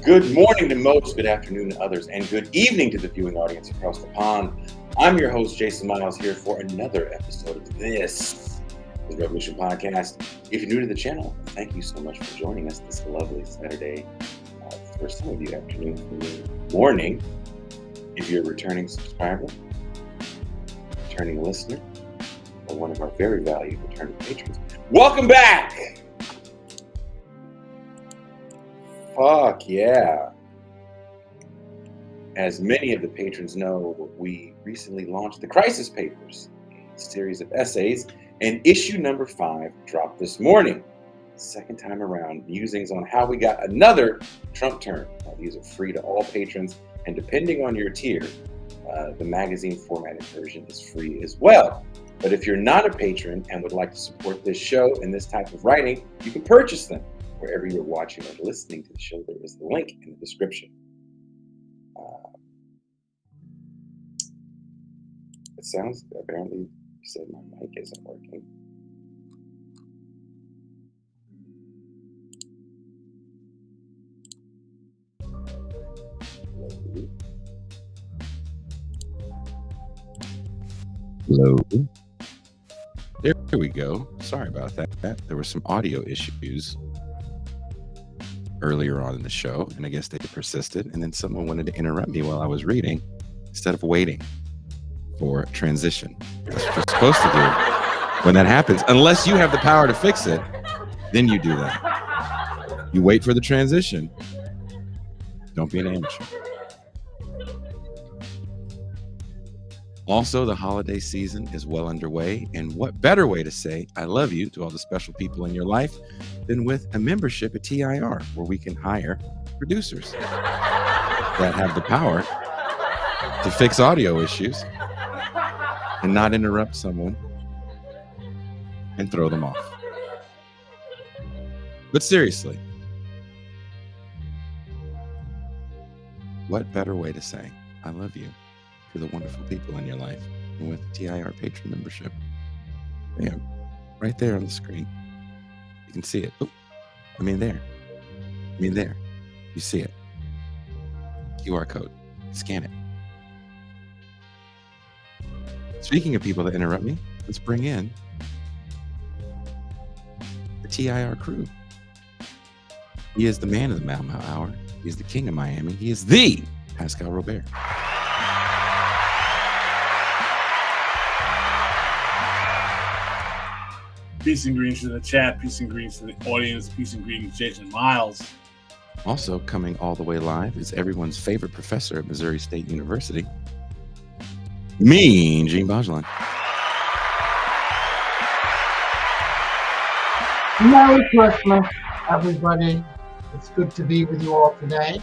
Good morning to most, good afternoon to others, and good evening to the viewing audience across the pond. I'm your host, Jason Miles, here for another episode of this, the Revolution Podcast. If you're new to the channel, thank you so much for joining us this lovely Saturday. For some of you, afternoon, for you, morning. If you're a returning subscriber, returning listener, or one of our very valued returning patrons, welcome back! Fuck yeah. As many of the patrons know, we recently launched the Crisis Papers, a series of essays, and issue number 5 dropped this morning. Second time around, musings on how we got another Trump term. Now, these are free to all patrons, and depending on your tier, the magazine formatted version is free as well. But if you're not a patron and would like to support this show and this type of writing, you can purchase them. Wherever you're watching or listening to the show, there is the link in the description. It sounds, apparently, you said my mic isn't working. Hello. There we go. Sorry about that. There were some audio issues earlier on in the show, and I guess they persisted, and then someone wanted to interrupt me while I was reading instead of waiting for transition. That's what you're supposed to do when that happens. Unless you have the power to fix it, then you do that. You wait for the transition. Don't be an amateur. Also, the holiday season is well underway, and what better way to say I love you to all the special people in your life than with a membership at TIR, where we can hire producers that have the power to fix audio issues and not interrupt someone and throw them off. But seriously, what better way to say I love you to the wonderful people in your life and with TIR patron membership? Yeah, right there on the screen. You can see it. Oh, there. You see it. QR code. Scan it. Speaking of people that interrupt me, let's bring in the TIR crew. He is the man of the Mau Mau Hour. He is the king of Miami. He is the Pascal Robert. Peace and greetings to the chat. Peace and greetings to the audience. Peace and greetings, Jason Miles. Also coming all the way live is everyone's favorite professor at Missouri State University, Mean Gene Bajlan. Merry Christmas, everybody. It's good to be with you all today.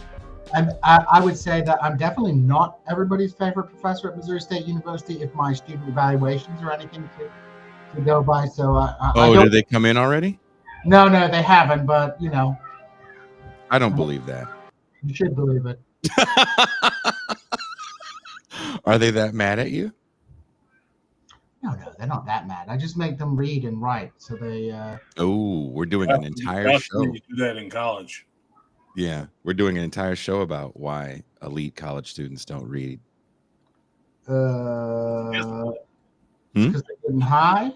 I would say that I'm definitely not everybody's favorite professor at Missouri State University if my student evaluations or anything to go by. So did they come in already? No, they haven't, but I don't believe that. You should believe it. Are they that mad at you? No, they're not that mad. I just make them read and write. So they we're doing an entire show. You do that in college. Yeah, we're doing an entire show about why elite college students don't read. Because they're getting high?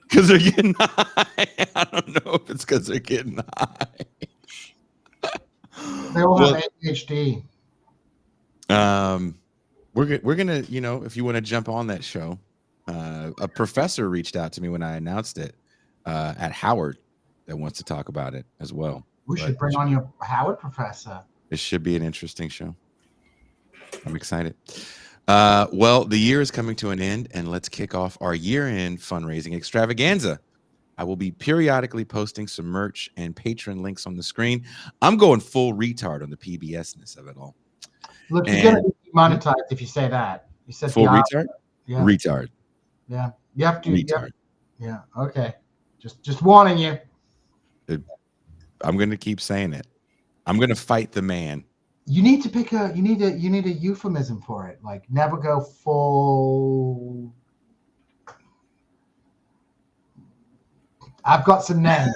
Because they're getting high. I don't know if it's because they're getting high. They all have ADHD. We're gonna, if you want to jump on that show, a professor reached out to me when I announced it at Howard that wants to talk about it as well. We should bring on your Howard professor. It should be an interesting show. I'm excited. Well, the year is coming to an end, and let's kick off our year-end fundraising extravaganza. I will be periodically posting some merch and patron links on the screen. I'm going full retard on the PBS-ness of it all. Look, you're going to be monetized if you say that. You said full retard? Yeah. Retard. Yeah. You have to. Retard. Yeah. Okay. Just warning you. I'm going to keep saying it. I'm going to fight the man. You need to pick a. You need a euphemism for it. Like never go full. I've got some names.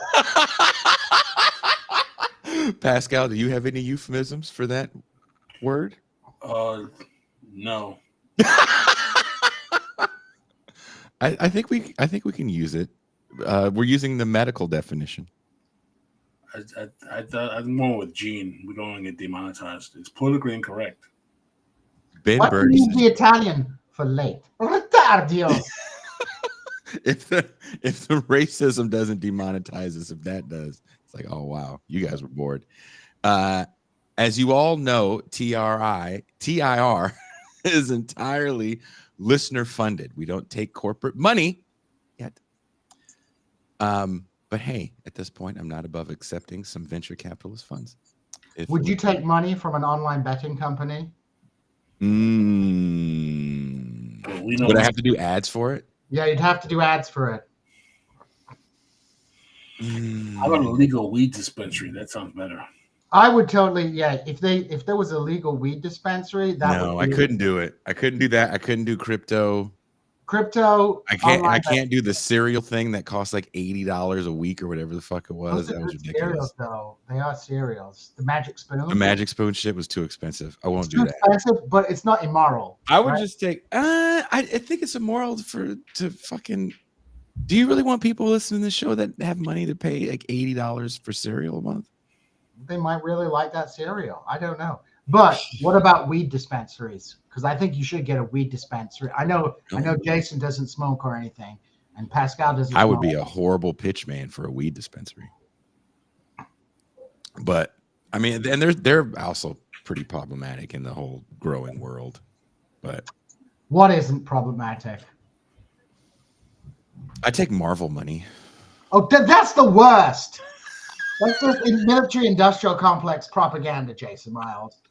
Pascal, do you have any euphemisms for that word? No. I think we can use it. We're using the medical definition. I'm going with Gene. We don't want to get demonetized. It's politically incorrect. Ben What do Bird you is use the Italian for late? Retardio. if the racism doesn't demonetize us, if that does, it's like, oh wow, you guys were bored. As you all know, TIR is entirely listener funded. We don't take corporate money yet. But hey, at this point, I'm not above accepting some venture capitalist funds. Would you take money from an online betting company? Would I have to do ads for it? Yeah, you'd have to do ads for it. How about a legal weed dispensary? That sounds better. I would totally, yeah. If there was a legal weed dispensary, I couldn't do it. I couldn't do that. I couldn't do crypto. I can't do the cereal thing that costs like $80 a week or whatever the fuck it was. That was ridiculous. Cereals, though. They are cereals. The Magic Spoon. The Magic Spoon shit was too expensive. I won't do that. Expensive, but it's not immoral. I would just take. I think it's immoral to fucking. Do you really want people listening to the show that have money to pay like $80 for cereal a month? They might really like that cereal. I don't know. But what about weed dispensaries? Because I think you should get a weed dispensary. I know Jason doesn't smoke or anything, and Pascal doesn't. I would be a horrible pitch man for a weed dispensary. But I mean, and they're also pretty problematic in the whole growing world. But what isn't problematic? I take Marvel money. Oh, that's the worst. That's just military industrial complex propaganda, Jason Miles.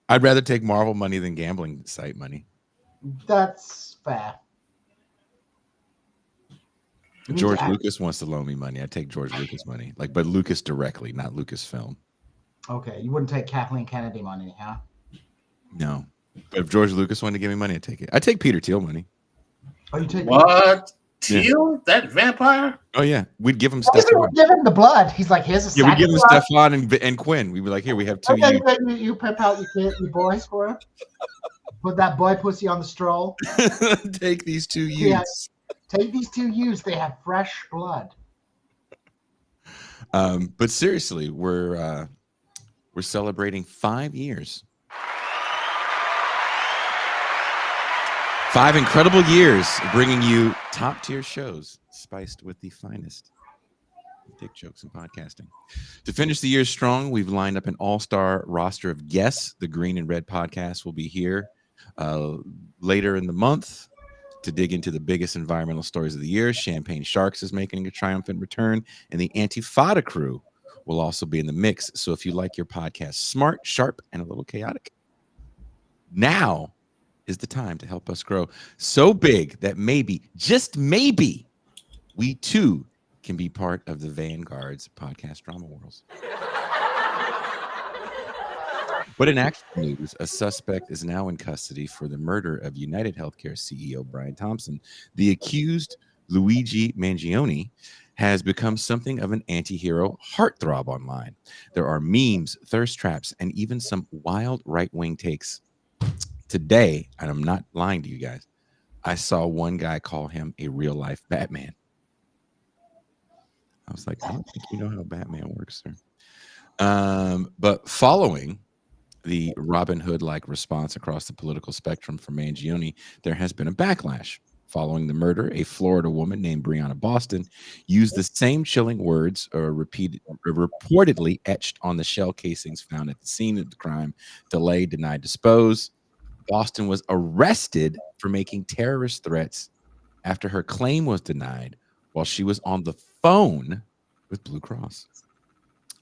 I'd rather take Marvel money than gambling site money. That's fair. George Lucas wants to loan me money. I take George Lucas money, but Lucas directly, not Lucasfilm. Okay, you wouldn't take Kathleen Kennedy money, huh? No, but if George Lucas wanted to give me money, I'd take it. I take Peter Thiel money. Oh, you take what? Teal? Yeah. That vampire? Oh yeah, we'd give him Stefan. Give him the blood. He's like, here's a. Yeah, we give him Stefan and Quinn. We'd be like, here, we have two. Okay, you pimp out your boys for him. Put that boy pussy on the stroll. Take these two youths. Take these two youths. They have fresh blood. But seriously, we're celebrating 5 years. 5 incredible years bringing you top-tier shows spiced with the finest dick jokes in podcasting. To finish the year strong, we've lined up an all-star roster of guests. The Green and Red podcast will be here later in the month to dig into the biggest environmental stories of the year. Champagne Sharks is making a triumphant return, and the Antifada crew will also be in the mix. So if you like your podcast smart, sharp, and a little chaotic, now is the time to help us grow so big that maybe, just maybe, we too can be part of the Vanguard's podcast drama worlds. But in actual news, a suspect is now in custody for the murder of United Healthcare CEO Brian Thompson. The accused, Luigi Mangione, has become something of an anti-hero heartthrob online. There are memes, thirst traps, and even some wild right-wing takes. Today, and I'm not lying to you guys, I saw one guy call him a real-life Batman. I was like, I don't think you know how Batman works, sir. But following the Robin Hood-like response across the political spectrum from Mangione, there has been a backlash. Following the murder, a Florida woman named Breonna Boston used the same chilling words reportedly etched on the shell casings found at the scene of the crime: delay, deny, dispose. Boston was arrested for making terrorist threats after her claim was denied while she was on the phone with Blue Cross.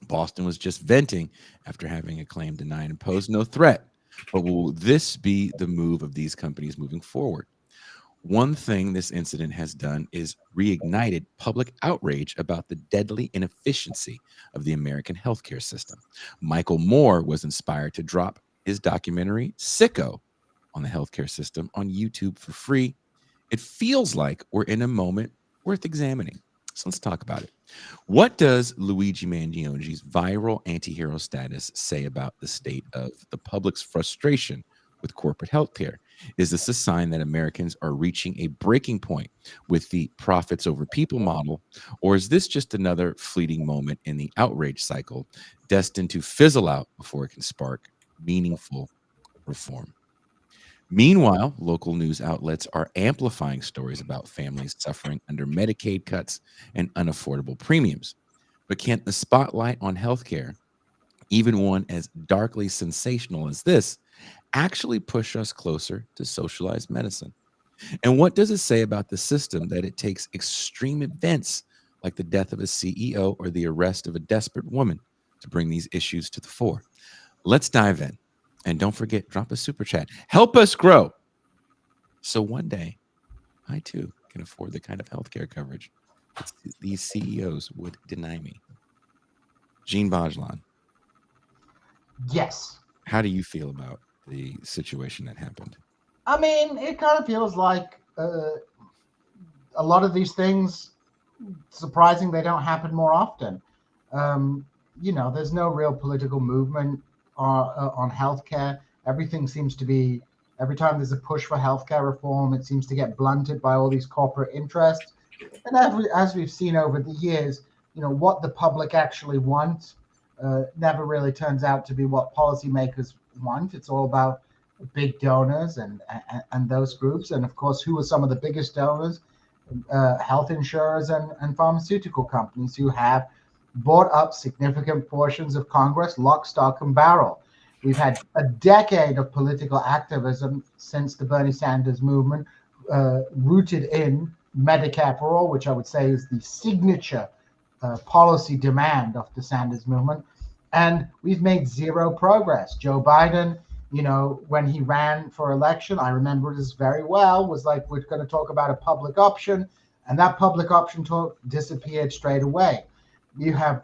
Boston was just venting after having a claim denied and posed no threat. But will this be the move of these companies moving forward? One thing this incident has done is reignited public outrage about the deadly inefficiency of the American healthcare system. Michael Moore was inspired to drop his documentary Sicko on the healthcare system on YouTube for free. It feels like we're in a moment worth examining. So let's talk about it. What does Luigi Mangioni's viral anti-hero status say about the state of the public's frustration with corporate healthcare? Is this a sign that Americans are reaching a breaking point with the profits over people model, or is this just another fleeting moment in the outrage cycle destined to fizzle out before it can spark meaningful reform? Meanwhile, local news outlets are amplifying stories about families suffering under Medicaid cuts and unaffordable premiums. But can the spotlight on healthcare, even one as darkly sensational as this, actually push us closer to socialized medicine? And what does it say about the system that it takes extreme events like the death of a CEO or the arrest of a desperate woman to bring these issues to the fore? Let's dive in. And don't forget, drop a super chat. Help us grow. So one day, I too can afford the kind of healthcare coverage that these CEOs would deny me. Jean Bajlan, Yes. how do you feel about the situation that happened? I mean, it kind of feels like a lot of these things, surprising they don't happen more often. There's no real political movement on healthcare. Everything seems to be, every time there's a push for healthcare reform, it seems to get blunted by all these corporate interests. And as we've seen over the years, what the public actually want never really turns out to be what policymakers want. It's all about big donors and those groups. And of course, who are some of the biggest donors? Health insurers and pharmaceutical companies who have bought up significant portions of Congress, lock, stock, and barrel. We've had a decade of political activism since the Bernie Sanders movement, rooted in Medicare for All, which I would say is the signature policy demand of the Sanders movement. And we've made zero progress. Joe Biden, when he ran for election, I remember this very well, was like, we're going to talk about a public option. And that public option talk disappeared straight away. You have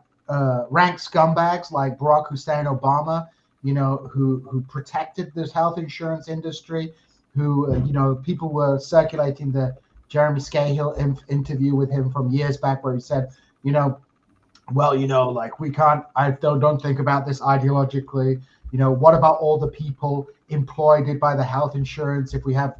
rank scumbags like Barack Hussein Obama, who protected this health insurance industry, who, people were circulating the Jeremy Scahill interview with him from years back where he said, like we can't, I don't think about this ideologically. What about all the people employed by the health insurance? If we have,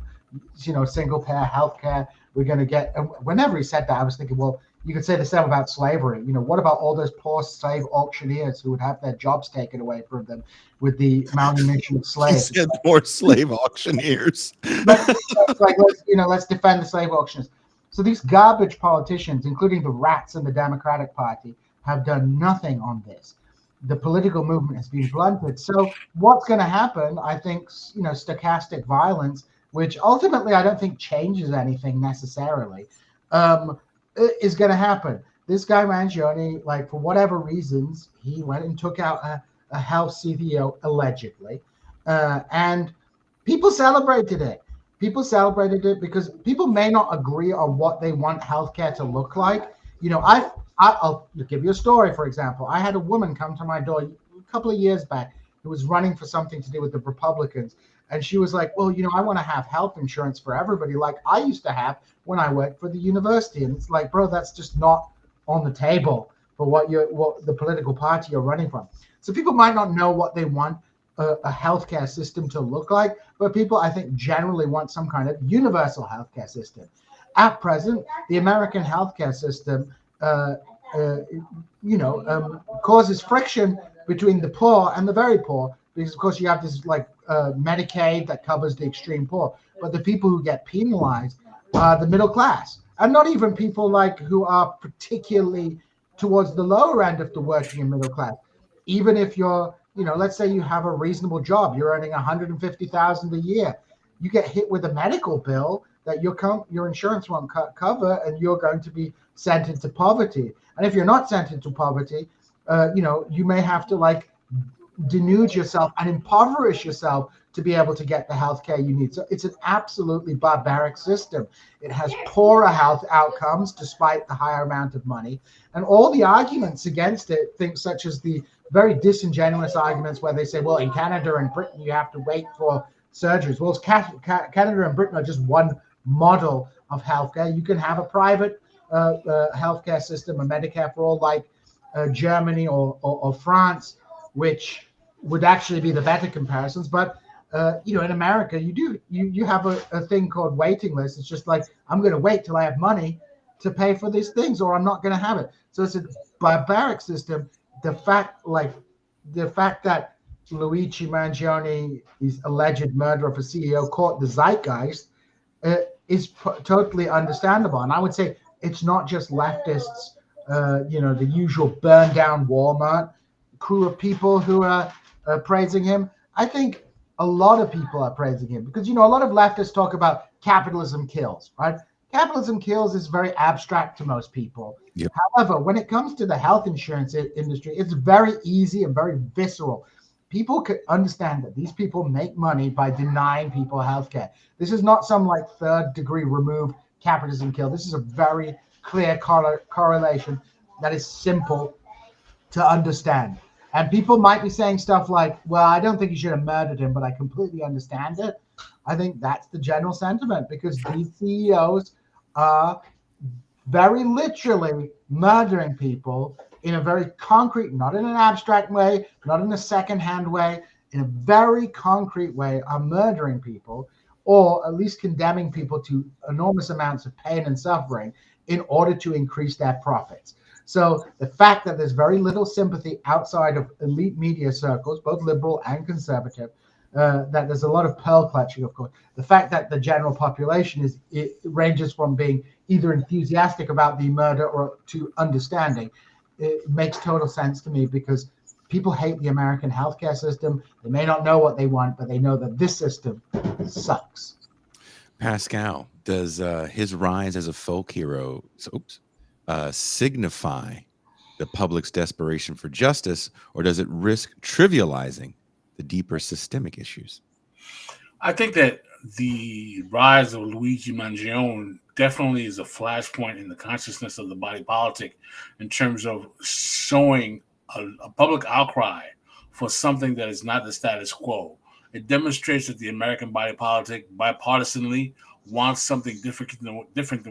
single payer healthcare, we're going to get, and whenever he said that, I was thinking, well, you could say the same about slavery. What about all those poor slave auctioneers who would have their jobs taken away from them with the manumission of slaves? He said more slave auctioneers. But like, let's defend the slave auctioners. So these garbage politicians, including the rats in the Democratic Party, have done nothing on this. The political movement has been blunted. So what's going to happen, I think, stochastic violence, which ultimately I don't think changes anything necessarily, is going to happen. This guy Mangioni, like, for whatever reasons, he went and took out a health CVO allegedly, and people celebrated it. People celebrated it because people may not agree on what they want healthcare to look like. I'll give you a story, for example. I had a woman come to my door a couple of years back who was running for something to do with the Republicans. And she was like, well, I want to have health insurance for everybody like I used to have when I worked for the university. And it's like, bro, that's just not on the table for what the political party you're running from. So people might not know what they want a healthcare system to look like, but people, I think, generally want some kind of universal healthcare system. At present, the American healthcare system causes friction between the poor and the very poor, because of course you have this Medicaid that covers the extreme poor, but the people who get penalized are the middle class, and not even people who are particularly towards the lower end of the working and middle class. Even if you're, let's say you have a reasonable job, you're earning $150,000 a year, you get hit with a medical bill that your insurance won't cover, and you're going to be sent into poverty. And if you're not sent into poverty, you may have to denude yourself and impoverish yourself to be able to get the health care you need. So it's an absolutely barbaric system. It has poorer health outcomes despite the higher amount of money. And all the arguments against it, things such as the very disingenuous arguments where they say, well, in Canada and Britain, you have to wait for surgeries. Well, Canada and Britain are just one model of healthcare. You can have a private healthcare system, a Medicare for all, like Germany or France, which would actually be the better comparisons. But in America, you have a thing called waiting list. It's just like, I'm going to wait till I have money to pay for these things, or I'm not going to have it. So it's a barbaric system. The fact that Luigi Mangione, his alleged murder of a CEO, caught the zeitgeist is totally understandable. And I would say it's not just leftists, the usual burn down Walmart crew of people who are praising him. I think a lot of people are praising him because, a lot of leftists talk about capitalism kills, right? Capitalism kills is very abstract to most people. Yep. However, when it comes to the health insurance industry, it's very easy and very visceral. People could understand that these people make money by denying people healthcare. This is not some like third degree removed capitalism kill. This is a very clear correlation that is simple to understand. And people might be saying stuff like, well, I don't think you should have murdered him, but I completely understand it. I think that's the general sentiment, because these CEOs are very literally murdering people in a very concrete, not in an abstract way, not in a secondhand way, in a very concrete way, are murdering people, or at least condemning people to enormous amounts of pain and suffering in order to increase their profits. So the fact that there's very little sympathy outside of elite media circles, both liberal and conservative, that there's a lot of pearl clutching, of course. The fact that the general population it ranges from being either enthusiastic about the murder or to understanding, it makes total sense to me, because people hate the American healthcare system. They may not know what they want, but they know that this system sucks. Pascal, does his rise as a folk hero signify the public's desperation for justice, or does it risk trivializing the deeper systemic issues? I think that the rise of Luigi Mangione definitely is a flashpoint in the consciousness of the body politic in terms of showing a public outcry for something that is not the status quo. It demonstrates that the American body politic bipartisanly wants something different than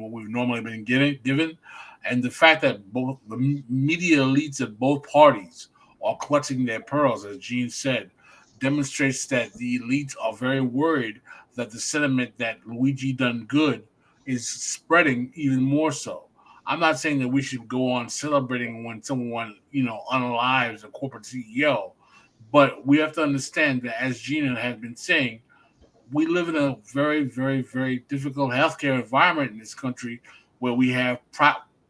what we've normally been given. And the fact that both the media elites at both parties are clutching their pearls, as Gene said, demonstrates that the elites are very worried that the sentiment that Luigi done good is spreading even more so. I'm not saying that we should go on celebrating when someone, unalives a corporate CEO, but we have to understand that, as Gina has been saying, we live in a very, very, very difficult healthcare environment in this country where we have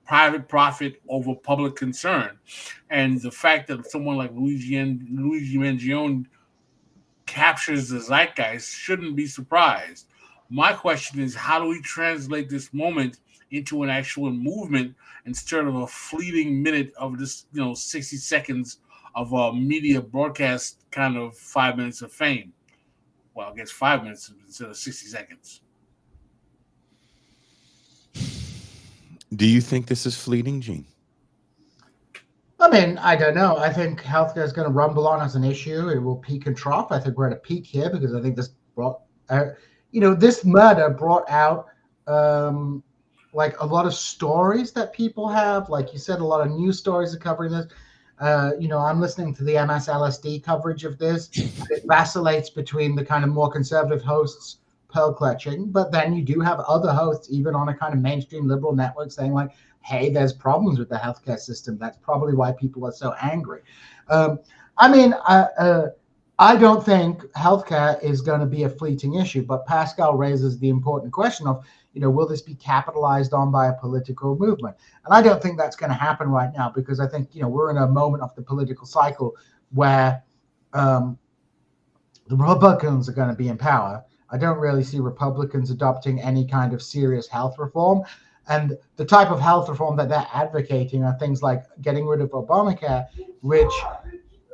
private profit over public concern. And the fact that someone like Luigi Mangione captures the zeitgeist shouldn't be surprised. My question is, how do we translate this moment into an actual movement instead of a fleeting minute of this, 60 seconds of a media broadcast, kind of 5 minutes of fame? Well, I guess 5 minutes instead of 60 seconds. Do you think this is fleeting, Gene? I mean, I don't know. I think healthcare is going to rumble on as an issue. It will peak and trough. I think we're at a peak here because I think this brought, this murder brought out like a lot of stories that people have. Like you said, a lot of news stories are covering this. I'm listening to the MSLSD coverage of this. It vacillates between the kind of more conservative hosts pearl clutching, but then you do have other hosts, even on a kind of mainstream liberal network, saying like, hey, there's problems with the healthcare system. That's probably why people are so angry. I don't think healthcare is going to be a fleeting issue, but Pascal raises the important question of, will this be capitalized on by a political movement? And I don't think that's going to happen right now, because I think, we're in a moment of the political cycle where the Republicans are going to be in power. I don't really see Republicans adopting any kind of serious health reform. And the type of health reform that they're advocating are things like getting rid of Obamacare, which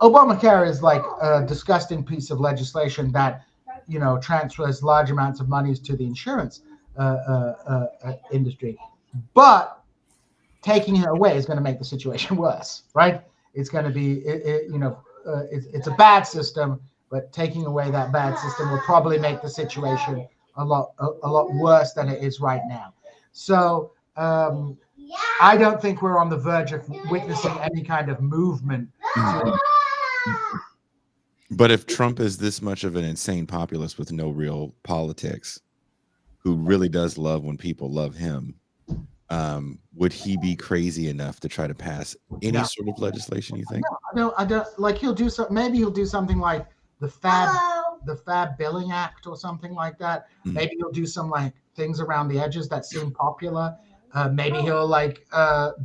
Obamacare is like a disgusting piece of legislation that, transfers large amounts of monies to the insurance industry. But taking it away is going to make the situation worse, right? It's going to be, it's a bad system, but taking away that bad system will probably make the situation a lot worse than it is right now. So I don't think we're on the verge of witnessing any kind of movement. But if Trump is this much of an insane populist with no real politics, who really does love when people love him, would he be crazy enough to try to pass any sort of legislation, you think? I don't like he'll do something. Maybe he'll do something like the Fab Billing Act or something like that. Maybe he'll do some like things around the edges that seem popular. Maybe he'll like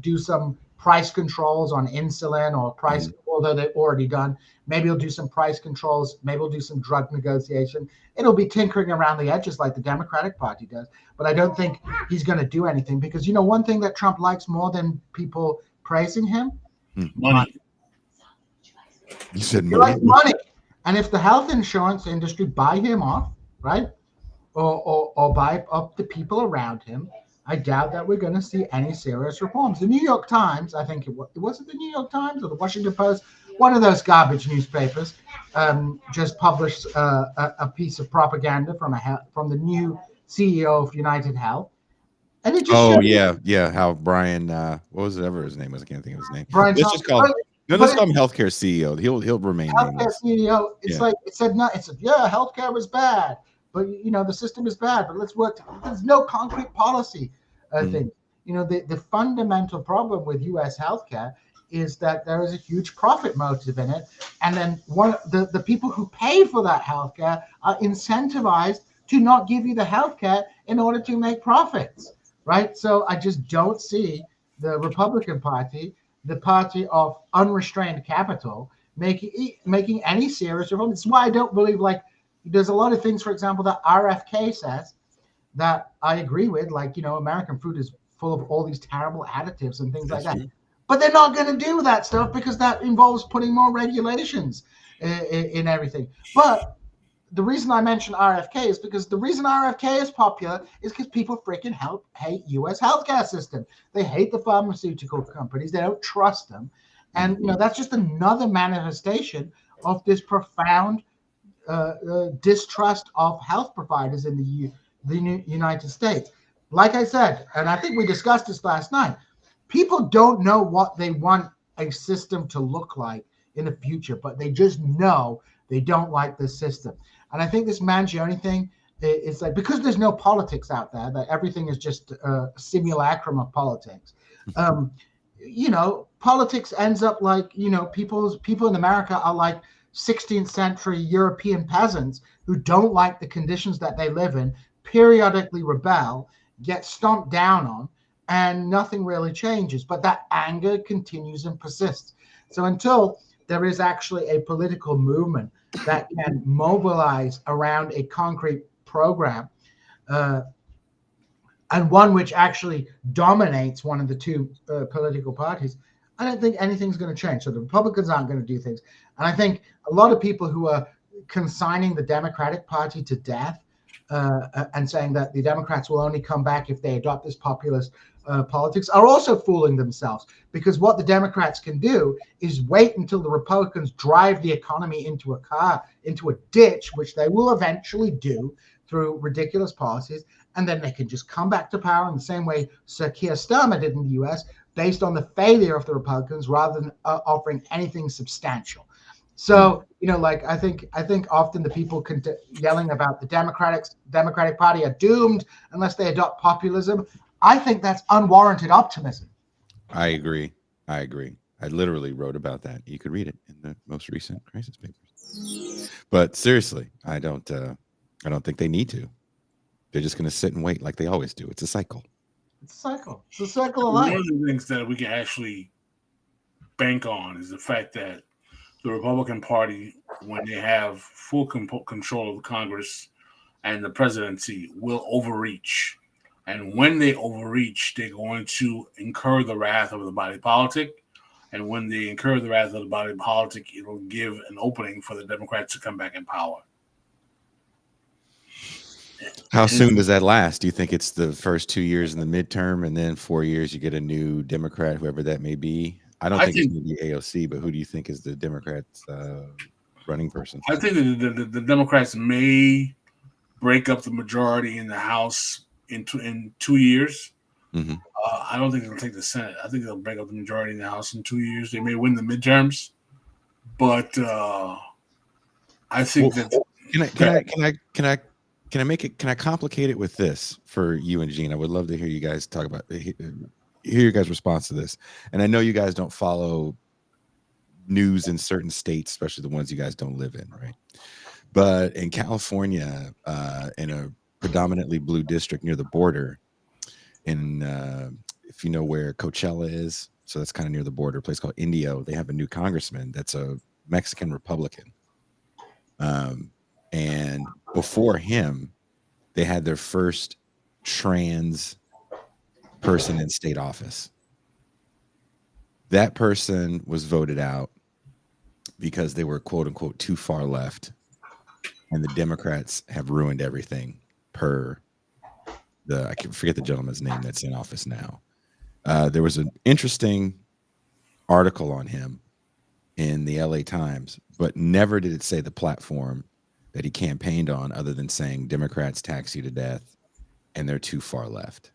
do some price controls on insulin or price, although they've already done. Maybe he'll do some price controls. Maybe he'll do some drug negotiation. It'll be tinkering around the edges like the Democratic Party does. But I don't think he's going to do anything because, you know, one thing that Trump likes more than people praising him? Money. You said He money. likes money. And if the health insurance industry buy him off, right, or buy up the people around him, I doubt that we're going to see any serious reforms. The New York Times, I think was it the New York Times or the Washington Post, one of those garbage newspapers, just published a piece of propaganda from the new CEO of United Health, and it just showed how Brian, what was it ever his name was? I can't think of his name. Brian Let's just call him healthcare CEO. He'll remain healthcare nameless. CEO. It's like it said healthcare was bad, but you know the system is bad. But let's work. There's no concrete policy thing. You know the fundamental problem with U.S. healthcare is that there is a huge profit motive in it, and then the people who pay for that healthcare are incentivized to not give you the healthcare in order to make profits, right? So I just don't see the Republican Party, the party of unrestrained capital, making any serious reform. It's why I don't believe, like, there's a lot of things, for example, that RFK says that I agree with, like, you know, American food is full of all these terrible additives and things like that. But they're not going to do that stuff because that involves putting more regulations in everything. But the reason I mention RFK is because the reason RFK is popular is because people freaking hate U.S. healthcare system. They hate the pharmaceutical companies. They don't trust them. And, you know, that's just another manifestation of this profound distrust of health providers in the United States. Like I said, and I think we discussed this last night, people don't know what they want a system to look like in the future, but they just know they don't like this system. And I think this Mangione thing is like, because there's no politics out there, that everything is just a simulacrum of politics. You know, politics ends up like, you know, people in America are like 16th century European peasants who don't like the conditions that they live in, periodically rebel, get stomped down on, and nothing really changes. But that anger continues and persists. So until there is actually a political movement that can mobilize around a concrete program, and one which actually dominates one of the two political parties, I don't think anything's going to change. So the Republicans aren't going to do things. And I think a lot of people who are consigning the Democratic Party to death and saying that the Democrats will only come back if they adopt this populist politics are also fooling themselves, because what the Democrats can do is wait until the Republicans drive the economy into a ditch, which they will eventually do through ridiculous policies, and then they can just come back to power in the same way Sir Keir Starmer did in the U.S., based on the failure of the Republicans rather than offering anything substantial. So, you know, like I think often the people yelling about the Democratic Party are doomed unless they adopt populism. I think that's unwarranted optimism. I agree. I literally wrote about that. You could read it in the most recent crisis papers. But seriously, I don't think they need to. They're just going to sit and wait like they always do. It's a cycle. It's a cycle. It's a cycle of life. One of the things that we can actually bank on is the fact that the Republican Party, when they have full control of the Congress and the presidency, will overreach. And when they overreach, they're going to incur the wrath of the body politic. And when they incur the wrath of the body politic, it'll give an opening for the Democrats to come back in power. How soon does that last? Do you think it's the first 2 years in the midterm, and then 4 years you get a new Democrat, whoever that may be? I don't think it's going to be AOC, but who do you think is the Democrats' running person? I think the Democrats may break up the majority in the House in 2 years. I don't think they'll take the Senate. I think they'll break up the majority in the House in 2 years. They may win the midterms, but I think that. Can I complicate it with this for you and Gene? I would love to hear you guys talk about, hear your guys' response to this. And I know you guys don't follow news in certain states, especially the ones you guys don't live in, right? But in California, in a predominantly blue district near the border, if you know where Coachella is, so that's kind of near the border, a place called Indio, they have a new congressman that's a Mexican Republican. And before him, they had their first trans person in state office. That person was voted out because they were, quote unquote, too far left. And the Democrats have ruined everything per I can forget the gentleman's name that's in office now. There was an interesting article on him in the LA Times, but never did it say the platform that he campaigned on other than saying Democrats tax you to death and they're too far left.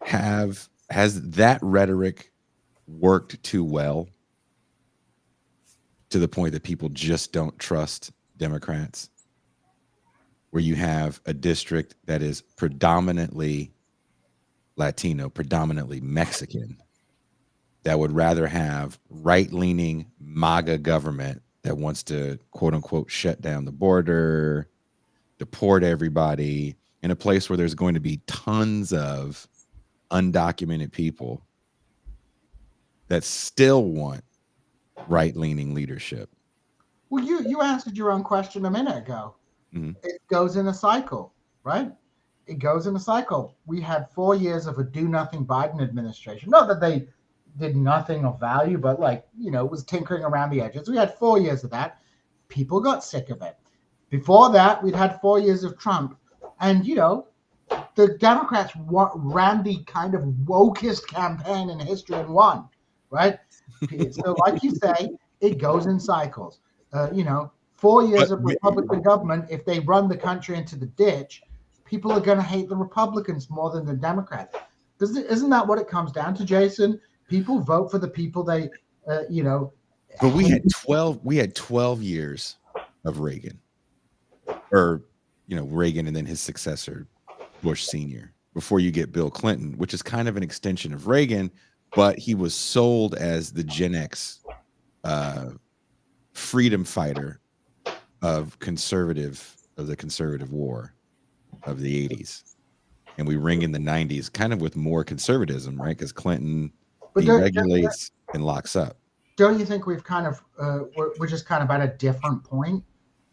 Has that rhetoric worked too well to the point that people just don't trust Democrats? Where you have a district that is predominantly Latino, predominantly Mexican, that would rather have right-leaning MAGA government that wants to, quote unquote, shut down the border, deport everybody, in a place where there's going to be tons of undocumented people that still want right-leaning leadership. Well, you answered your own question a minute ago. Mm-hmm. It goes in a cycle, right? It goes in a cycle. We had 4 years of a do-nothing Biden administration. Not that they did nothing of value, but it was tinkering around the edges. We had 4 years of that. People got sick of it. Before that, we'd had 4 years of Trump. And, the Democrats ran the kind of wokest campaign in history and won, right? So like you say, it goes in cycles. 4 years of Republican government, if they run the country into the ditch, people are going to hate the Republicans more than the Democrats. Isn't that what it comes down to, Jason? People vote for the people they, But we had 12 years of Reagan, or Reagan and then his successor, Bush Sr., before you get Bill Clinton, which is kind of an extension of Reagan, but he was sold as the Gen X freedom fighter of the conservative war of the 80s. And we ring in the 90s kind of with more conservatism, right? Because Clinton deregulates and locks up. Don't you think we've kind of we're just kind of at a different point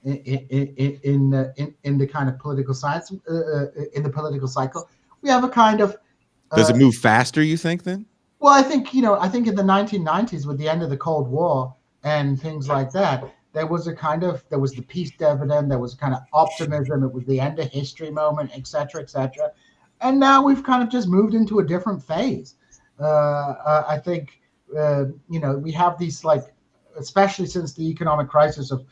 in the kind of political science in the political cycle? We have a kind of does it move faster, you think, then? Well, I think in the 1990s, with the end of the Cold War and things like that, there was the peace dividend, there was a kind of optimism, it was the end of history moment, et cetera, et cetera. And now we've kind of just moved into a different phase. I think, we have these, especially since the economic crisis of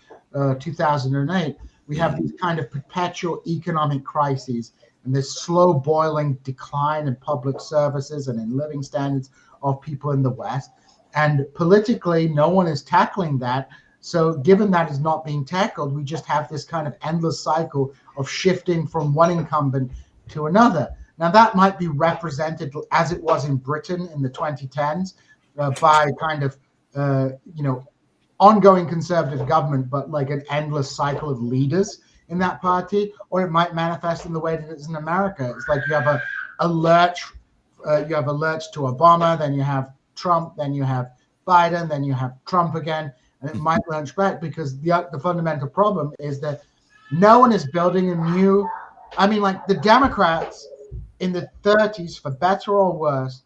2008, we have these kind of perpetual economic crises and this slow boiling decline in public services and in living standards of people in the West. And politically, no one is tackling that. So given that is not being tackled, we just have this kind of endless cycle of shifting from one incumbent to another. Now, that might be represented as it was in Britain in the 2010s by kind of, ongoing conservative government, but like an endless cycle of leaders in that party, or it might manifest in the way that it's in America. It's like you have a lurch to Obama, then you have Trump, then you have Biden, then you have Trump again, and it might lurch back because the fundamental problem is that no one is building a new. I mean, like the Democrats in the 30s, for better or worse,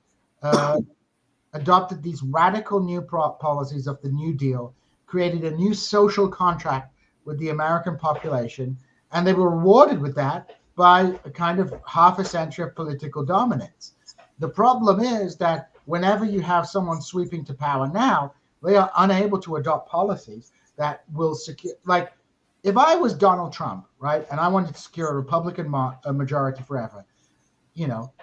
adopted these radical new policies of the New Deal, created a new social contract with the American population, and they were rewarded with that by a kind of half a century of political dominance. The problem is that whenever you have someone sweeping to power now, they are unable to adopt policies that will secure, like if I was Donald Trump, right, and I wanted to secure a Republican majority forever,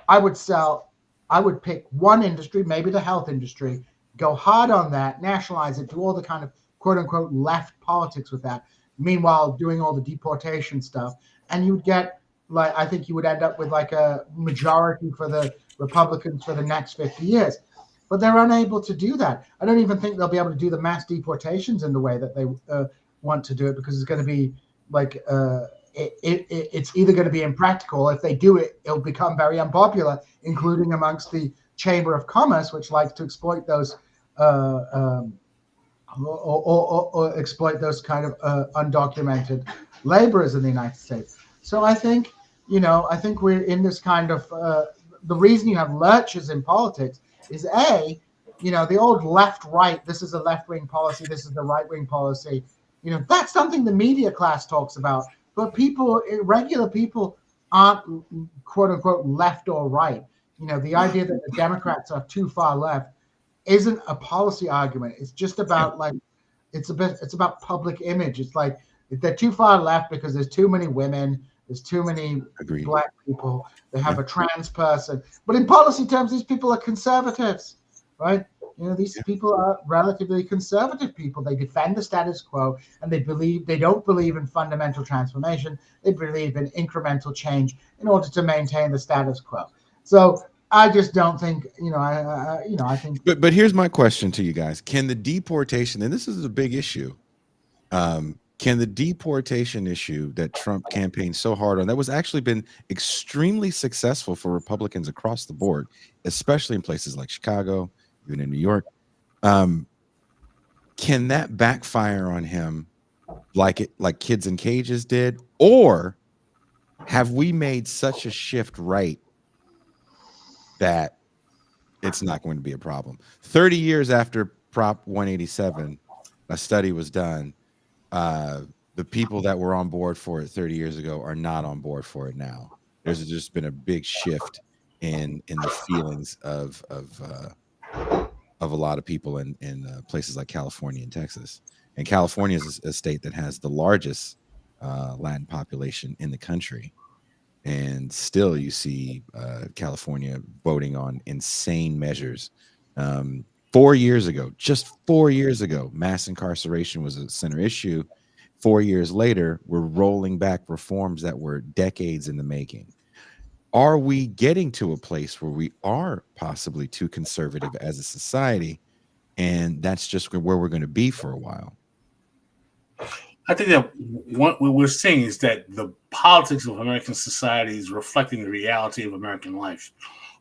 I would pick one industry, maybe the health industry, go hard on that, nationalize it, do all the kind of quote unquote left politics with that. Meanwhile, doing all the deportation stuff, and you would get I think you would end up with like a majority for the Republicans for the next 50 years. But they're unable to do that. I don't even think they'll be able to do the mass deportations in the way that they want to do it, because it's going to be like it's either going to be impractical. If they do it, it'll become very unpopular, including amongst the Chamber of Commerce, which likes to exploit those or exploit those kind of undocumented laborers in the United States. So I think we're in this kind of the reason you have lurches in politics is the old left-right. This is a left-wing policy. This is the right-wing policy. That's something the media class talks about. But regular people aren't quote unquote left or right. The idea that the Democrats are too far left isn't a policy argument. It's just about it's about public image. It's like they're too far left because there's too many women, there's too many Black people, they have a trans person. But in policy terms, these people are conservatives, right? These people are relatively conservative people. They defend the status quo, and they don't believe in fundamental transformation. They believe in incremental change in order to maintain the status quo. So I just don't think, I think. But here's my question to you guys: can the deportation, and this is a big issue, can the deportation issue that Trump campaigned so hard on, that was actually been extremely successful for Republicans across the board, especially in places like Chicago, even in New York, can that backfire on him like Kids in Cages did? Or have we made such a shift right that it's not going to be a problem? 30 years after Prop 187, a study was done. The people that were on board for it 30 years ago are not on board for it now. There's just been a big shift in the feelings of a lot of people in places like California and Texas. And California is a state that has the largest Latin population in the country. And still you see California voting on insane measures. 4 years ago, just 4 years ago, mass incarceration was a center issue. 4 years later, we're rolling back reforms that were decades in the making. Are we getting to a place where we are possibly too conservative as a society, and that's just where we're going to be for a while? I think that what we're seeing is that the politics of American society is reflecting the reality of American life.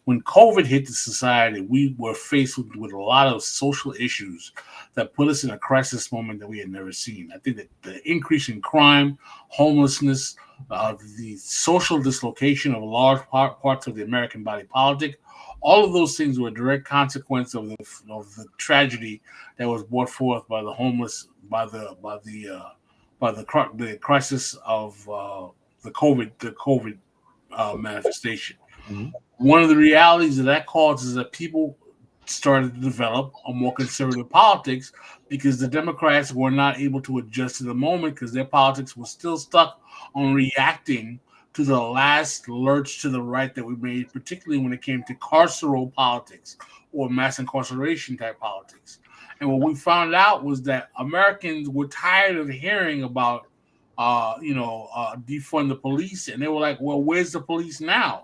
When COVID hit the society, we were faced with a lot of social issues that put us in a crisis moment that we had never seen. I think that the increase in crime, homelessness, the social dislocation of large parts of the American body politic, all of those things were a direct consequence of the tragedy that was brought forth by the homeless, by the crisis of the COVID manifestation. Mm-hmm. One of the realities that caused is that people started to develop a more conservative politics because the Democrats were not able to adjust to the moment because their politics was still stuck on reacting to the last lurch to the right that we made, particularly when it came to carceral politics or mass incarceration type politics. And what we found out was that Americans were tired of hearing about, defund the police. And they were like, well, where's the police now?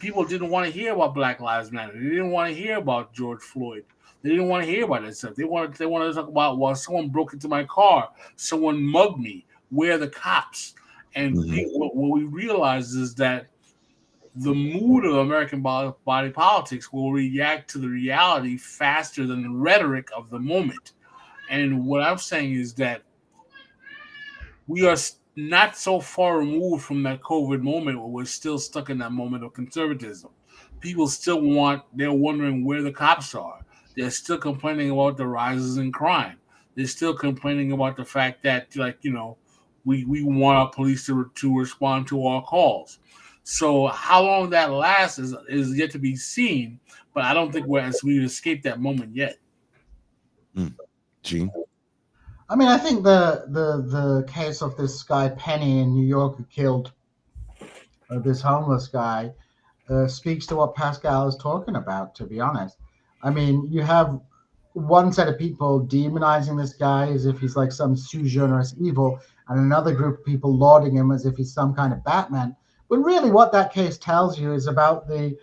People didn't want to hear about Black Lives Matter. They didn't want to hear about George Floyd. They didn't want to hear about that stuff. They wanted to talk about, well, someone broke into my car. Someone mugged me. Where are the cops? And what we realized is that the mood of American body politics will react to the reality faster than the rhetoric of the moment. And what I'm saying is that we are not so far removed from that COVID moment where we're still stuck in that moment of conservatism. People still they're wondering where the cops are. They're still complaining about the rises in crime. They're still complaining about the fact that, we want our police to respond to our calls. So how long that lasts is yet to be seen, but I don't think we've escaped that moment yet. Gene? I mean, I think the case of this guy Penny in New York who killed this homeless guy, speaks to what Pascal is talking about, to be honest. I mean, you have one set of people demonizing this guy as if he's like some sui generis evil, and another group of people lauding him as if he's some kind of Batman. But really, what that case tells you is about the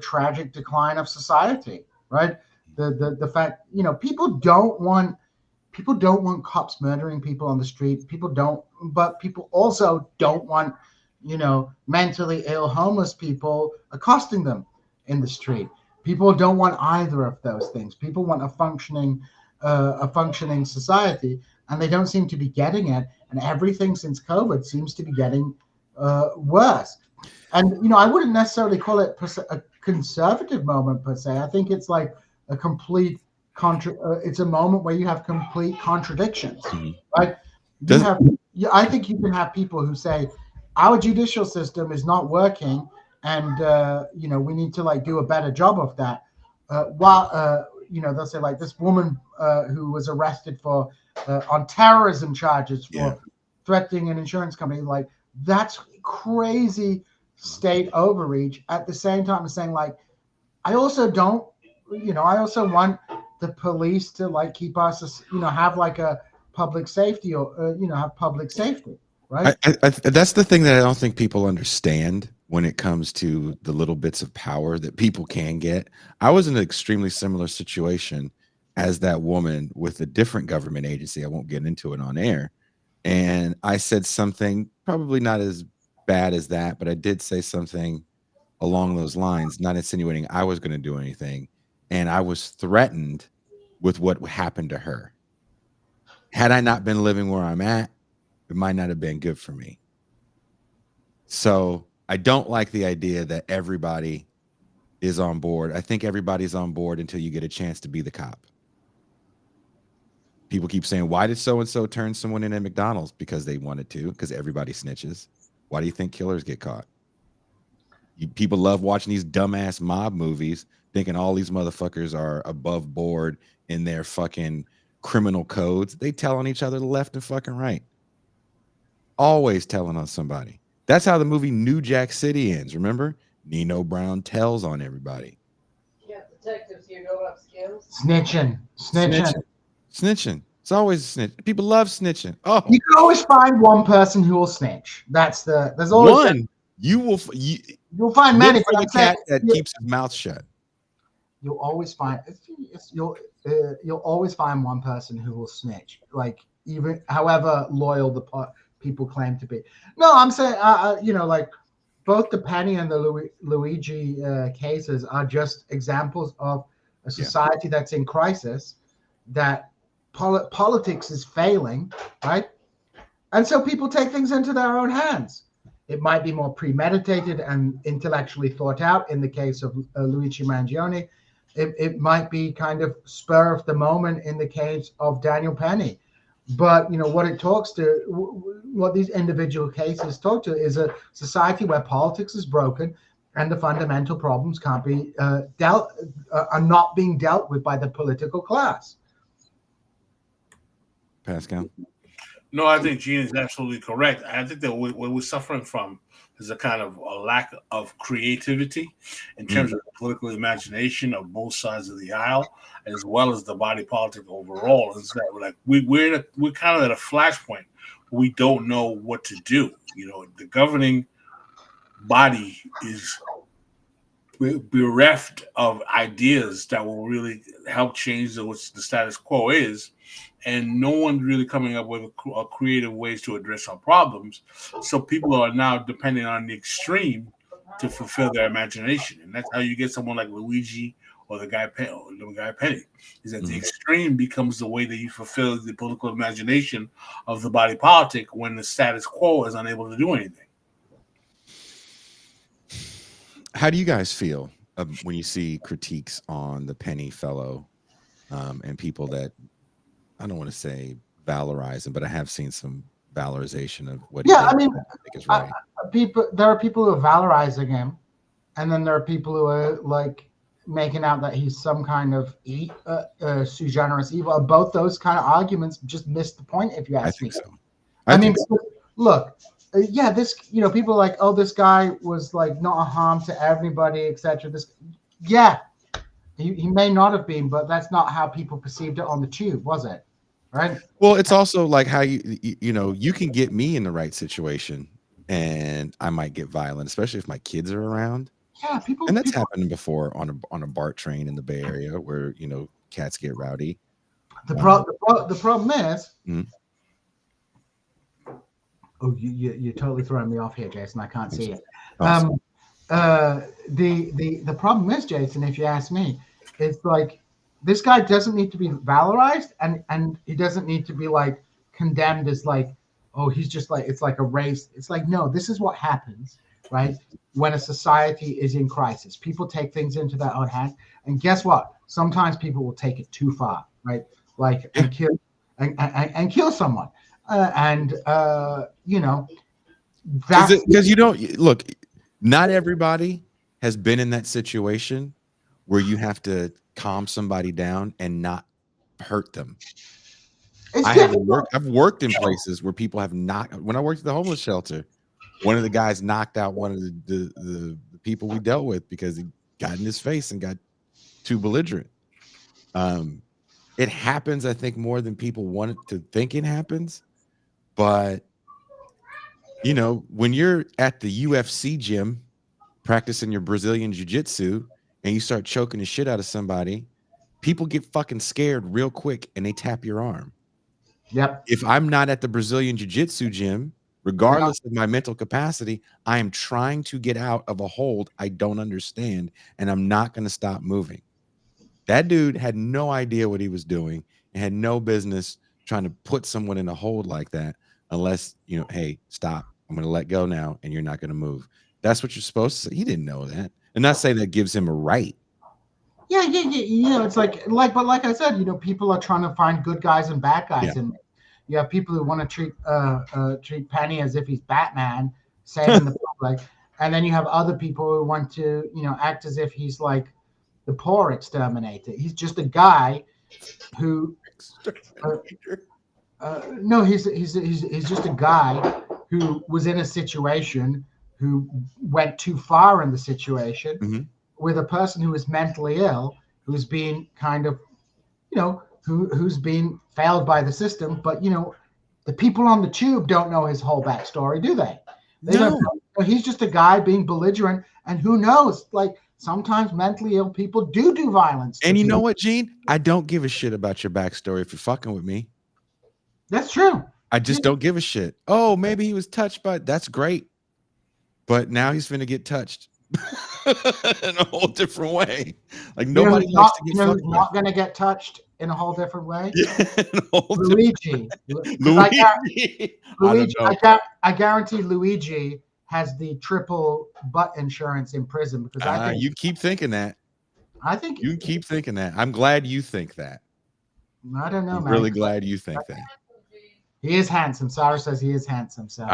tragic decline of society, right? The fact, people don't want cops murdering people on the street. But people also don't want, mentally ill homeless people accosting them in the street. People don't want either of those things. People want a functioning society, and they don't seem to be getting it. And everything since COVID seems to be getting worse. And I wouldn't necessarily call it a conservative moment per se. I think it's like a complete it's a moment where you have complete contradictions, right? I think you can have people who say our judicial system is not working, and we need to do a better job of that. While they'll say this woman who was arrested for on terrorism charges for threatening an insurance company, that's crazy state overreach. At the same time as saying I also want the police to keep us, have a public safety or have public safety, right? That's the thing that I don't think people understand when it comes to the little bits of power that people can get. I was in an extremely similar situation as that woman with a different government agency. I won't get into it on air. And I said something probably not as bad as that, but I did say something along those lines, not insinuating I was going to do anything. And I was threatened with what happened to her. Had I not been living where I'm at, it might not have been good for me. So I don't like the idea that everybody is on board. I think everybody's on board until you get a chance to be the cop. People keep saying, why did so-and-so turn someone in at McDonald's? Because they wanted to, because everybody snitches. Why do you think killers get caught? People love watching these dumbass mob movies, thinking all these motherfuckers are above board in their fucking criminal codes. They tell on each other left and fucking right. Always telling on somebody. That's how the movie New Jack City ends. Remember? Nino Brown tells on everybody. Yeah, detectives here don't have skills. Snitching. It's always a snitch. People love snitching. Oh, you can always find one person who will snitch. There's always one. You'll find many, but the cat that keeps his mouth shut. You'll always find you'll always find one person who will snitch, even however loyal the people claim to be. No, I'm saying both the Penny and the Luigi cases are just examples of a society that's in crisis, that politics is failing, right? And so people take things into their own hands. It might be more premeditated and intellectually thought out in the case of Luigi Mangione. It might be kind of spur of the moment in the case of Daniel Penny. But what these individual cases talk to is a society where politics is broken and the fundamental problems can't be are not being dealt with by the political class. Pascal? No, I think Gene is absolutely correct. I think that what we're suffering from is a kind of a lack of creativity in terms of the political imagination of both sides of the aisle, as well as the body politic overall. Is that we're kind of at a flashpoint. We don't know what to do. The governing body is bereft of ideas that will really help change what the status quo is. And no one's really coming up with a creative ways to address our problems. So people are now depending on the extreme to fulfill their imagination. And that's how you get someone like Luigi or the guy Penny, is that the extreme becomes the way that you fulfill the political imagination of the body politic when the status quo is unable to do anything. How do you guys feel when you see critiques on the Penny fellow and people that, I don't want to say valorize him, but I have seen some valorization of what he did. I mean, I think is right. There are people who are valorizing him, and then there are people who are making out that he's some kind of sui generis evil. Both those kind of arguments just miss the point, if you ask me. I think so. I mean, look, yeah, this, people are like, oh, this guy was like not a harm to everybody, etc. Yeah, he may not have been, but that's not how people perceived it on the tube, was it? Right? Well, it's also like how you can get me in the right situation and I might get violent, especially if my kids are around. Yeah, And that's happened before on a BART train in the Bay Area where, cats get rowdy. The problem is, Mhm. oh, you're totally throwing me off here, Jason. I can't see it. Awesome. The problem is, Jason, if you ask me, it's like this guy doesn't need to be valorized, and he doesn't need to be like condemned as like, oh, he's just like, it's like a race. It's like, no, this is what happens, right? When a society is in crisis, people take things into their own hands, and guess what? Sometimes people will take it too far, right? Like and kill someone, because you don't look. Not everybody has been in that situation where you have to calm somebody down and not hurt them. I've worked in places where people have not. When I worked at the homeless shelter, one of the guys knocked out one of the people we dealt with because he got in his face and got too belligerent. It happens, I think, more than people want it to think it happens. But when you're at the UFC gym practicing your Brazilian jiu-jitsu and you start choking the shit out of somebody, people get fucking scared real quick and they tap your arm. Yep. If I'm not at the Brazilian jiu-jitsu gym, regardless of my mental capacity, I am trying to get out of a hold I don't understand, and I'm not going to stop moving. That dude had no idea what he was doing and had no business trying to put someone in a hold like that unless, hey, stop. I'm going to let go now, and you're not going to move. That's what you're supposed to say. He didn't know that. And not saying that gives him a right. Yeah. It's but like I said, people are trying to find good guys and bad guys, and you have people who want to treat Penny as if he's Batman, saving the public, and then you have other people who want to, act as if he's like the poor exterminator. He's just a guy who. No, he's just a guy who was in a situation, who went too far in the situation, with a person who is mentally ill, who's been kind of, who's been failed by the system. But the people on the tube don't know his whole backstory, do they? They don't know. He's just a guy being belligerent, and who knows? Like sometimes mentally ill people do violence. And you know what, Gene? I don't give a shit about your backstory if you're fucking with me. That's true. I just don't give a shit. Oh, maybe he was touched by. That's great, but now he's finna get touched in a whole different way. Like nobody likes to get fucked. He's not gonna get touched in a whole different way. Luigi. I guarantee Luigi has the triple butt insurance in prison because I think you keep thinking that. I think you keep thinking that. I'm glad you think that. I don't know, I'm man. really glad you think that. He is handsome. Sarah says he is handsome. So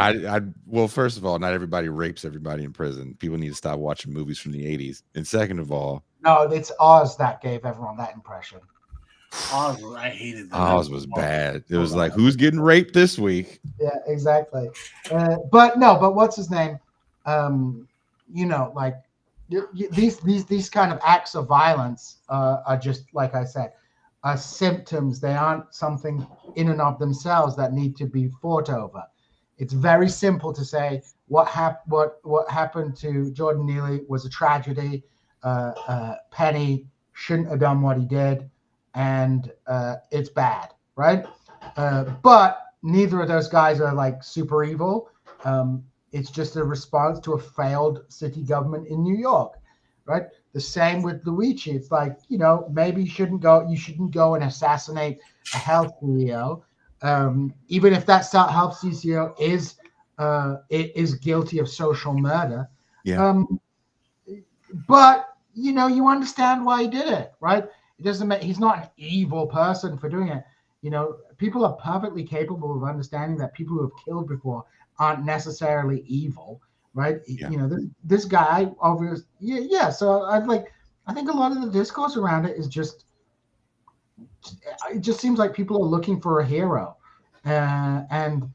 well, first of all, not everybody rapes everybody in prison. People need to stop watching movies from the 80s. And second of all, no, it's Oz that gave everyone that impression. Oz, I hated that. Oz was bad. It was like, who's getting raped this week? Yeah, exactly. But what's his name? Like these kind of acts of violence are just, like I said, are symptoms. They aren't something in and of themselves that need to be fought over. It's very simple to say what happened to Jordan Neely was a tragedy. Penny shouldn't have done what he did, and it's bad, right? But neither of those guys are like super evil. It's just a response to a failed city government in New York, right? The same with Luigi. It's like, maybe you shouldn't go and assassinate a health CEO, even if that health CEO is guilty of social murder. Yeah. But you understand why he did it, right? It doesn't make he's not an evil person for doing it. People are perfectly capable of understanding that people who have killed before aren't necessarily evil. Right. Yeah. This guy, obviously. Yeah. So I think a lot of the discourse around it is just, it just seems like people are looking for a hero. And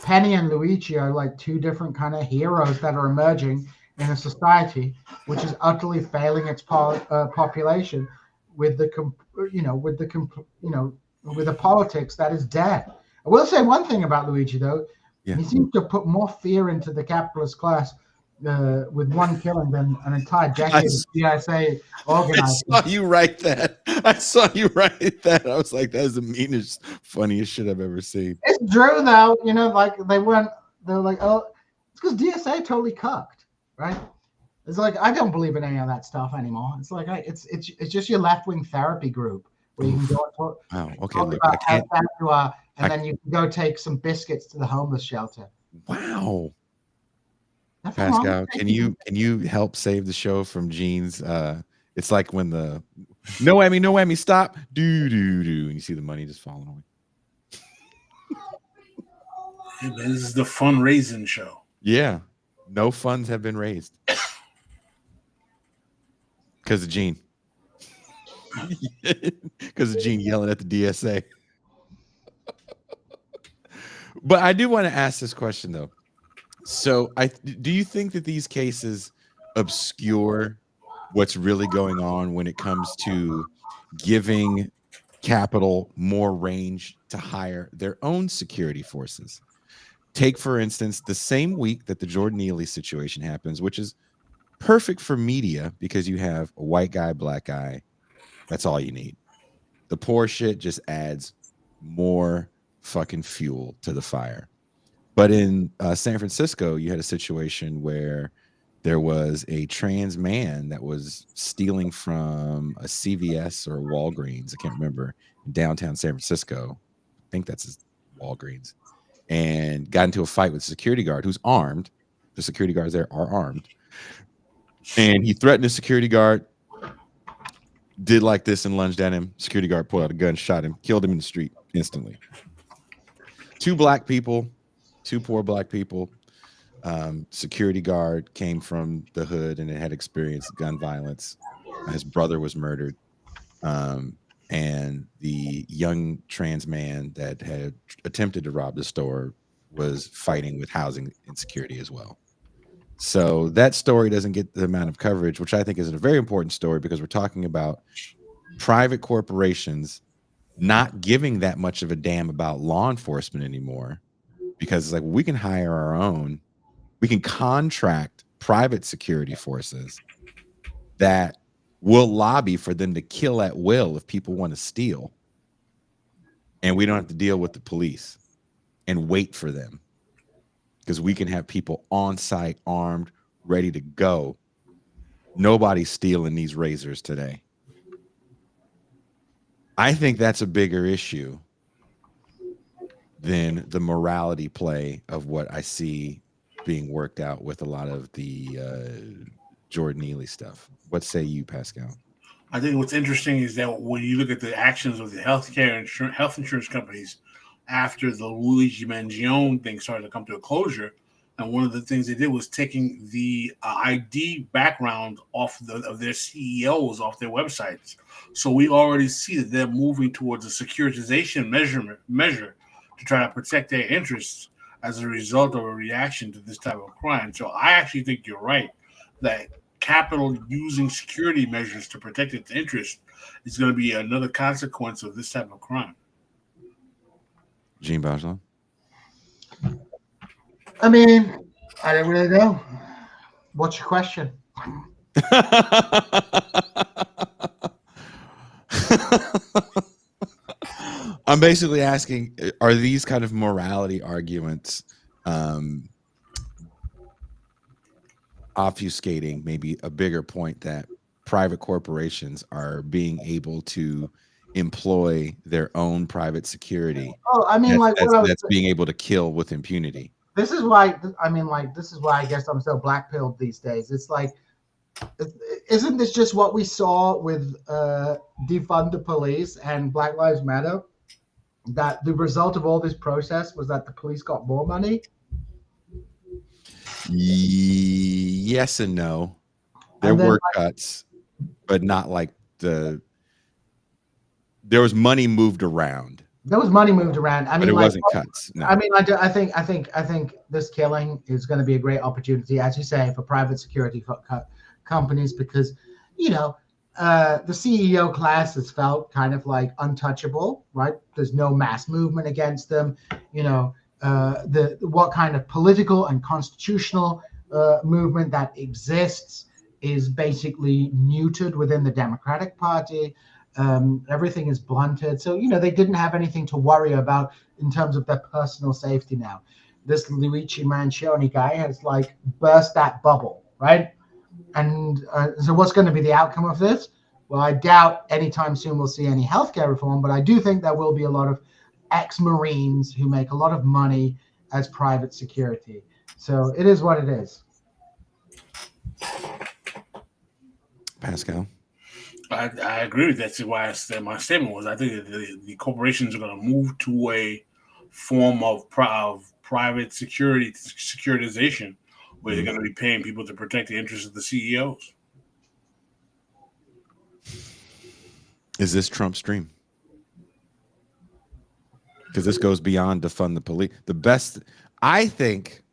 Penny and Luigi are like two different kind of heroes that are emerging in a society which is utterly failing its population with the with the politics that is dead. I will say one thing about Luigi though. Yeah. He seems to put more fear into the capitalist class with one killing than an entire decade of CSA organizing. I saw you write that. I was like, that is the meanest, funniest shit I've ever seen. It's true though, like they were like, oh, it's because DSA totally cucked, right? It's like I don't believe in any of that stuff anymore. It's like it's just your left wing therapy group where you can go and talk. Wow. Okay. Talk Look, about I can't. how bad you are, and then you can go take some biscuits to the homeless shelter. Wow. Nothing wrong Pascal, with can taking- you help save the show from Gene's? It's like when the no whammy, stop, do, and you see the money just falling away. Hey, man, this is the fun Raisin Show. Yeah, no funds have been raised because of Gene. Because of Gene yelling at the DSA. But I do want to ask this question though. So, do you think that these cases obscure what's really going on when it comes to giving capital more range to hire their own security forces? Take, for instance, the same week that the Jordan Neely situation happens, which is perfect for media because you have a white guy, black guy. That's all you need. The poor shit just adds more fucking fuel to the fire. But in San Francisco, you had a situation where there was a trans man that was stealing from a CVS or a Walgreens. I can't remember, in downtown San Francisco. I think that's his Walgreens. And got into a fight with a security guard who's armed. The security guards there are armed. And he threatened the security guard, did like this and lunged at him. Security guard pulled out a gun, shot him, killed him in the street instantly. Two poor black people. Security guard came from the hood and had experienced gun violence. His brother was murdered. And the young trans man that had attempted to rob the store was fighting with housing insecurity as well. So that story doesn't get the amount of coverage, which I think is a very important story because we're talking about private corporations not giving that much of a damn about law enforcement anymore, because it's like, we can hire our own, we can contract private security forces that will lobby for them to kill at will if people want to steal, and we don't have to deal with the police and wait for them, because we can have people on site, armed, ready to go. Nobody's stealing these razors today. I think that's a bigger issue than the morality play of what I see being worked out with a lot of the Jordan Neely stuff. What say you, Pascal? I think what's interesting is that when you look at the actions of the health insurance companies after the Luigi Mangione thing started to come to a closure, and one of the things they did was taking the ID background of their CEOs off their websites. So we already see that they're moving towards a securitization measure to try to protect their interests as a result of a reaction to this type of crime. So I actually think you're right that capital using security measures to protect its interests is going to be another consequence of this type of crime. Gene Bajlan? I mean, I don't really know. What's your question? I'm basically asking, are these kind of morality arguments obfuscating maybe a bigger point that private corporations are being able to employ their own private security? Oh, I mean, that's being able to kill with impunity. This is why I guess I'm so black-pilled these days. It's like, isn't this just what we saw with defund the police and Black Lives Matter? That the result of all this process was that the police got more money? Yes and no. There were cuts, but not like there was money moved around. There was money moved around. I but mean, it like, wasn't cuts. No. I mean, I think this killing is going to be a great opportunity, as you say, for private security companies, because, you know, the CEO class has felt kind of like untouchable, right? There's no mass movement against them. You know, what kind of political and constitutional movement that exists is basically muted within the Democratic Party. Everything is blunted. So, you know, they didn't have anything to worry about in terms of their personal safety now. This Luigi Mangione guy has like burst that bubble, right? And so what's going to be the outcome of this? Well, I doubt anytime soon we'll see any healthcare reform, but I do think there will be a lot of ex-Marines who make a lot of money as private security. So it is what it is. Pascal? I agree with that. That's why I said my statement was I think that the corporations are going to move to a form of private securitization where they're going to be paying people to protect the interests of the CEOs. Is this Trump's dream? Because this goes beyond to fund the police. The best, I think.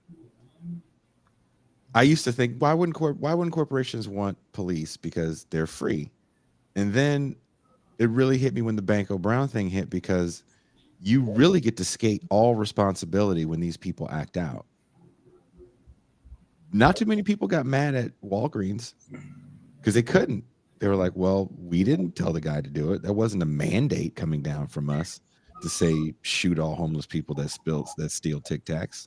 I used to think, why wouldn't corporations want police? Because they're free. And then it really hit me when the Banco Brown thing hit, because you really get to skate all responsibility when these people act out. Not too many people got mad at Walgreens because they couldn't. They were like, well, we didn't tell the guy to do it. That wasn't a mandate coming down from us to say shoot all homeless people that steal Tic Tacs.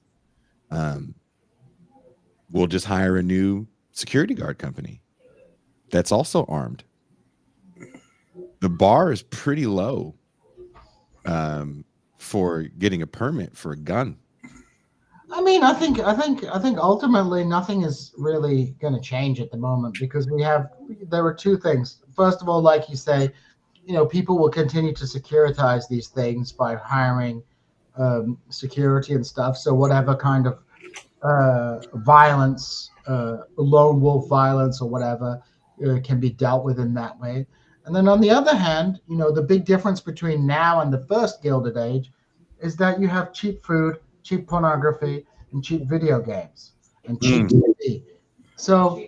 We'll just hire a new security guard company that's also armed. The bar is pretty low for getting a permit for a gun. I mean, I think ultimately nothing is really going to change at the moment, because there were two things. First of all, like you say, you know, people will continue to securitize these things by hiring security and stuff. So whatever kind of violence, lone wolf violence or whatever, can be dealt with in that way. And then on the other hand, you know, the big difference between now and the first Gilded Age is that you have cheap food, cheap pornography, and cheap video games, and cheap TV. So,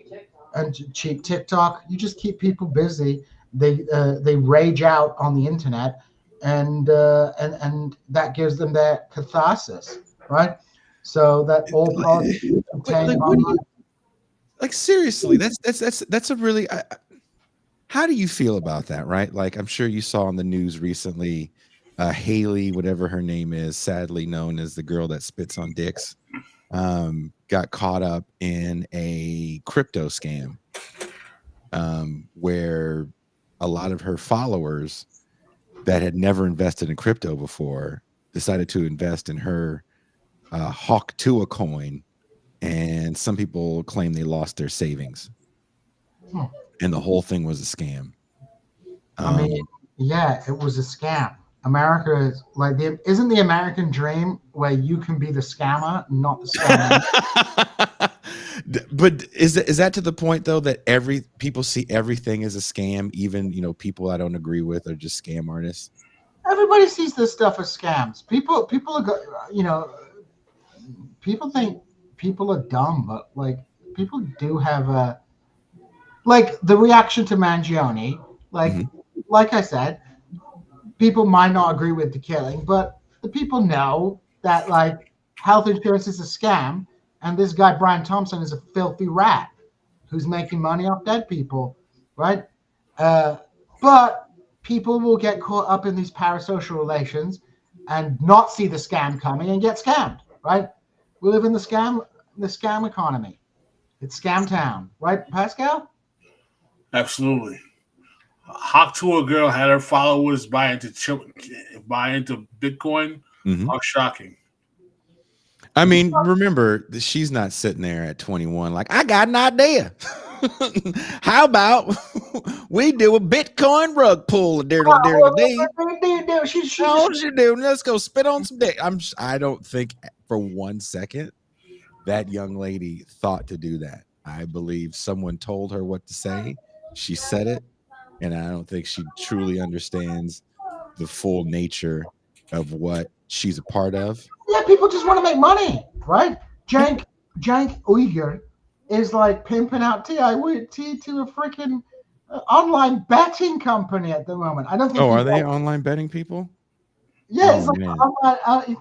and cheap TikTok. You just keep people busy. They rage out on the internet, and that gives them their catharsis, right? So that all politics contain online. Like, seriously, that's a really. How do you feel about that, right? Like, I'm sure you saw on the news recently, Haley, whatever her name is, sadly known as the girl that spits on dicks, got caught up in a crypto scam where a lot of her followers that had never invested in crypto before decided to invest in her Hawk Tua coin, and some people claim they lost their savings. And the whole thing was a scam. I mean, yeah, it was a scam. America is like isn't the American dream where you can be the scammer, not the scammer? But is that to the point though that people see everything as a scam, even, you know, people I don't agree with are just scam artists? Everybody sees this stuff as scams. People are, you know, people think people are dumb, but like people do have like the reaction to Mangione, like I said, people might not agree with the killing, but the people know that like health insurance is a scam, and this guy Brian Thompson is a filthy rat who's making money off dead people, right? But people will get caught up in these parasocial relations and not see the scam coming and get scammed, right? We live in the scam economy. It's scam town, right, Pascal? Absolutely. Hawk Tour girl had her followers buy into Bitcoin. How shocking. I mean, remember, she's not sitting there at 21 like, I got an idea. How about we do a Bitcoin rug pull today? Let's go spit on some dick. I don't think for 1 second that young lady thought to do that. I believe someone told her what to say. She said it, and I don't think she truly understands the full nature of what she's a part of. Yeah, people just want to make money, right? Jank Uyghur is like pimping out TIT to a freaking online betting company at the moment. I don't think. Oh, are they online betting people? Yeah, Oh, it's like man. online,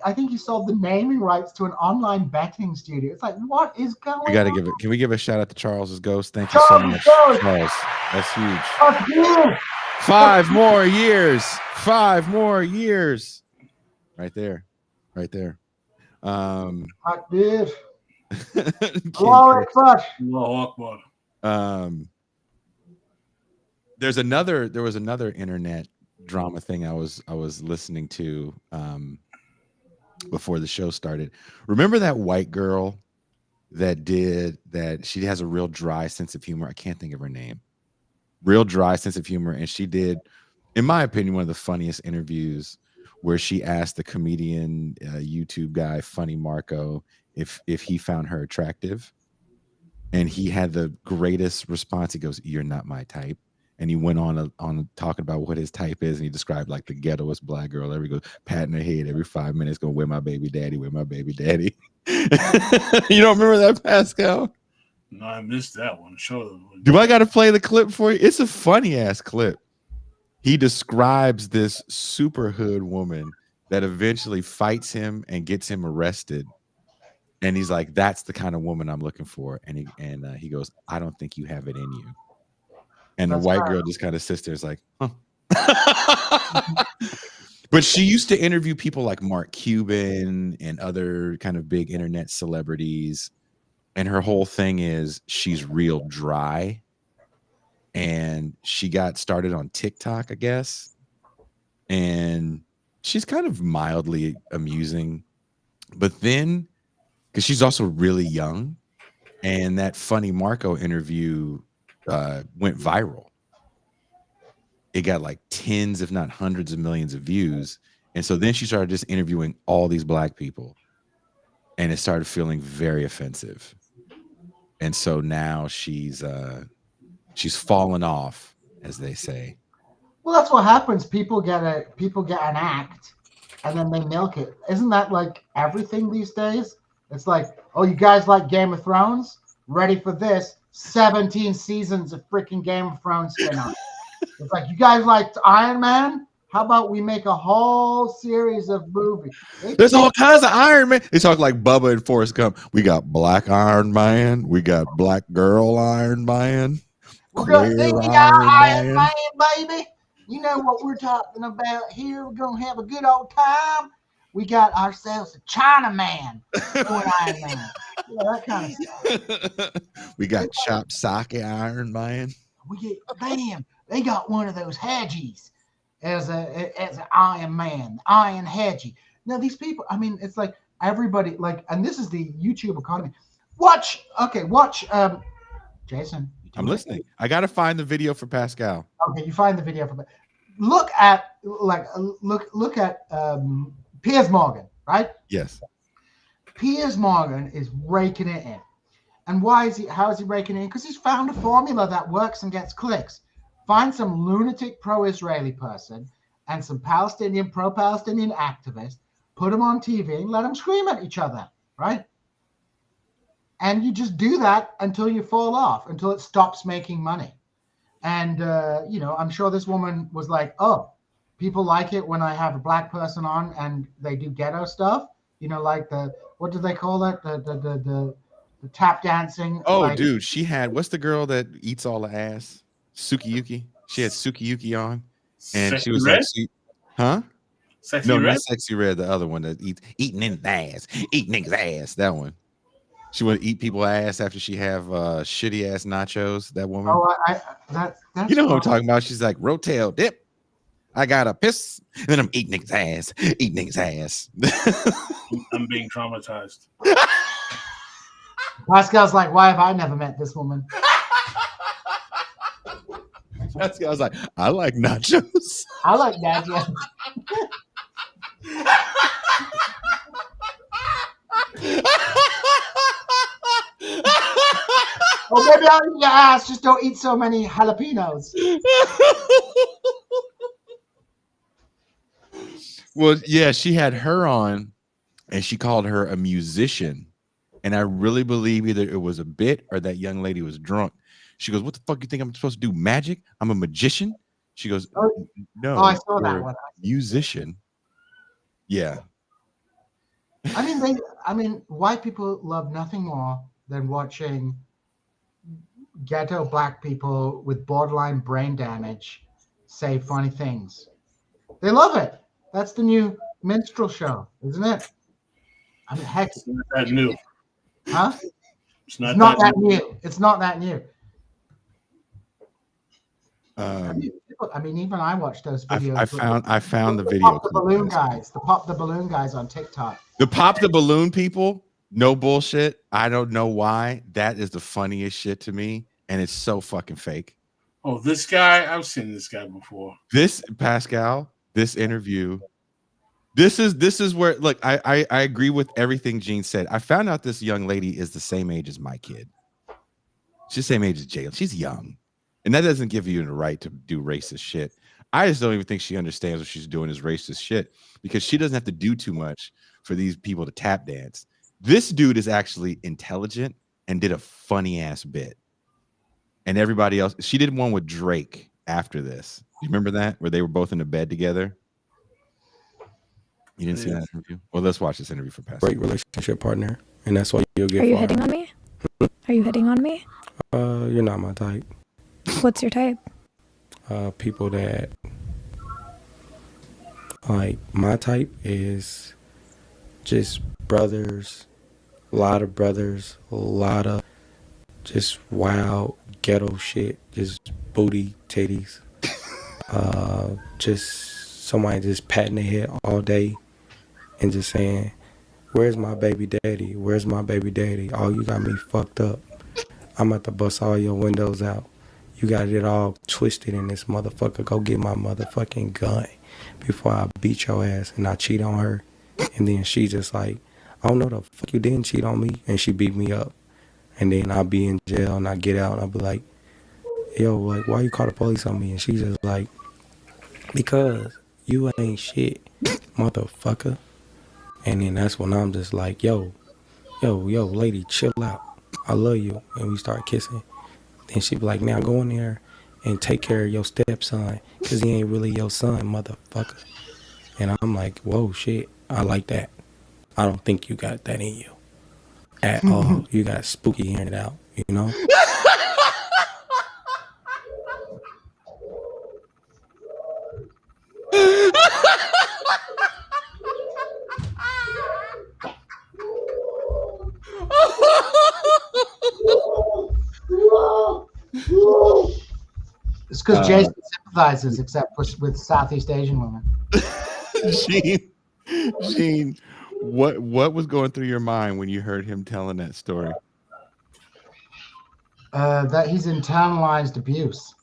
I think he sold the naming rights to an online betting studio. It's like, what is going on? We got to give it. Can we give a shout out to Charles's Ghost? Thank you so much, Charles. That's huge. Fuck you. 5 more years. 5 more years. Right there. Right there. Fuck this. King Allahu Akbar. Allahu Akbar. There was another internet drama thing I was listening to before the show started. Remember that white girl that did that? She has a real dry sense of humor. I can't think of her name. Real dry sense of humor, and she did, in my opinion, one of the funniest interviews where she asked the comedian YouTube guy Funny Marco if he found her attractive, and he had the greatest response. He goes, "You're not my type." And he went on talking about what his type is, and he described like the ghettoest black girl ever. He goes, patting her head every 5 minutes, going, "Where my baby daddy? Where my baby daddy?" You don't remember that, Pascal? No, I missed that one. Show them. Do I got to play the clip for you? It's a funny ass clip. He describes this super hood woman that eventually fights him and gets him arrested. And he's like, "That's the kind of woman I'm looking for." And he goes, "I don't think you have it in you." And the white girl just kind of sits there, is like, "Huh." But she used to interview people like Mark Cuban and other kind of big internet celebrities. And her whole thing is she's real dry. And she got started on TikTok, I guess. And she's kind of mildly amusing. But then, because she's also really young, and that Funny Marco interview went viral. It got like tens, if not hundreds of millions of views. And so then she started just interviewing all these black people. And it started feeling very offensive. And so now she's fallen off, as they say. Well, that's what happens. People get an act, and then they milk it. Isn't that like everything these days? It's like, oh, you guys like Game of Thrones? Ready for this? 17 seasons of freaking Game of Thrones spin-off. It's like, you guys like Iron Man? How about we make a whole series of movies? There's all kinds of Iron Man. They talk like Bubba and Forrest Gump. We got Black Iron Man. We got Black Girl Iron Man. We're going to see Iron Man, baby. You know what we're talking about here. We're going to have a good old time. We got ourselves a Chinaman doing Iron Man. Yeah, that kind of stuff. We got Chop Socket Iron Man. We get, bam, they got one of those Hedgies as an Iron Man, Iron Hedgie. Now, these people, I mean, it's like everybody, like, and this is the YouTube economy. Watch, Jason. I'm listening. I got to find the video for Pascal. Okay, you find the video for look at Piers Morgan, right? Yes. Piers Morgan is raking it in. And how is he raking it in? Because he's found a formula that works and gets clicks. Find some lunatic pro-Israeli person and some pro-Palestinian activist, put them on TV and let them scream at each other, right? And you just do that until you fall off, until it stops making money. And, I'm sure this woman was like, oh, people like it when I have a black person on and they do ghetto stuff. Like what do they call it? The tap dancing. Oh, dude, she had, what's the girl that eats all the ass? Sukiyuki. She had Sukiyuki on. And Sexy she was Red? like, huh? Sexy No, Red? not Sexy Red, the other one that eating in the ass, eating niggas' ass, that one. She would eat people's ass after she have shitty ass nachos. That woman. Oh, that's you know what I'm talking about? She's like, Rotel dip. I got a piss, and then I'm eating niggas' ass, eating niggas' ass. I'm being traumatized. Pascal's like, why have I never met this woman? Pascal's like, I like nachos. I like nachos. Or maybe I'll eat your ass, just don't eat so many jalapenos. Well, yeah, she had her on, and she called her a musician. And I really believe either it was a bit or that young lady was drunk. She goes, "What the fuck you think I'm supposed to do? Magic? I'm a magician?" She goes, Oh, "No, I saw you're that a one. musician." Yeah. I mean, white people love nothing more than watching ghetto black people with borderline brain damage say funny things. They love it. That's the new minstrel show, isn't it? I mean, heck, It's not that new. huh? It's It's not not that that new. It's not that new. I mean, even I watch those videos. I found the The video pop the clip. balloon guys, the pop the balloon guys on TikTok. The pop the balloon people, no bullshit. I don't know why. That is the funniest shit to me, and it's so fucking fake. Oh, this guy, I've seen this guy before. This Pascal, this interview, this is where look. I agree with everything Gene said. I found out this young lady is the same age as my kid. She's the same age as Jalen. She's young, and that doesn't give you the right to do racist shit. I just don't even think she understands what she's doing is racist shit because she doesn't have to do too much for these people to tap dance. This dude is actually intelligent and did a funny ass bit. And everybody else, she did one with Drake after this. You remember that? Where they were both in the bed together? You didn't see that interview? Well, let's watch this interview for Pascal. Great relationship partner, and that's why you'll get Are you far. hitting on me? Are you hitting on me? You're not my type. What's your type? People that like my type is just brothers, a lot of just wild ghetto shit, just booty titties, just somebody just patting their head all day and just saying, "Where's my baby daddy? Where's my baby daddy? Oh, you got me fucked up. I'm about to bust all your windows out. You got it all twisted in this motherfucker. Go get my motherfucking gun before I beat your ass and I cheat on her." And then she just like, "I don't know the fuck you didn't cheat on me." And she beat me up. And then I'll be in jail and I get out and I'll be like, "Yo, like, why you call the police on me?" And she's just like, "Because you ain't shit, motherfucker." And then that's when I'm just like, yo, lady, chill out. I love you. And we start kissing. Then she be like, "Now go in there and take care of your stepson because he ain't really your son, motherfucker." And I'm like, whoa, shit, I like that. I don't think you got that in you at all. You got spooky hearing it out, you know? It's because Jason sympathizes, except with Southeast Asian women. Gene, what was going through your mind when you heard him telling that story? That he's internalized abuse.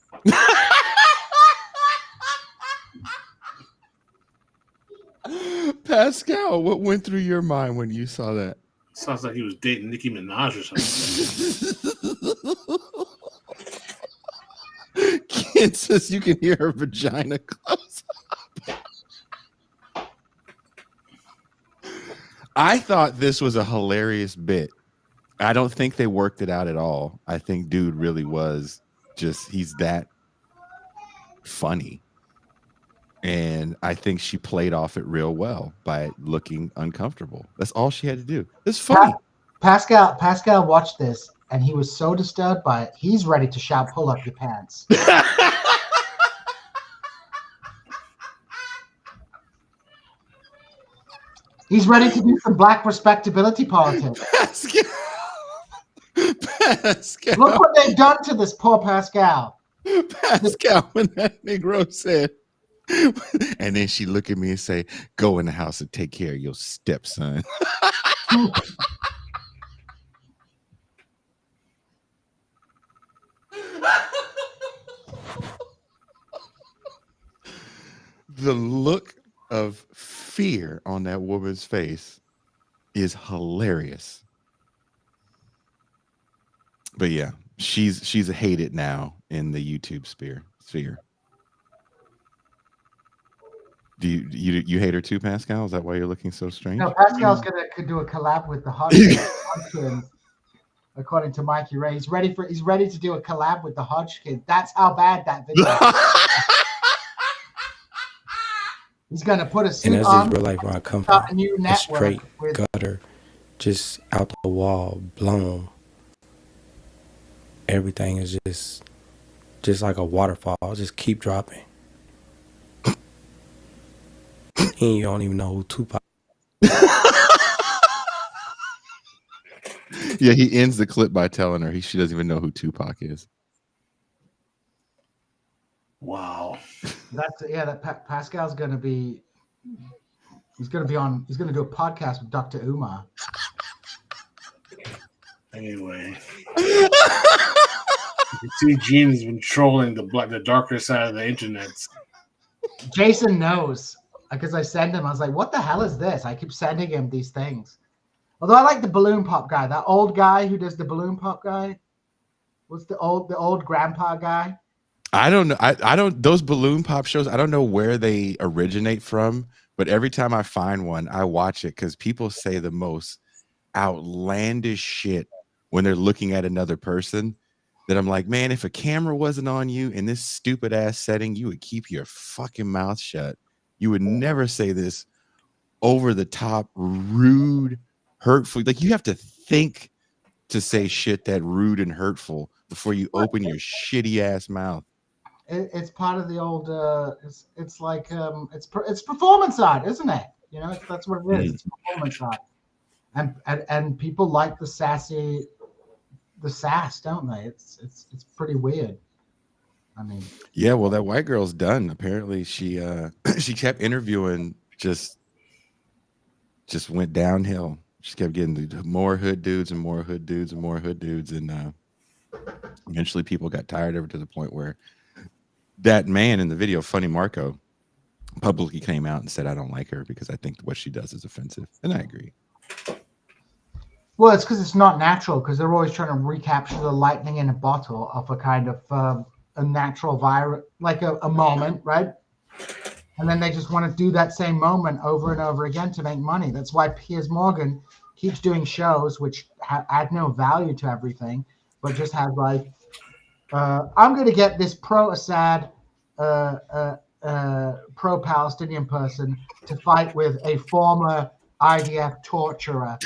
Pascal, what went through your mind when you saw that? Sounds like he was dating Nicki Minaj or something. Kid says you can hear her vagina close up. I thought this was a hilarious bit. I don't think they worked it out at all. I think dude really was just, he's that funny. And I think she played off it real well by looking uncomfortable. That's all she had to do. It's funny. Pascal watched this and he was so disturbed by it. He's ready to shout, "Pull up your pants." He's ready to do some black respectability politics. Pascal. Look what they've done to this poor Pascal. Pascal, when that Negro said, and then she look at me and say, "Go in the house and take care of your stepson." The look of fear on that woman's face is hilarious. But yeah, she's hated now in the YouTube sphere. Do you hate her too, Pascal? Is that why you're looking so strange? No, Pascal's could do a collab with the Hodgkins. According to Mikey Ray, he's ready to do a collab with the Hodgkins. That's how bad that video is. He's gonna put a suit And that's on. just real life where I come start from. a new A network straight with gutter, just out the wall, blown. Everything is just like a waterfall. Just keep dropping. And you don't even know who Tupac. Yeah, he ends the clip by telling her she doesn't even know who Tupac is. Wow. Pascal's gonna be. He's gonna do a podcast with Dr. Umar. Anyway, you can see Gene has been trolling the darker side of the internet. Jason knows because I send him. I was like, "What the hell is this?" I keep sending him these things. Although I like the balloon pop guy, that old guy who does the balloon pop guy. What's the old grandpa guy? I don't know. I don't those balloon pop shows. I don't know where they originate from, but every time I find one, I watch it because people say the most outlandish shit when they're looking at another person. That I'm like, man, if a camera wasn't on you in this stupid ass setting, you would keep your fucking mouth shut. You would never say this over the top, rude, hurtful. Like you have to think to say shit that rude and hurtful before you open your shitty ass mouth. It's part of the old. It's like it's performance art, isn't it? You know, that's what it is. It's performance art, and people like the sass, don't they? It's pretty weird. I mean, yeah. Well, that white girl's done. Apparently, she kept interviewing. Just went downhill. She kept getting more hood dudes and more hood dudes and more hood dudes, and eventually people got tired of it to the point where that man in the video, Funny Marco, publicly came out and said, "I don't like her because I think what she does is offensive," and I agree. Well, it's because it's not natural. Because they're always trying to recapture the lightning in a bottle of a kind of a natural virus, like a moment, right? And then they just want to do that same moment over and over again to make money. That's why Piers Morgan keeps doing shows which add no value to everything, but just have like, I'm going to get this pro-Assad, pro-Palestinian person to fight with a former IDF torturer.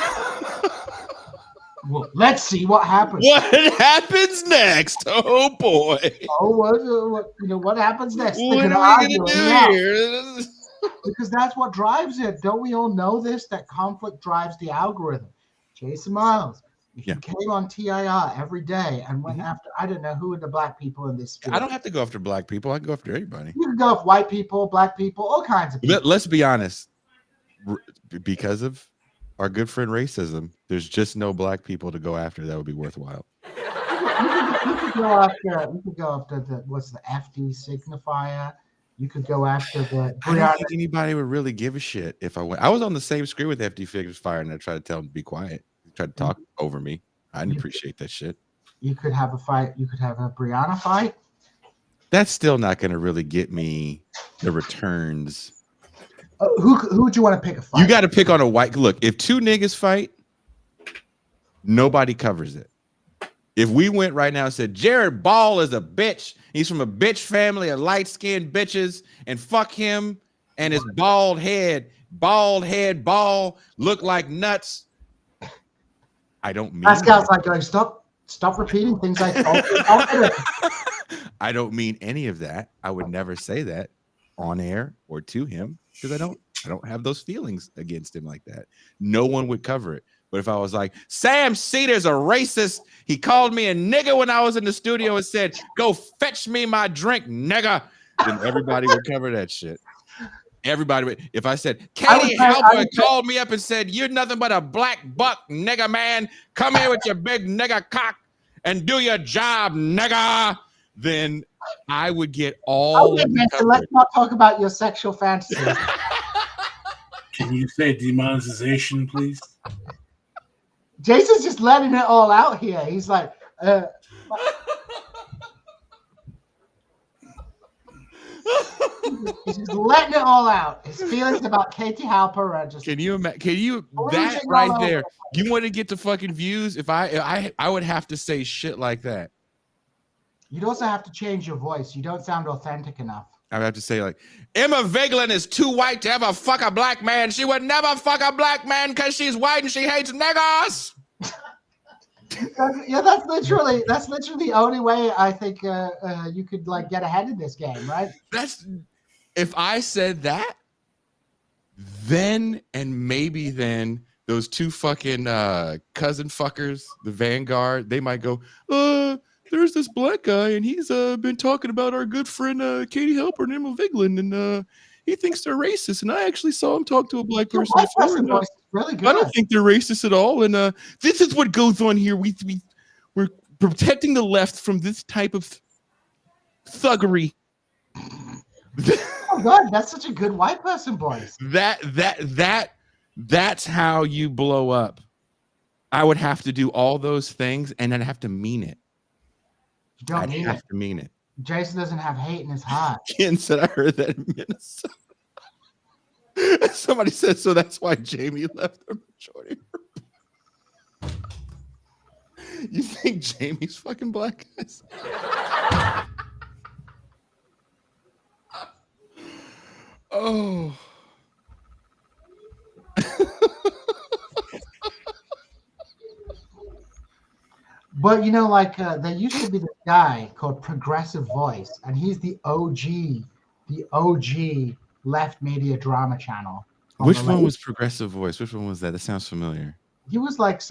Well, let's see what happens. What happens next? Oh boy! Oh, what happens next? What are we gonna do here? Because that's what drives it. Don't we all know this? That conflict drives the algorithm. Jason Miles, if you came on TIR every day and went after, I don't know who are the black people in this field. I don't have to go after black people. I can go after anybody. You can go after white people, black people, all kinds of people. Let's be honest. Because of our good friend racism, there's just no black people to go after that would be worthwhile. You could go after the what's the FD signifier. You could go after the. I don't think anybody would really give a shit if I went. I was on the same screen with FD signifier, and I tried to tell him to be quiet. He tried to talk over me. I didn't appreciate that shit. You could have a fight. You could have a Brianna fight. That's still not going to really get me the returns. Who would you want to pick a fight? You got to pick on a white. Look, if two niggas fight, nobody covers it. If we went right now and said Jared Ball is a bitch, he's from a bitch family of light-skinned bitches, and fuck him and his bald head ball look like nuts. I don't mean Pascal's like going, stop repeating things I told you. I don't mean any of that. I would never say that on air or to him because I don't have those feelings against him like that. No one would cover it. But if I was like, Sam Cedar's a racist, he called me a nigga when I was in the studio and said, go fetch me my drink, nigga, then everybody would cover that shit. Everybody would. If I said, Katie Halper called me up and said, you're nothing but a black buck, nigga, man. Come here with your big nigga cock and do your job, nigga. Then I would get all. Let's not talk about your sexual fantasies. Can you say demonetization, please? Jason's just letting it all out here. He's like, He's just letting it all out. His feelings about Katie Halper are just. Can you imagine? Can you that Oozing right all over there? the You want to get the fucking views? If I would have to say shit like that. You'd also have to change your voice. You don't sound authentic enough. I would have to say like, Emma Vigeland is too white to ever fuck a black man. She would never fuck a black man because she's white and she hates niggers. Yeah, that's literally the only way I think you could like get ahead in this game, right? That's if I said that, then and maybe then those two fucking cousin fuckers, the Vanguard, they might go, there's this black guy and he's been talking about our good friend Katie Halper and Emma Vigeland, and he thinks they're racist. And I actually saw him talk to a black person before. And, voice is really good. I don't think they're racist at all. And this is what goes on here. We're protecting the left from this type of thuggery. Oh God, that's such a good white person voice. That's how you blow up. I would have to do all those things, and I'd have to mean it. You don't mean have it. to mean it. Jason doesn't have hate in his heart. Ken said, I heard that in Minnesota. Somebody said, so that's why Jamie left the majority. You think Jamie's fucking black, guys? Oh. But you know, like there used to be this guy called Progressive Voice, and he's the OG left media drama channel. Which one was Progressive Voice? Which one was that? That sounds familiar. He was like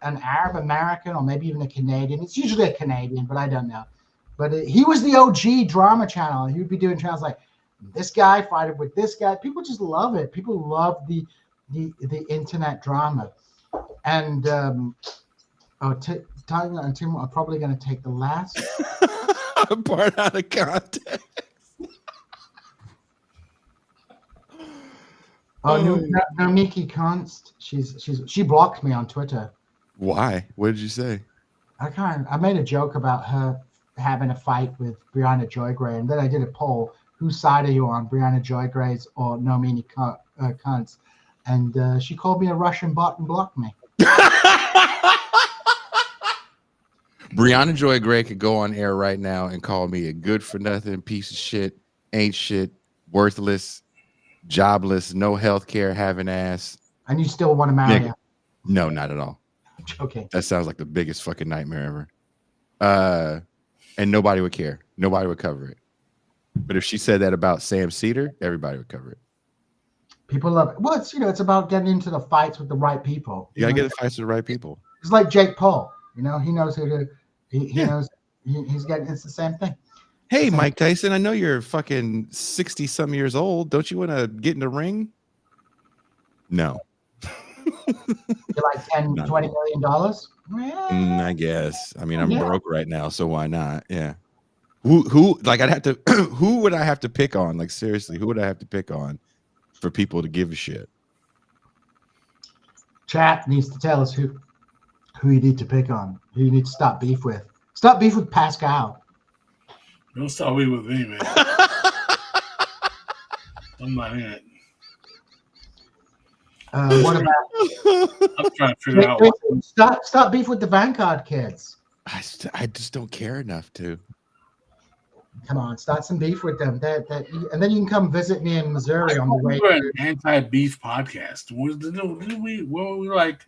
an Arab American or maybe even a Canadian. It's usually a Canadian, but I don't know. But he was the OG drama channel. He would be doing channels like this guy fighting with this guy. People just love it. People love the internet drama. And Tiger and Tim are probably going to take the last part out of context. No, Nikki Const. She blocked me on Twitter. Why? What did you say? I made a joke about her having a fight with Brianna Joy Gray, and then I did a poll: whose side are you on, Brianna Joy Gray's or Nomini Kunst? And she called me a Russian bot and blocked me. Brianna Joy Gray could go on air right now and call me a good for nothing piece of shit, ain't shit, worthless, jobless, no health care, having ass. And you still want to marry her? No, not at all. Okay. That sounds like the biggest fucking nightmare ever. And nobody would care. Nobody would cover it. But if she said that about Sam Cedar, everybody would cover it. People love it. Well, it's about getting into the fights with the right people. You gotta get the fights with the right people. It's like Jake Paul. He knows who to. He knows he's getting. It's the same thing. Hey, Mike Tyson, I know you're fucking 60-some years old. Don't you want to get in the ring? No. You're like $10, $20 million? I guess. I mean, I'm broke right now, so why not? Yeah. Who like I'd have to who would I have to pick on? Like seriously, who would I have to pick on for people to give a shit? Chat needs to tell us who you need to pick on, who you need to stop beef with. Stop beef with Pascal. Don't start beef with me, man. I'm not in it. What about? I'm trying to figure out. Stop beef with the Vanguard kids. I just don't care enough to. Come on, start some beef with them. And then you can come visit me in Missouri on the way. We're an anti-beef podcast. We like?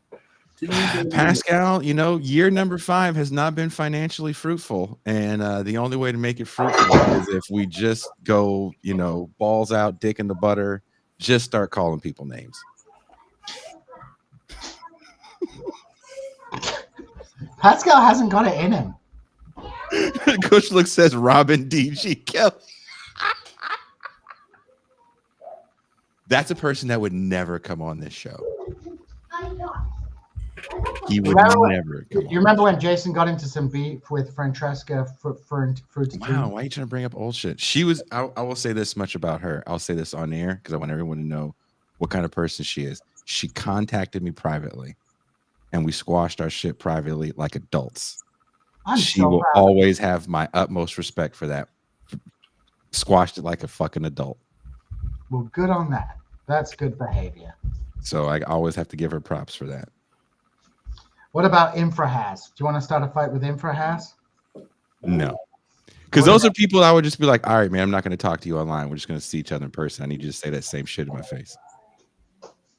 Pascal, year number 5 has not been financially fruitful, and the only way to make it fruitful is if we just go, balls out, dick in the butter, just start calling people names. Pascal hasn't got it in him. Coach Look says Robin D.G. Kelly. That's a person that would never come on this show. He would never come on. You remember when Jason got into some beef with Francesca Fruititude? Wow, why are you trying to bring up old shit? She was, I will say this much about her. I'll say this on air because I want everyone to know what kind of person she is. She contacted me privately, and we squashed our shit privately like adults. She will always have my utmost respect for that. squashed it like a fucking adult. Well, good on that. That's good behavior. So I always have to give her props for that. What about Infrahas? Do you want to start a fight with Infrahas? No. Because those are people I would just be like, all right, man, I'm not going to talk to you online. We're just going to see each other in person. I need you to say that same shit in my face.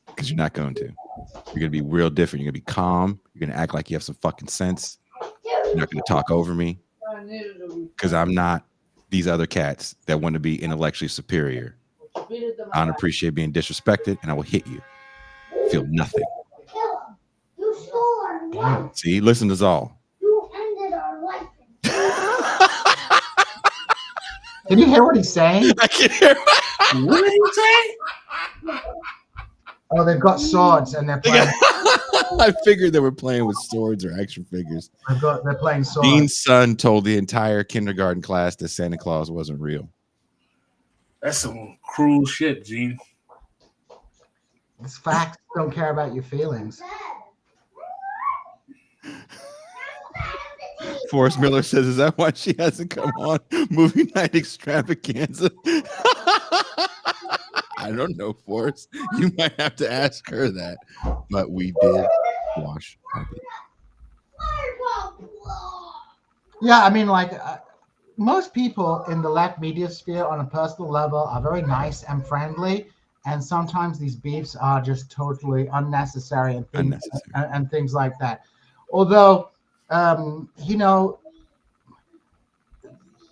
Because you're not going to. You're going to be real different. You're going to be calm. You're going to act like you have some fucking sense. You're not going to talk over me. Because I'm not these other cats that want to be intellectually superior. I don't appreciate being disrespected, and I will hit you. Feel nothing. See, listen to Zal. You ended our life. Can you hear what he's saying? I can hear. What did you say? Oh, they've got swords and they're playing. I figured they were playing with swords or action figures. They're playing swords. Dean's son told the entire kindergarten class that Santa Claus wasn't real. That's some cruel shit, Gene. It's facts. Don't care about your feelings. Forrest Miller says, is that why she hasn't come on Movie Night Extravaganza? I don't know, Forrest. You might have to ask her that. But we did wash our beat. Yeah, I mean, like, most people in the left media sphere on a personal level are very nice and friendly. And sometimes these beefs are just totally unnecessary and things like that. Although, you know,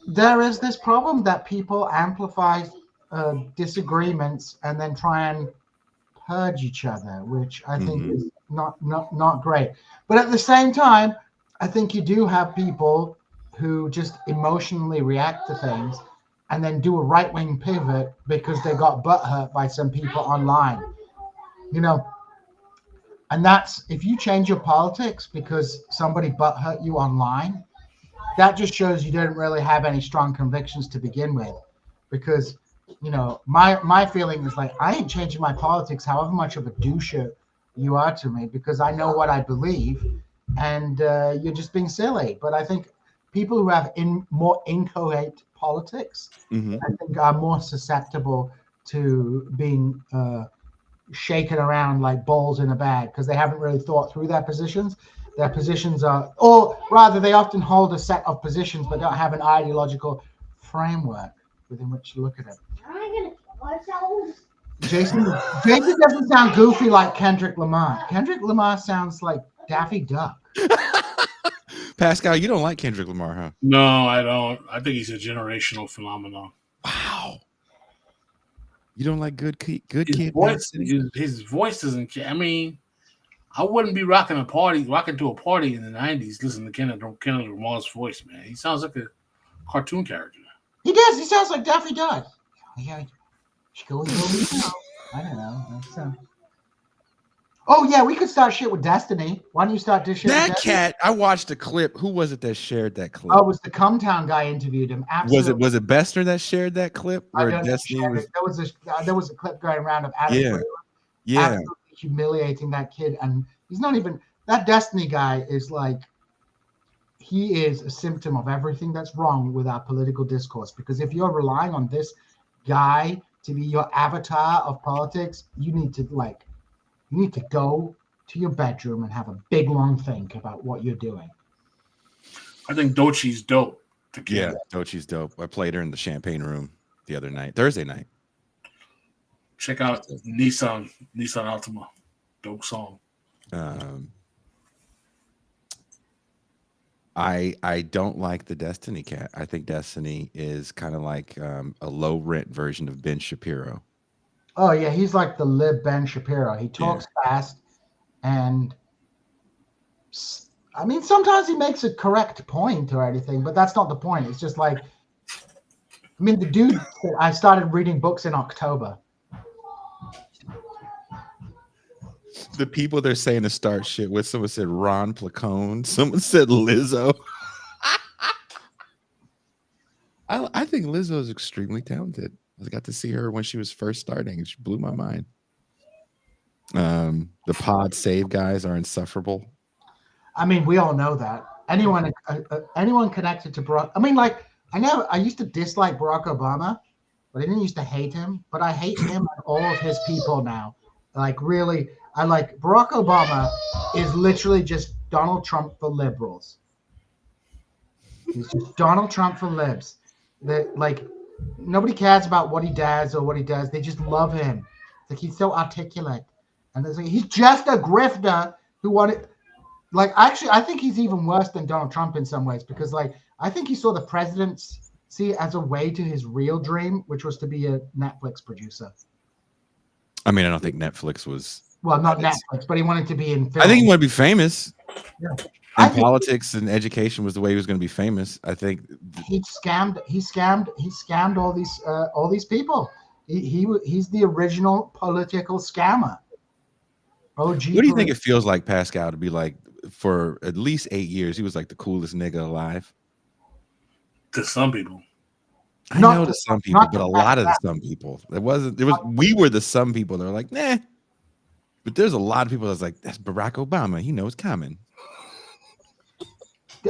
there is this problem that people amplify disagreements and then try and purge each other, which I think is not great. But at the same time, I think you do have people who just emotionally react to things and then do a right-wing pivot because they got butthurt by some people online. You know, and that's, if you change your politics because somebody butthurt you online, that just shows you didn't really have any strong convictions to begin with. Because, you know, my feeling is like, I ain't changing my politics, however much of a douche you are to me, because I know what I believe, and you're just being silly. But I think people who have more inchoate politics, I think, are more susceptible to being shaken around like balls in a bag because they haven't really thought through their positions. Their positions are, or rather, they often hold a set of positions but don't have an ideological framework within which to look at it. Jason doesn't sound goofy like Kendrick Lamar. Kendrick Lamar sounds like Daffy Duck. Pascal, you don't like Kendrick Lamar, huh? No, I don't. I think he's a generational phenomenon. Wow. You don't like good kid? His voice doesn't. I mean, I wouldn't be rocking to a party in the 90s listening to Kendrick Lamar's voice, man. He sounds like a cartoon character. He does. He sounds like Daffy Duck. Yeah. I don't know. Oh, yeah, we could start shit with Destiny. Why don't you start this shit with Destiny? Cat, I watched a clip. Who was it that shared that clip? Oh, it was the Cumtown guy interviewed him. Absolutely. Was it Bessner that shared that clip? Where Destiny was... There was a clip going around of Adam absolutely humiliating that kid. And he's not even... That Destiny guy is like... He is a symptom of everything that's wrong with our political discourse. Because if you're relying on this guy to be your avatar of politics, you need to go to your bedroom and have a big long think about what you're doing. I think Dochi's dope. Yeah, Dochi's dope. I played her in the Champagne Room the other night, Thursday night. Check out Nissan Altima. Dope song. I don't like the Destiny cat. I think Destiny is kind of like a low rent version of Ben Shapiro. Oh yeah, he's like the lib Ben Shapiro. He talks fast, and I mean sometimes he makes a correct point or anything, but that's not the point. It's just like, I mean, the dude said, I started reading books in October. The people they're saying to start shit with, someone said Ron Placone, someone said Lizzo. I think Lizzo is extremely talented. I got to see her when she was first starting, and she blew my mind. The pod save guys are insufferable. I mean, we all know that. Anyone connected to Brock. I mean, like, I used to dislike Barack Obama, but I didn't used to hate him. But I hate him and all of his people now. Like really, I like Barack Obama is literally just Donald Trump for liberals. He's just Donald Trump for libs. That like nobody cares about what he does or what he does. They just love him. It's like he's so articulate, and it's like, he's just a grifter who wanted. Like actually, I think he's even worse than Donald Trump in some ways because like I think he saw the presidency as a way to his real dream, which was to be a Netflix producer. I mean, I don't think Netflix was. Well, not Netflix, but he wanted to be in film. I think he wanted to be famous. Yeah. And politics and education was the way he was going to be famous. I think he scammed all these people. He's the original political scammer. OG. What do you think it feels like, Pascal, to be like for at least 8 years? He was like the coolest nigga alive. To some people. I know to some people, but a lot of the some people. We were the some people that were like, nah. But there's a lot of people that's like, that's Barack Obama. He knows coming.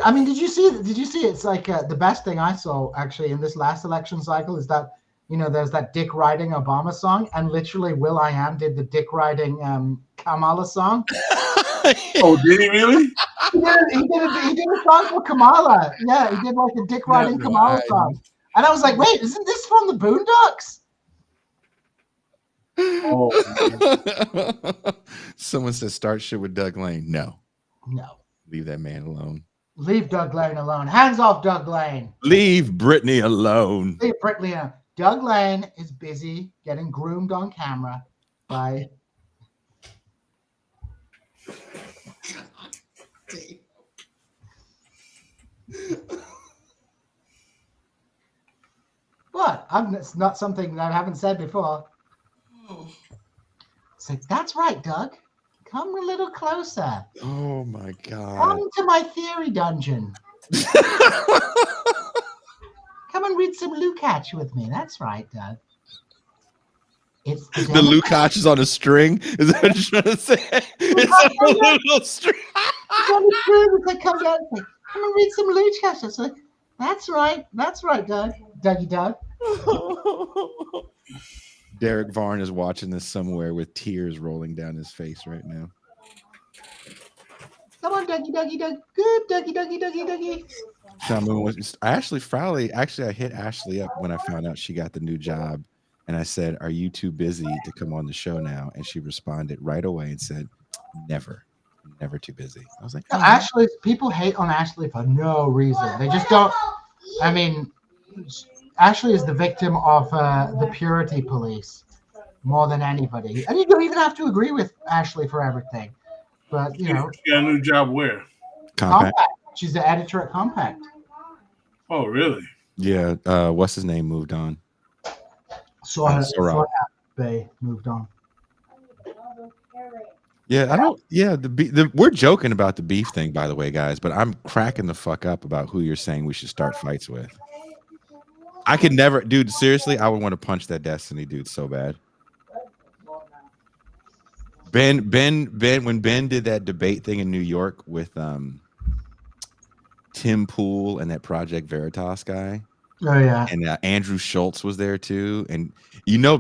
I mean, did you see? It's like the best thing I saw actually in this last election cycle is that there's that Dick riding Obama song, and literally will.i.am did the Dick riding Kamala song. Oh, did he really? He did a song for Kamala. Yeah, he did like a Dick riding Kamala song, and I was like, wait, isn't this from the Boondocks? Oh. Someone says start shit with Doug Lane. No. Leave that man alone. Leave Doug Lane alone. Hands off Doug Lane. Leave Brittany alone. Leave Brittany alone. Doug Lane is busy getting groomed on camera by. What? It's not something that I haven't said before. It's like, that's right, Doug. Come a little closer. Oh my God. Come to my theory dungeon. Come and read some Lukács with me. That's right, Doug. It's the Lukács is on a string. Is that what you're trying to say? It's on a little string. It's on a string. It's like, come and read some Lukács. It's like, that's right, Doug. Dougie Doug. Derek Varn is watching this somewhere with tears rolling down his face right now. Come on, Dougie. Good, Dougie. Ashley Frawley. Actually, I hit Ashley up when I found out she got the new job. And I said, are you too busy to come on the show now? And she responded right away and said, never too busy. I was like, oh. Ashley, people hate on Ashley for no reason. They just don't. I mean, Ashley is the victim of the purity police more than anybody. And you don't even have to agree with Ashley for everything. But, She got a new job where? Compact. She's the editor at Compact. Oh, really? Yeah. What's his name moved on? They moved on. Yeah, I don't. Yeah, we're joking about the beef thing, by the way, guys. But I'm cracking the fuck up about who you're saying we should start fights with. I could never, dude. Seriously, I would want to punch that Destiny dude so bad. Ben, when Ben did that debate thing in New York with Tim Pool and that Project Veritas guy. Oh yeah, and Andrew Schultz was there too, and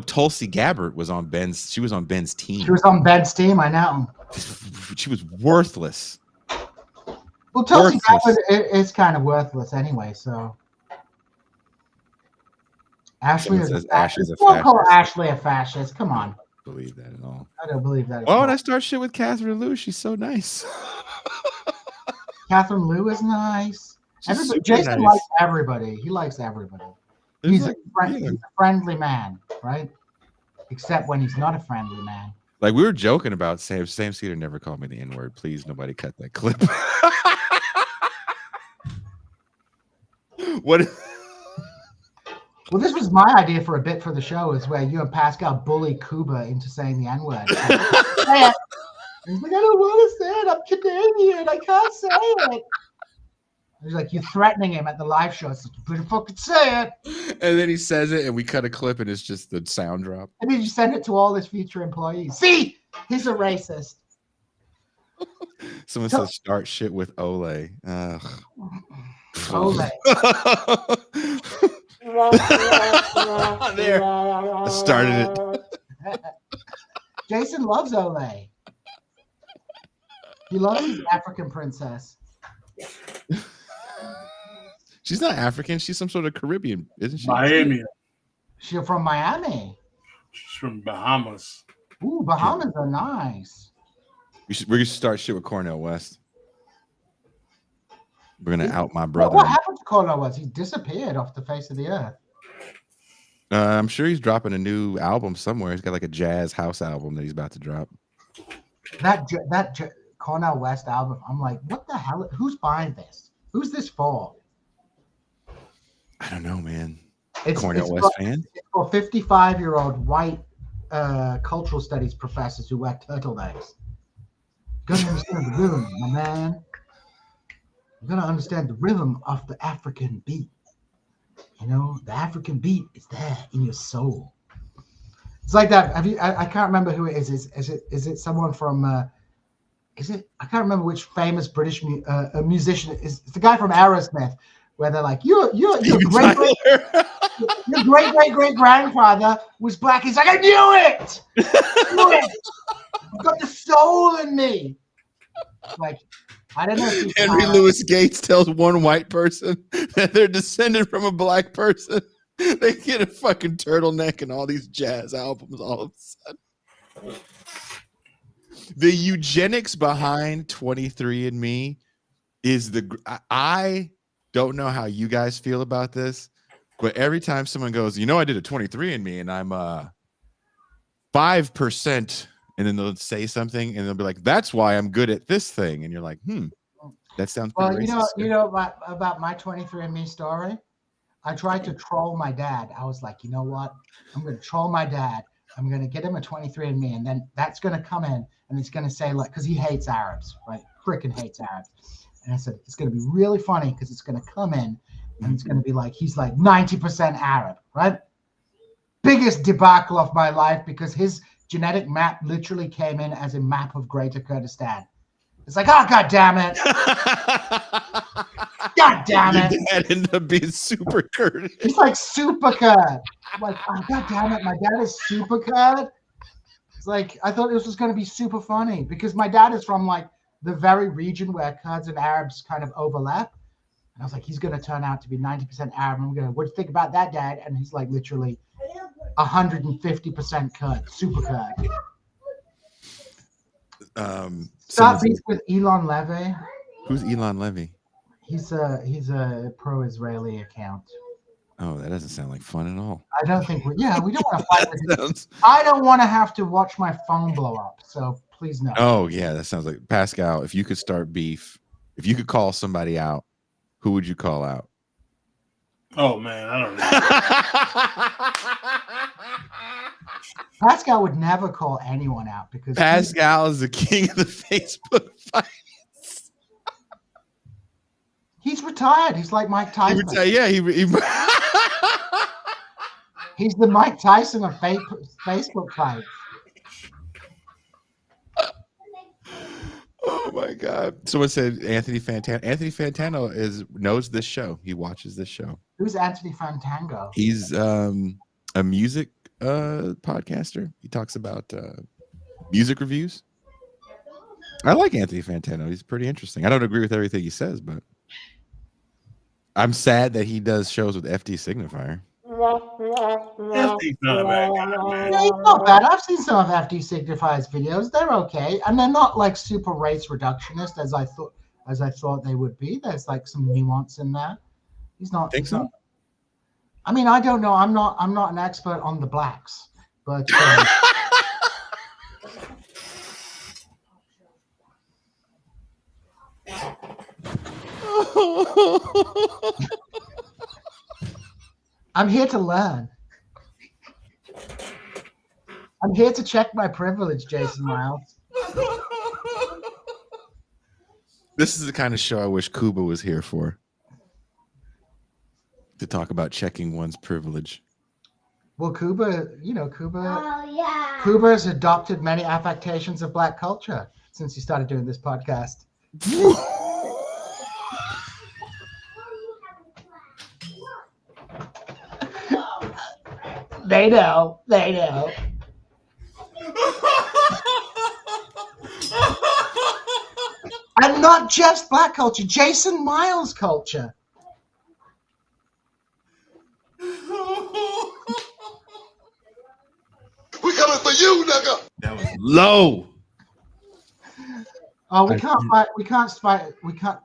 Tulsi Gabbard was on Ben's. She was on Ben's team. She was on Ben's team. I know. She was worthless. Well, Tulsi Gabbard is kind of worthless anyway. So Ashley is a fascist. Don't call Ashley a fascist. Come on. Believe that at all? I don't believe that. Why would I start shit with Catherine Liu? She's so nice. Catherine Liu is nice. Jason likes everybody. He likes everybody. He's a friendly man, right? Except when he's not a friendly man. Like we were joking about Sam Cedar never called me the N-word. Please, nobody cut that clip. What? Well, this was my idea for a bit for the show, is where you and Pascal bully Cuba into saying the N-word. He's like, I don't want to say it. I'm Canadian. I can't say it. He's like, you're threatening him at the live show. It's like, you better fucking say it. And then he says it, and we cut a clip, and it's just the sound drop. And then you send it to all his future employees. See, he's a racist. Someone says, start shit with Ole. Ugh. Ole. There. I started it. Jason loves Olay. He loves his African princess. She's not African. She's some sort of Caribbean, isn't she? Miami. She's from Miami. She's from Bahamas. Ooh, Bahamas are nice. We're gonna start shit with Cornel West. We're gonna out my brother. What happened to Cornel West? He disappeared off the face of the earth. I'm sure he's dropping a new album somewhere. He's got like a jazz house album that he's about to drop. That Cornel West album, I'm like, what the hell? Who's buying this? Who's this for? I don't know, man. It's Cornel West fan? It's for 55-year-old white cultural studies professors who wear turtlenecks. You gotta understand the rhythm, my man. You gotta understand the rhythm of the African beat. You know, the African beat is there in your soul. It's like that. Have you? I can't remember who it is. Is it someone from? Is it? I can't remember which famous British musician. It's the guy from Aerosmith, where they're like, your great grandfather was black. He's like, I knew it. I've got the soul in me. Like, I don't know. If Henry Louis Gates tells one white person that they're descended from a black person. They get a fucking turtleneck and all these jazz albums all of a sudden. The eugenics behind 23andMe is I don't know how you guys feel about this, but every time someone goes, I did a 23andMe and I'm 5%, and then they'll say something and they'll be like, that's why I'm good at this thing. And you're like, that sounds pretty racist. You know about my 23andMe story? I tried to troll my dad. I was like, you know what? I'm going to troll my dad. I'm going to get him a 23andMe, and then that's going to come in, and it's going to say, like, because he hates Arabs, right? Freaking hates Arabs. And I said, it's going to be really funny because it's going to come in, and it's going to be like, he's like 90% Arab, right? Biggest debacle of my life because his genetic map literally came in as a map of Greater Kurdistan. It's like, oh, God damn it. God damn it. Your dad ended up being super Kurd. He's like super Kurd. I'm like, oh, God damn it. My dad is super Kurd. It's like, I thought this was going to be super funny because my dad is from like the very region where Kurds and Arabs kind of overlap. And I was like, he's going to turn out to be 90% Arab. And I'm going to, what do you think about that, Dad? And he's like literally 150% Kurd, super Kurd. Start beef with Elon Levy. Who's Elon Levy? He's a pro-Israeli account. Oh, that doesn't sound like fun at all. I don't think we don't want to fight with him. I don't want to have to watch my phone blow up. So please no. Oh yeah, that sounds like Pascal. If you could start beef, if you could call somebody out, who would you call out? Oh man, I don't know. Pascal would never call anyone out because Pascal is the king of the Facebook fights. He's retired. He's like Mike Tyson. He's the Mike Tyson of Facebook fights. Oh my God! Someone said Anthony Fantano. Anthony Fantano knows this show. He watches this show. Who's Anthony Fantano? He's a music podcaster. He talks about music reviews. I like Anthony Fantano. He's pretty interesting. I don't agree with everything he says, but I'm sad that he does shows with FD Signifier. He's not a bad guy, man. Yeah, he's not bad. I've seen some of FD Signifier's videos. They're okay, and they're not like super race reductionist as I thought they would be. There's like some nuance in there. He's not. Think so? I mean, I don't know. I'm not an expert on the blacks, but. I'm here to learn. I'm here to check my privilege, Jason Miles. This is the kind of show I wish Kuba was here for. To talk about checking one's privilege. Well, Kuba. Oh, yeah. Kuba has adopted many affectations of black culture since he started doing this podcast. They know. They know. And not just black culture, Jason Miles culture. We coming for you, nigga. That was low. Oh, we can't fight. We can't fight. We can't.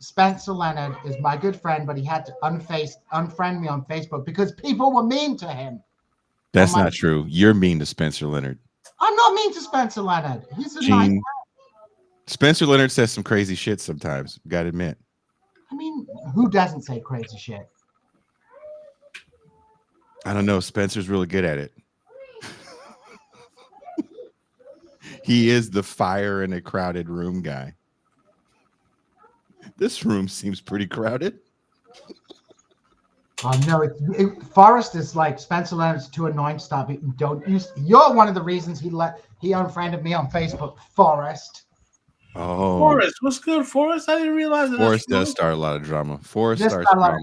Spencer Leonard is my good friend, but he had to unfriend me on Facebook because people were mean to him. That's not true. You're mean to Spencer Leonard. I'm not mean to Spencer Leonard. He's a nice guy. Spencer Leonard says some crazy shit sometimes. Gotta admit. I mean, who doesn't say crazy shit? I don't know. Spencer's really good at it. He is the fire in a crowded room guy. This room seems pretty crowded. Oh no, Forrest is like Spencer Leonard's too annoying. Stop it! Don't use. You're one of the reasons he unfriended me on Facebook. Forrest. Oh, Forrest, what's good, Forrest? I didn't realize that. Forrest does start a lot of drama. Forrest starts drama.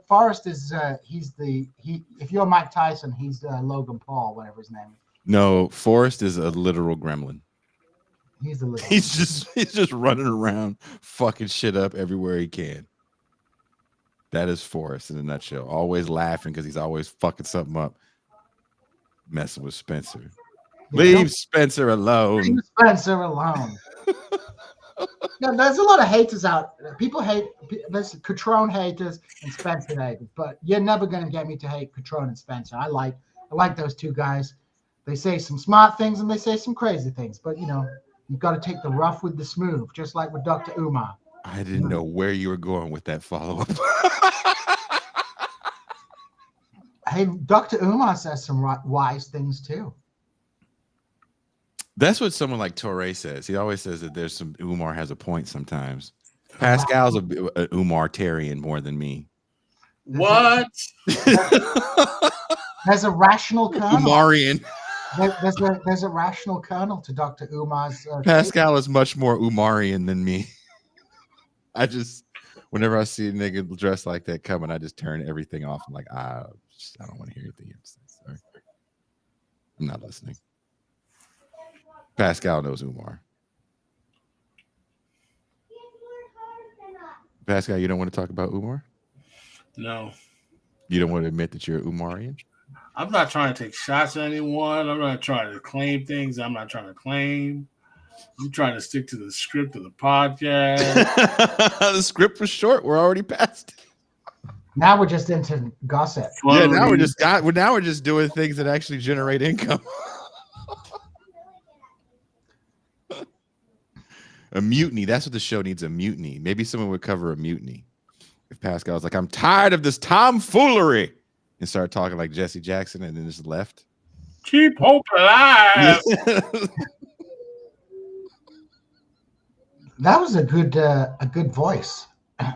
Forrest is if you're Mike Tyson, he's Logan Paul, whatever his name is. No, Forrest is a literal gremlin. He's a literal. He's just running around fucking shit up everywhere he can. That is Forrest in a nutshell. Always laughing because he's always fucking something up. Messing with Spencer. Leave Spencer alone. Leave Spencer alone. No, there's a lot of haters out. People hate. There's Catrone haters and Spencer haters, but you're never gonna get me to hate Catrone and Spencer. I like those two guys. They say some smart things and they say some crazy things, but you've got to take the rough with the smooth, just like with Dr. Umar. I didn't know where you were going with that follow-up. Hey, Dr. Umar says some wise things too. That's what someone like Torre says. He always says that there's some Umar has a point sometimes. Pascal's a Umartarian more than me. What? There's a rational kernel. Umarian. There's a rational kernel to Dr. Umar's. Pascal is much more Umarian than me. Whenever I see a nigga dressed like that coming, I just turn everything off. I'm like, I don't want to hear anything you have to say. Sorry. I'm not listening. Pascal knows Umar. Pascal, you don't want to talk about Umar? No. You don't want to admit that you're Umarian? I'm not trying to take shots at anyone. I'm not trying to claim things I'm not trying to claim. I'm trying to stick to the script of the podcast. The script was short. We're already past it. Now we're just into gossip. Yeah, now we're just doing things that actually generate income. A mutiny. That's what the show needs, a mutiny. Maybe someone would cover a mutiny. If Pascal's like, I'm tired of this tomfoolery, and started talking like Jesse Jackson and then just left. Keep hope alive. That was a good voice.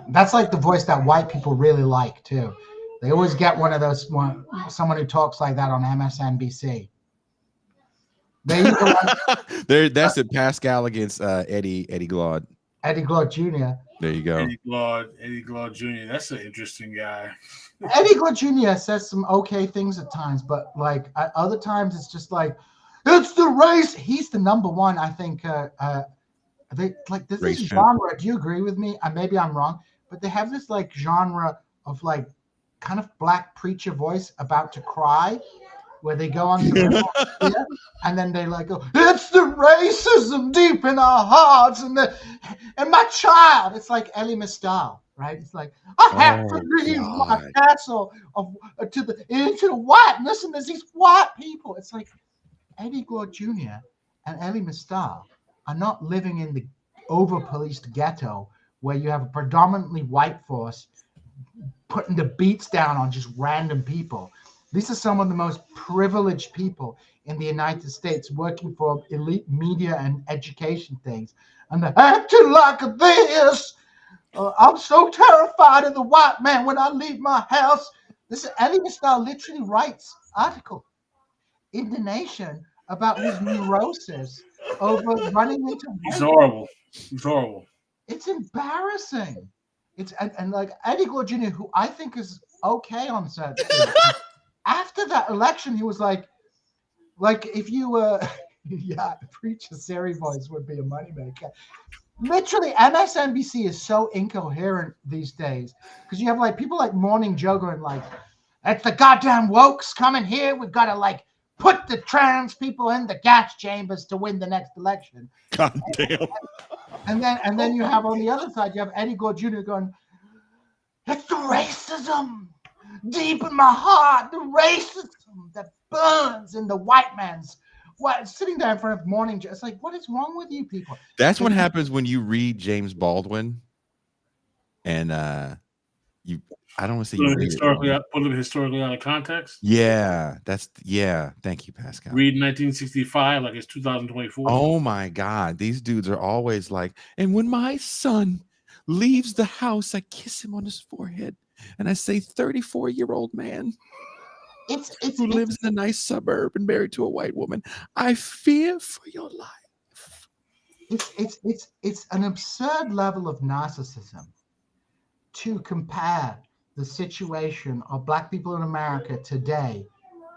That's like the voice that white people really like too. They always get one of those someone who talks like that on MSNBC. That's it. Pascal against Eddie Glaude. Eddie Glaude Jr. There you go. Eddie Glaude Jr. That's an interesting guy. Eddie Glaude Jr. says some okay things at times, but like at other times it's just like it's the race. He's the number one, I think. This is genre. Do you agree with me? Maybe I'm wrong, but they have this like genre of like kind of black preacher voice about to cry, where they go on to and then they like go, it's the racism deep in our hearts and my child. It's like Elie Mystal, right? It's like I have to leave my castle into the whiteness, and there's these white people. It's like Eddie Glaude Jr. and Elie Mystal are not living in the over-policed ghetto where you have a predominantly white force putting the beats down on just random people. These are some of the most privileged people in the United States working for elite media and education things. And they're acting like this. I'm so terrified of the white man when I leave my house. This Elie Mystal literally writes article in The Nation about his neurosis over running into. It's horrible. It's horrible. It's embarrassing. It's and like Eddie Glaude Jr., who I think is okay on certain things. after that election, he was like if you yeah, preacher Siri voice would be a moneymaker. Literally, MSNBC is so incoherent these days because you have like people like Morning Joe going like, "It's the goddamn wokes coming here. We've got to like put the trans people in the gas chambers to win the next election." God damn. And then you have on the other side, you have Eddie Gore Jr. going, "It's the racism deep in my heart, the racism that burns in the white man's." What, sitting there in front of Morning Joe, it's like, what is wrong with you people? That's what happens when you read James Baldwin, and I don't want to say put it historically out of context. Yeah, thank you, Pascal. Read 1965 like it's 2024. Oh my God, these dudes are always like, and when my son leaves the house, I kiss him on his forehead, and I say, 34-year-old man. Who lives in a nice suburb and married to a white woman. I fear for your life. It's an absurd level of narcissism to compare the situation of Black people in America today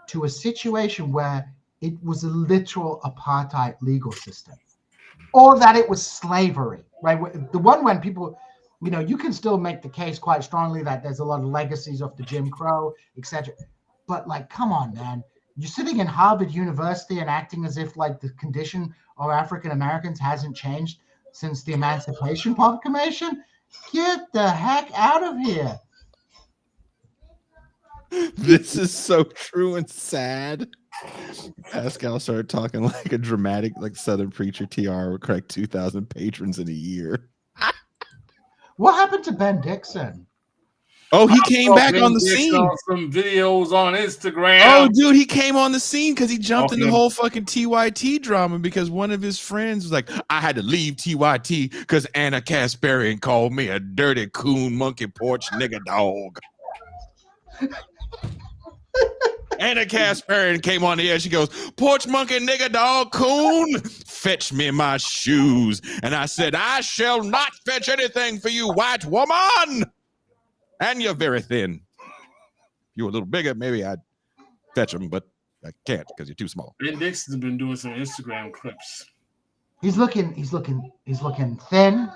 to a situation where it was a literal apartheid legal system, or that it was slavery, right? The one when people, you can still make the case quite strongly that there's a lot of legacies of the Jim Crow, etc. But like, come on, man. You're sitting in Harvard University and acting as if like the condition of African Americans hasn't changed since the Emancipation Proclamation. Get the heck out of here. This is so true and sad. Pascal started talking like a dramatic, like Southern preacher. TR would correct 2,000 patrons in a year. What happened to Ben Dixon? Oh, he came back on the scene. Some videos on Instagram. Oh, dude, he came on the scene because he jumped in the whole fucking TYT drama because one of his friends was like, I had to leave TYT because Anna Kasparian called me a dirty coon monkey porch nigga dog. Anna Kasparian came on the air. She goes, porch monkey nigga dog coon, fetch me my shoes. And I said, I shall not fetch anything for you, white woman. And you're very thin. If you were a little bigger, maybe I'd fetch them, but I can't because you're too small. Ben Dixon's been doing some Instagram clips. He's looking thin.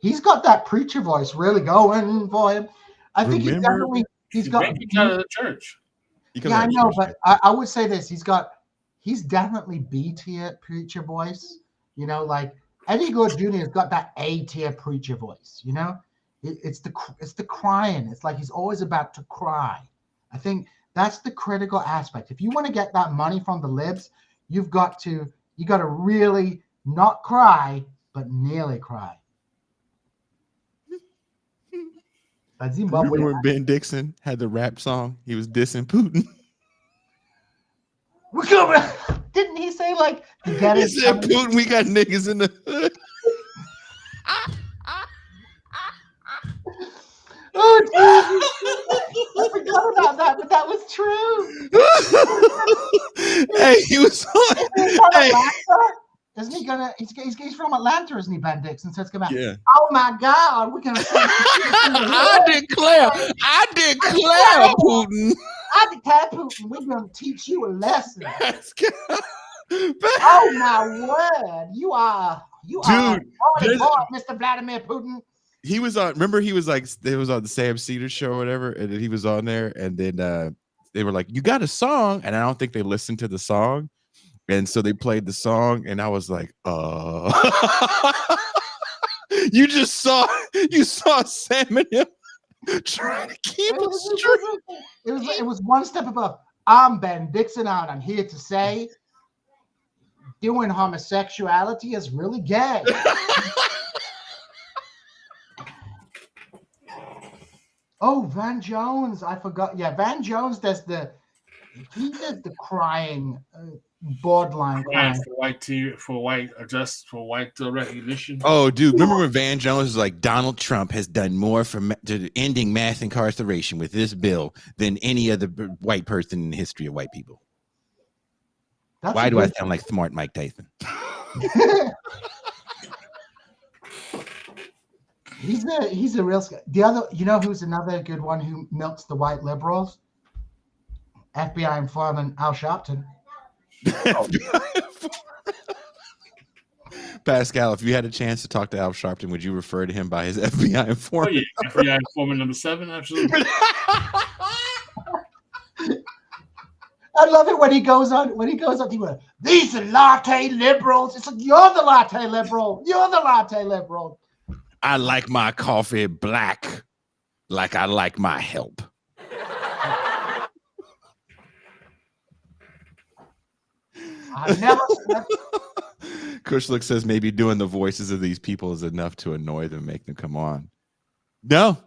He's got that preacher voice really going for him. I think he's got out of the church. Yeah, I know, but I would say this: he's definitely B tier preacher voice. Like Eddie Gore Jr. has got that A tier preacher voice. It's the crying. It's like he's always about to cry. I think that's the critical aspect. If you want to get that money from the libs, you got to really not cry, but nearly cry. Remember when Ben Dixon had the rap song? He was dissing Putin. Didn't he say like? He said, Putin, we got niggas in the hood. Oh, Jesus. I forgot about that, but that was true. Hey, he was on. Isn't he gonna? He's from Atlanta, isn't he, Ben Dixon? So it's gonna be, yeah. Oh my God, we're gonna. I declare, Putin. I declare, Putin. We're gonna teach you a lesson. Oh my word, you are, Mr. Vladimir Putin. He was on. Remember, he was like, it was on the Sam Cedar show or whatever, and then he was on there, and then they were like, "You got a song?" And I don't think they listened to the song. And so they played the song, and I was like, you saw Sam and him trying to keep it straight. It was one step above. I'm Ben Dixon, and I'm here to say doing homosexuality is really gay. Oh, Van Jones, I forgot. Yeah, Van Jones does the crying. Borderline for white recognition. Oh, dude, remember when Van Jones was like, Donald Trump has done more for ending mass incarceration with this bill than any other white person in the history of white people? Why do I sound like smart Mike Tyson? He's a real. The other, who's another good one who milks the white liberals? FBI informant Al Sharpton. Pascal, if you had a chance to talk to Al Sharpton, would you refer to him by his FBI Oh informant? yeah, FBI informant number 7, absolutely. I love it when he goes on. He goes, these are latte liberals. It's like, you're the latte liberal. You're the latte liberal. I like my coffee black, like I like my help. I never said. Kushlik says maybe doing the voices of these people is enough to annoy them, make them come on. No,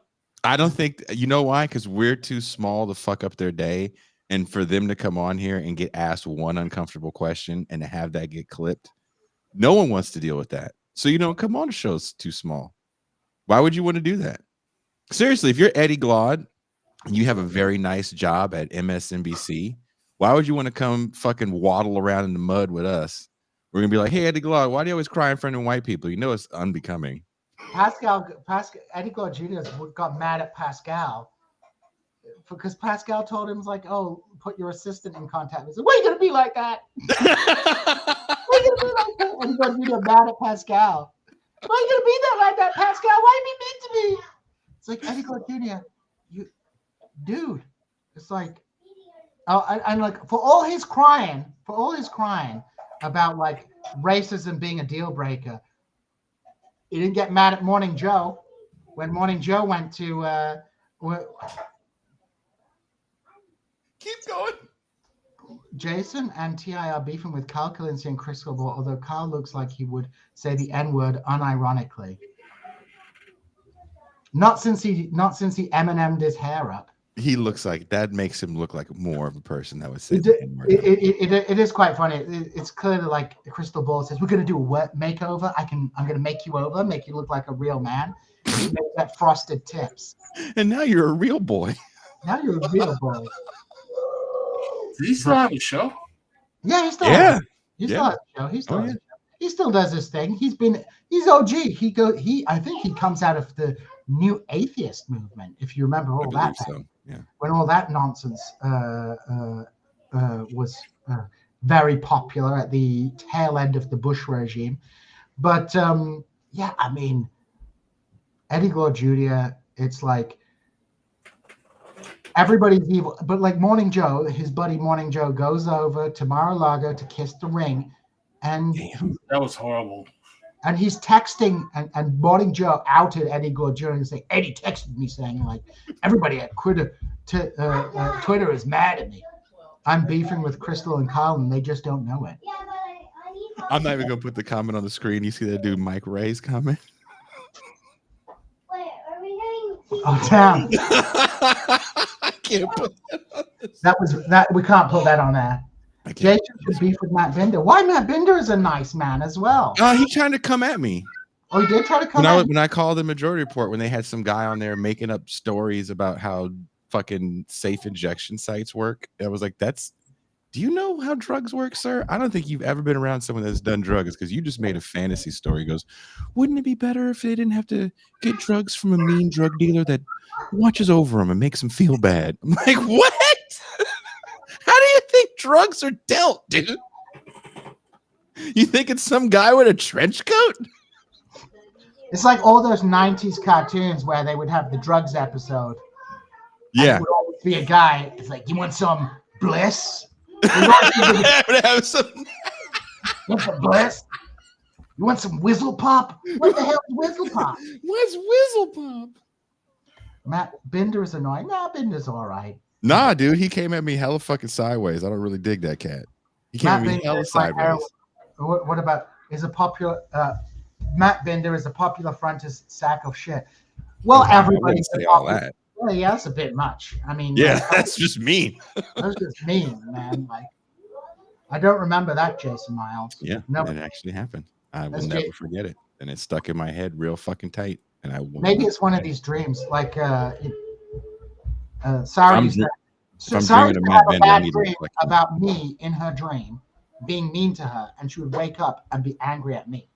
I don't think. You know why? Because we're too small to fuck up their day. And for them to come on here and get asked one uncomfortable question and to have that get clipped, no one wants to deal with that. So you don't come on a show's too small. Why would you want to do that? Seriously, if you're Eddie Glaude and you have a very nice job at MSNBC, why would you want to come fucking waddle around in the mud with us? We're going to be like, hey, Eddie Glaude, why do you always cry in front of white people? You know it's unbecoming. Eddie Glaude Jr. got mad at Pascal because Pascal told him, like, oh, put your assistant in contact. He said, why are you going to be like that? Why are you going to be like that? Eddie Glaude Jr. mad at Pascal. Why are you going to be that like that, Pascal? Why are you mean to me? It's like, Eddie Glaude Jr., dude, it's like, oh, and like, for all his crying about like racism being a deal breaker, he didn't get mad at Morning Joe when Morning Joe went to keep going. Jason and T.I. are beefing with Carl Kalinske and Chris Gilbert, although Carl looks like he would say the N-word unironically. Not since he Eminem'd his hair up. He looks like that makes him look like more of a person that would say it is quite funny. It's clearly like Crystal Ball says, we're going to do a makeover. I'm going to make you over, make you look like a real man. He makes that frosted tips. And now you're a real boy. Now you're a real boy. Did he still have a show? Yeah, he still has a show. He still has a show. He still does his thing. He's OG. I think he comes out of the new atheist movement, if you remember all that. So. Yeah. When all that nonsense was very popular at the tail end of the Bush regime. But yeah, I mean, Eddie Glaude Jr., it's like everybody's evil. But like Morning Joe, his buddy Morning Joe goes over to Mar-a-Lago to kiss the ring. And that was horrible. And he's texting, and Morning Joe outed Eddie Glaude Jr. and saying, Eddie texted me saying, like, everybody at Twitter is mad at me. I'm beefing with Crystal and Kyle, and they just don't know it. I'm not even going to put the comment on the screen. You see that dude Mike Ray's comment? Wait, are we doing... Oh, damn. I can't put that on this. We can't put that on there. Jason should beef with Matt Binder. Why? Matt Binder is a nice man as well. He tried to come at me. Oh, he did try to come at me? When I called the Majority Report, when they had some guy on there making up stories about how fucking safe injection sites work, I was like, do you know how drugs work, sir? I don't think you've ever been around someone that's done drugs, because you just made a fantasy story. He goes, wouldn't it be better if they didn't have to get drugs from a mean drug dealer that watches over them and makes them feel bad? I'm like, what? How do you think drugs are dealt, dude? You think it's some guy with a trench coat? It's like all those 90s cartoons where they would have the drugs episode. Yeah. It would always be a guy. It's like, you want some bliss? You have some... want some bliss? You want some Whizzle Pop? What the hell is Whizzle Pop? What's Whizzle Pop? Matt Binder is annoying. Nah, Binder's all right. Nah, dude, he came at me hella fucking sideways. I don't really dig that cat. He came at me hella sideways. What about Matt Binder is a popular frontist sack of shit. Well, everybody's say all that. Well, yeah, that's a bit much. I mean, yeah, that's just mean. That's just mean, man. Like, I don't remember that, Jason Miles. Yeah, it actually happened. I will never forget it, and it stuck in my head real fucking tight. And I maybe it's one of these dreams, like Sarah used to have a bad dream about me in her dream, being mean to her, and she would wake up and be angry at me.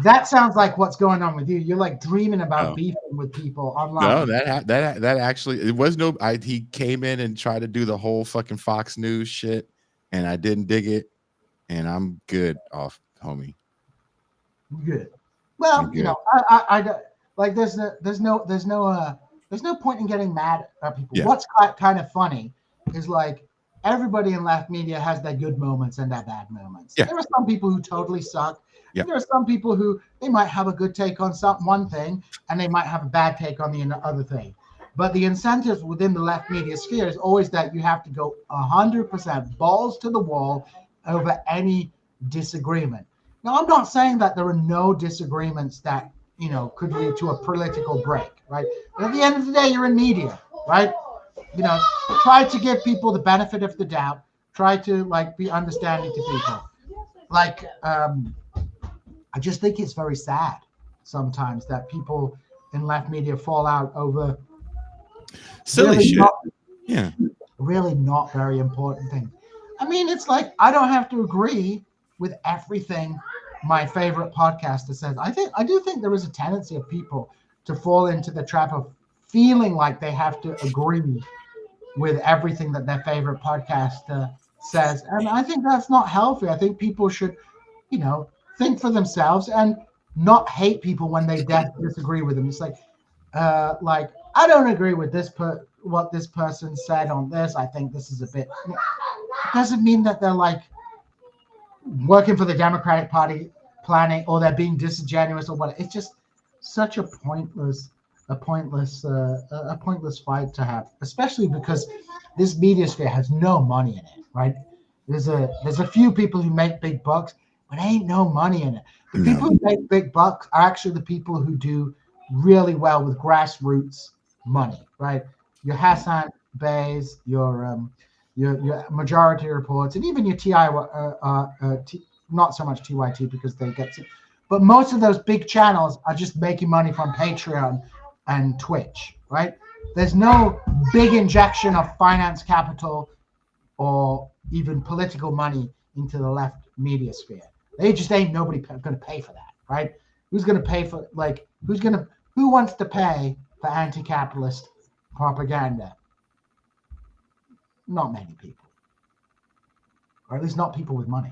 That sounds like what's going on with you. You're like dreaming about No. beefing with people online. No, that actually, it was no. He came in and tried to do the whole fucking Fox News shit, and I didn't dig it, and I'm good off, homie. Good. Well, I'm you good. know, I don't- like there's no point in getting mad at people. Yeah. What's kind of funny is like everybody in left media has their good moments and their bad moments. Yeah. There are some people who totally suck. Yeah. There are some people who they might have a good take on one thing and they might have a bad take on the other thing. But the incentive within the left media sphere is always that you have to go 100% balls to the wall over any disagreement. Now, I'm not saying that there are no disagreements that, you know, could lead to a political break, right? But at the end of the day, you're in media, right? You know, try to give people the benefit of the doubt. Try to like be understanding to people. Like, I just think it's very sad sometimes that people in left media fall out over Silly really shit. really not very important things. I mean, it's like I don't have to agree with everything my favorite podcaster says. I do think there is a tendency of people to fall into the trap of feeling like they have to agree with everything that their favorite podcaster says. And I think that's not healthy. I think people should, you know, think for themselves and not hate people when they disagree with them. It's like I don't agree with what this person said on this. I think this is a bit. It doesn't mean that they're like working for the Democratic Party planning or they're being disingenuous or what. It's just such a pointless fight to have, especially because this media sphere has no money in it, right? There's a few people who make big bucks, but ain't no money in it. The people who make big bucks are actually the people who do really well with grassroots money, right? Your Hassan Bays, your Majority Reports, and even your not so much TYT because they get to, but most of those big channels are just making money from Patreon and Twitch, right? There's no big injection of finance capital or even political money into the left media sphere. They just ain't nobody going to pay for that, right? Who's going to pay for who wants to pay for anti-capitalist propaganda? Not many people, or at least not people with money.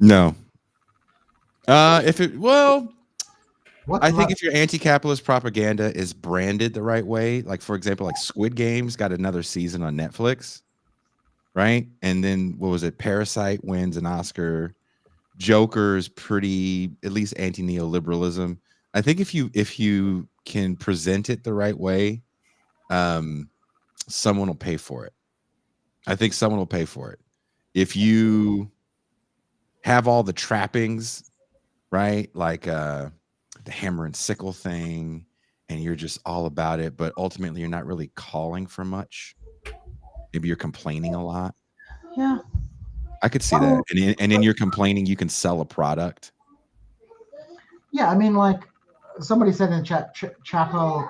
No. I think if your anti-capitalist propaganda is branded the right way, like for example, like Squid Games got another season on Netflix, right? And then what was it? Parasite wins an Oscar. Joker's pretty, at least anti-neoliberalism. I think if you can present it the right way, someone will pay for it. I think someone will pay for it. If you have all the trappings, right? Like the hammer and sickle thing, and you're just all about it, but ultimately you're not really calling for much. Maybe you're complaining a lot. Yeah. I could see that. And in your complaining, you can sell a product. Yeah, I mean, like somebody said in the chat, Chapo.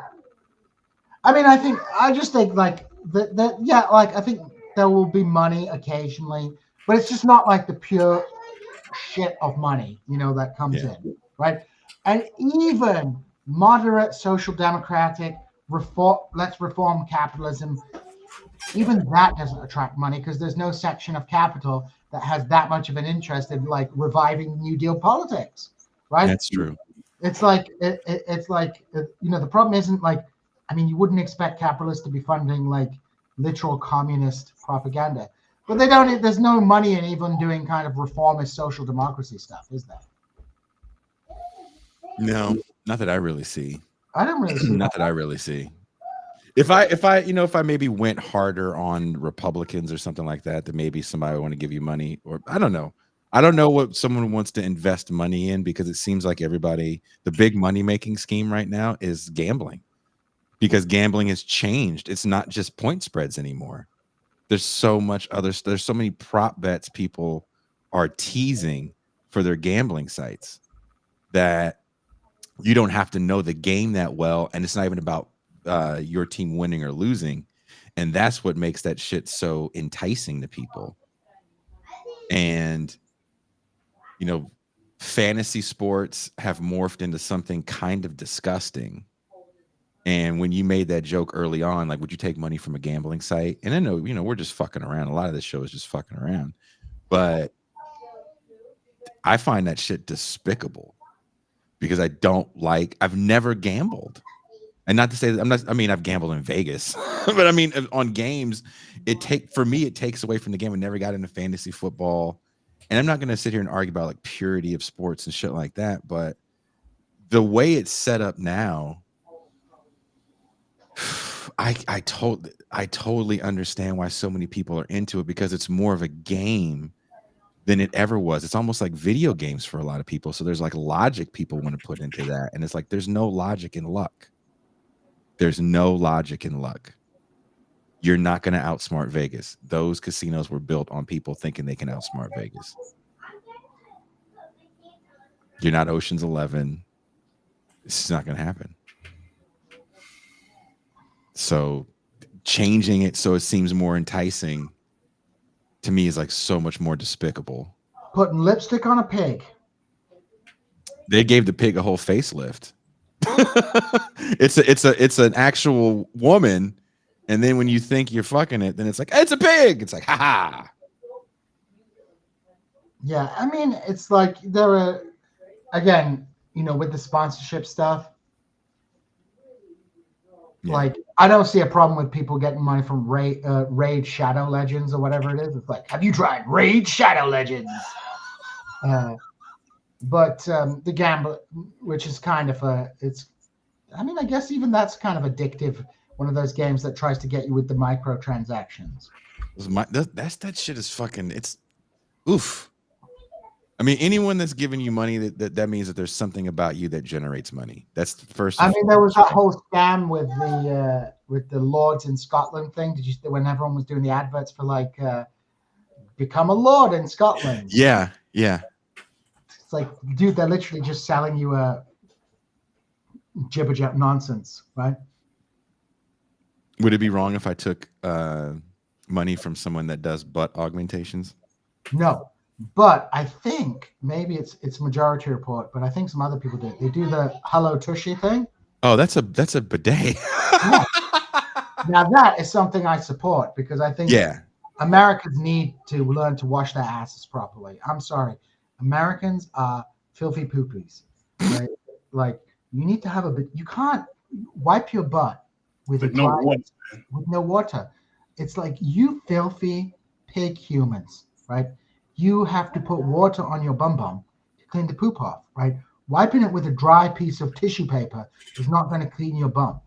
I mean, I just think like that. Yeah, like I think there will be money occasionally, but it's just not like the pure shit of money, you know, that comes in, right? And even moderate social democratic let's reform capitalism. Even that doesn't attract money because there's no section of capital that has that much of an interest in like reviving New Deal politics, right? That's true. It's like you know, the problem isn't like, I mean, you wouldn't expect capitalists to be funding like literal communist propaganda, but they don't. There's no money in even doing kind of reformist social democracy stuff, is there? No, not that I really see. I don't really see. Not that I really see. If I maybe went harder on Republicans or something like that, then maybe somebody would want to give you money, or I don't know. I don't know what someone wants to invest money in because it seems like everybody, the big money making scheme right now is gambling, because gambling has changed. It's not just point spreads anymore. There's so much there's so many prop bets people are teasing for their gambling sites that you don't have to know the game that well, and it's not even about your team winning or losing, and that's what makes that shit so enticing to people. And you know, fantasy sports have morphed into something kind of disgusting. And when you made that joke early on, like, would you take money from a gambling site? And I know, we're just fucking around. A lot of this show is just fucking around. But I find that shit despicable because I've never gambled. And not to say that I've gambled in Vegas, but I mean, on games, it takes away from the game. I never got into fantasy football. And I'm not going to sit here and argue about like purity of sports and shit like that. But the way it's set up now, I totally understand why so many people are into it, because it's more of a game than it ever was. It's almost like video games for a lot of people. So there's like logic people want to put into that. And it's like, there's no logic in luck. There's no logic in luck. You're not going to outsmart Vegas. Those casinos were built on people thinking they can outsmart Vegas. You're not Ocean's 11. It's not going to happen. So changing it so it seems more enticing to me is like so much more despicable. Putting lipstick on a pig. They gave the pig a whole facelift. It's an actual woman, and then when you think you're fucking it, then it's like, it's a pig. It's like, haha. Yeah, I mean, it's like there are, again, with the sponsorship stuff. Yeah. Like, I don't see a problem with people getting money from Raid Shadow Legends or whatever it is. It's like, have you tried Raid Shadow Legends? But the gamble, which is kind of I guess even that's kind of addictive. One of those games that tries to get you with the microtransactions. That shit is fucking, it's oof. I mean, anyone that's giving you money, that means that there's something about you that generates money. That's the first. I mean, there was that whole scam with the Lords in Scotland thing. Did you, when everyone was doing the adverts for like become a Lord in Scotland? Yeah. It's like, dude, they're literally just selling you a jibber-jab nonsense, right? Would it be wrong if I took money from someone that does butt augmentations? No. But I think maybe it's Majority Report, but I think some other people do. They do the Hello Tushy thing. Oh, that's a bidet. Yeah. Now that is something I support, because I think Americans need to learn to wash their asses properly. I'm sorry, Americans are filthy poopies. Right? Like, you need to have a bit. You can't wipe your butt with no water. It's like, you filthy pig humans, right? You have to put water on your bum to clean the poop off, right? Wiping it with a dry piece of tissue paper is not going to clean your bum.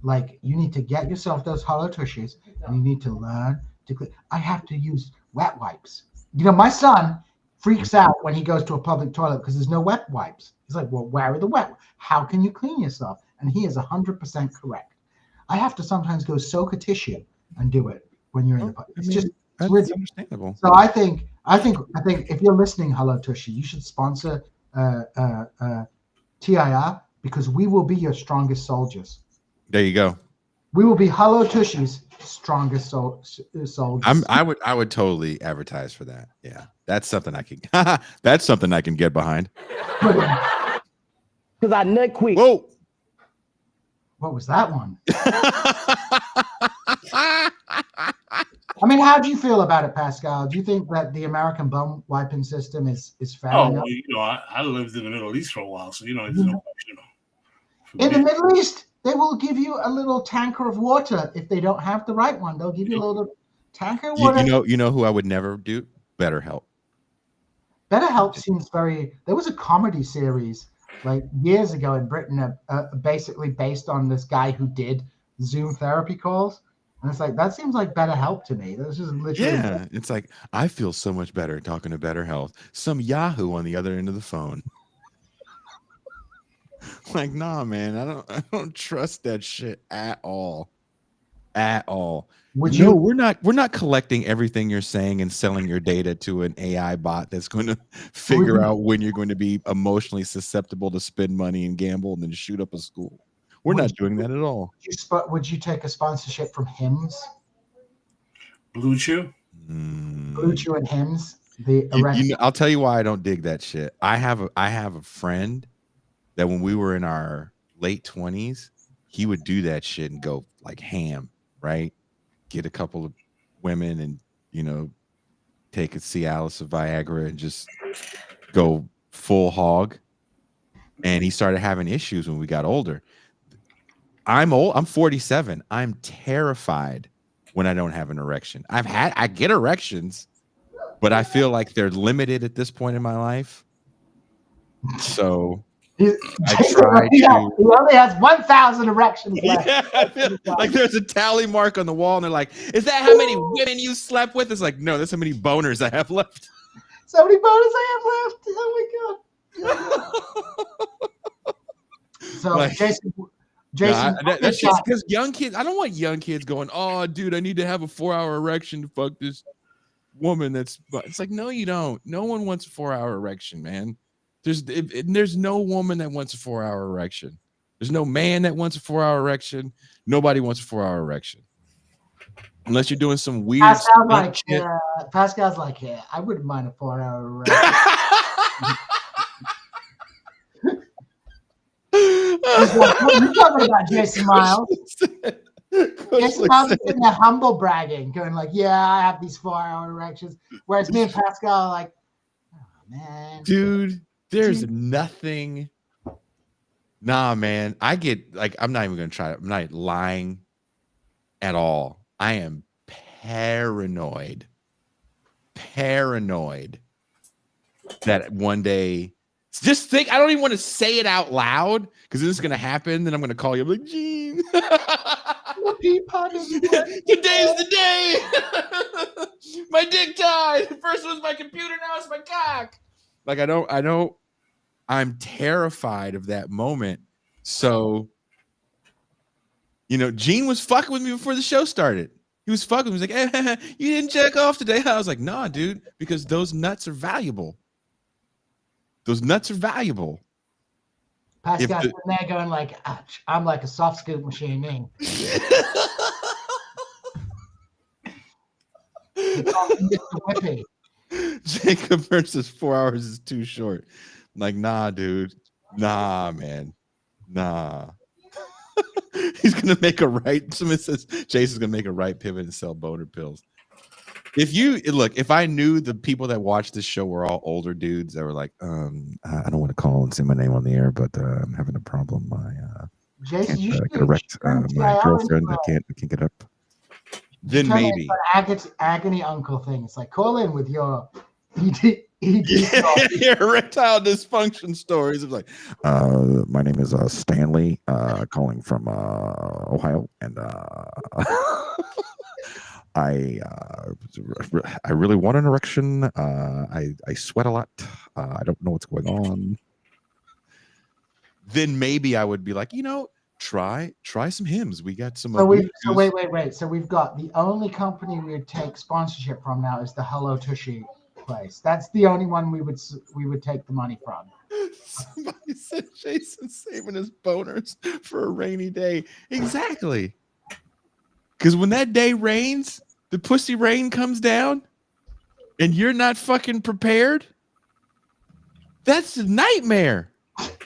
Like, you need to get yourself those hollow tushies, and you need to learn to clean. I have to use wet wipes. My son freaks out when he goes to a public toilet because there's no wet wipes. He's like, well, where are the wet? How can you clean yourself? And he is 100% correct. I have to sometimes go soak a tissue and do it when you're in the public. It's understandable. So I think if you're listening, Hello Tushy, you should sponsor TIR, because we will be your strongest soldiers. There you go. We will be Hello Tushy's strongest soldiers. I would totally advertise for that. Yeah, that's something I can. That's something I can get behind. Because I nut quick. Whoa. What was that one? I mean, how do you feel about it, Pascal? Do you think that the American bum wiping system is fair? Oh, I lived in the Middle East for a while, so in the Middle East, they will give you a little tanker of water. If they don't have the right one, they'll give you a little tanker of water. You know who I would never do? BetterHelp. BetterHelp seems very. There was a comedy series like years ago in Britain, basically based on this guy who did Zoom therapy calls. And it's like, that seems like BetterHelp to me. This is literally it's like, I feel so much better talking to BetterHelp. Some Yahoo on the other end of the phone. Like, nah, man, I don't trust that shit at all. At all. We're not collecting everything you're saying and selling your data to an AI bot that's going to figure out when you're going to be emotionally susceptible to spend money and gamble and then shoot up a school. We're not doing that at all. Would you take a sponsorship from Hims? Blue Chew? Blue Chew and Hims? The erection. I'll tell you why I don't dig that shit. I have a friend that when we were in our late 20s, he would do that shit and go like ham, right? Get a couple of women and, you know, take a Cialis of Viagra and just go full hog. And he started having issues when we got older. I'm old. I'm 47. I'm terrified when I don't have an erection. I get erections, but I feel like they're limited at this point in my life. So I try to. He only has 1,000 erections left. Yeah, I feel like there's a tally mark on the wall, and they're like, "Is that how many women you slept with?" It's like, no, that's how many boners I have left. So many boners I have left. Oh my god. So Like, Jason, that's just because young kids. I don't want young kids going, "Oh, dude, I need to have a 4-hour erection to fuck this woman." It's like, no, you don't. No one wants a 4-hour erection, man. There's no woman that wants a 4-hour erection. There's no man that wants a 4-hour erection. Nobody wants a 4-hour erection. Unless you're doing some weird shit. Pascal's like, yeah, I wouldn't mind a 4-hour erection. He's like, what are you talking about, Jason Miles? Jason Miles is sitting there humble bragging, going like, yeah, I have these 4-hour erections. Whereas me and Pascal are like, oh, man. Dude, there's nothing. Nah, man. I get like, I'm not even going to try it. I'm not lying at all. I am paranoid that one day, just think, I don't even want to say it out loud because this is going to happen. Then I'm going to call you. I'm like, Gene, today's the day. My dick died. First was my computer, now it's my cock. Like, I'm terrified of that moment. So, you know, Gene was fucking with me before the show started. He was fucking. He was like, hey, you didn't check off today. I was like, nah, dude, because those nuts are valuable. Those nuts are valuable. Pascal's in there going like, I'm like a soft scoop machine. Jacob versus 4 hours is too short. I'm like, nah, dude. Nah, man. Nah. He's gonna make a right. Someone says Jason's gonna make a right pivot and sell boner pills. If I knew the people that watch this show were all older dudes that were like, I don't want to call and say my name on the air, but I'm having a problem. Jason, you should get erect. My girlfriend, I can't get up. Then maybe agony uncle thing. It's like, call in with your your erectile dysfunction stories. It's like, my name is Stanley, calling from Ohio, and I really want an erection. I sweat a lot. I don't know what's going on. Then maybe I would be like, you know, try some hymns. We got some. Wait. So we've got the only company we would take sponsorship from now is the Hello Tushy place. That's the only one we would take the money from. Somebody said Jason's saving his boners for a rainy day. Exactly. Because when that day rains, the pussy rain comes down, and you're not fucking prepared. That's a nightmare.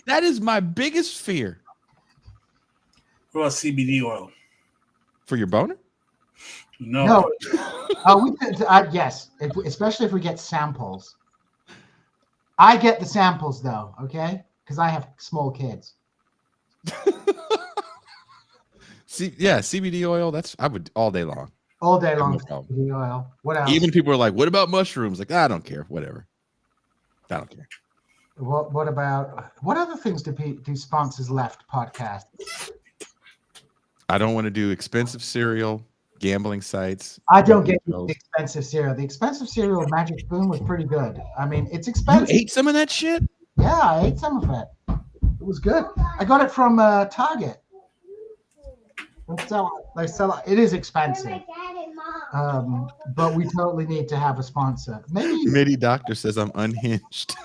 That is my biggest fear. What about CBD oil? For your boner? No. Yes, especially if we get samples. I get the samples though, okay? Because I have small kids. CBD oil. I would all day long. All day long. No CBD oil. What else? Even people are like, "What about mushrooms?" Like, I don't care. Whatever. I don't care. What about what other things do sponsors left podcast? I don't want to do expensive cereal, gambling sites. I don't get the expensive cereal. The expensive cereal Magic Spoon was pretty good. I mean, it's expensive. You ate some of that shit? Yeah, I ate some of it. It was good. I got it from Target. They sell it. It is expensive. But we totally need to have a sponsor. Maybe Mitty Doctor says I'm unhinged.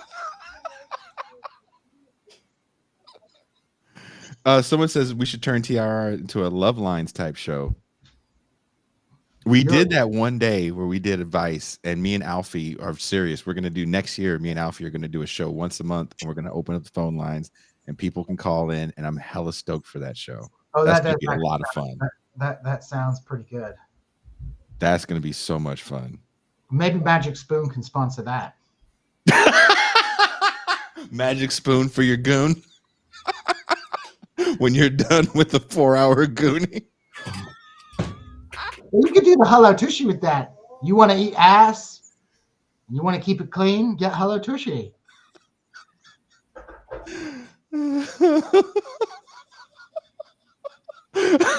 Someone says we should turn TRR into a Love Lines type show. We did that one day where we did advice, and me and Alfie are serious. We're going to do next year. Me and Alfie are going to do a show once a month, and we're going to open up the phone lines, and people can call in. And I'm hella stoked for that show. Oh, that's going to be a lot of fun. That sounds pretty good. That's going to be so much fun. Maybe Magic Spoon can sponsor that. Magic Spoon for your goon. When you're done with the 4-hour gooning. Well, you could do the Hello Tushy with that. You want to eat ass? You want to keep it clean? Get Hello Tushy.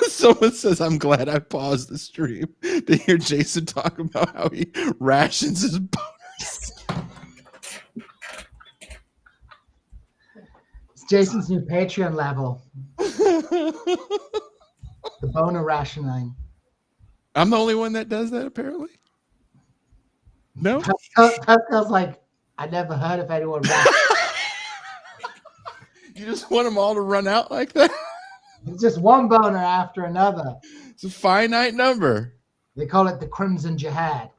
Someone says, I'm glad I paused the stream to hear Jason talk about how he rations his boners. It's Jason's new Patreon level. The boner rationing. I'm the only one that does that, apparently. No? Pascal's like, I never heard of anyone rationing. You just want them all to run out like that? It's just one boner after another. It's a finite number. They call it the Crimson Jihad.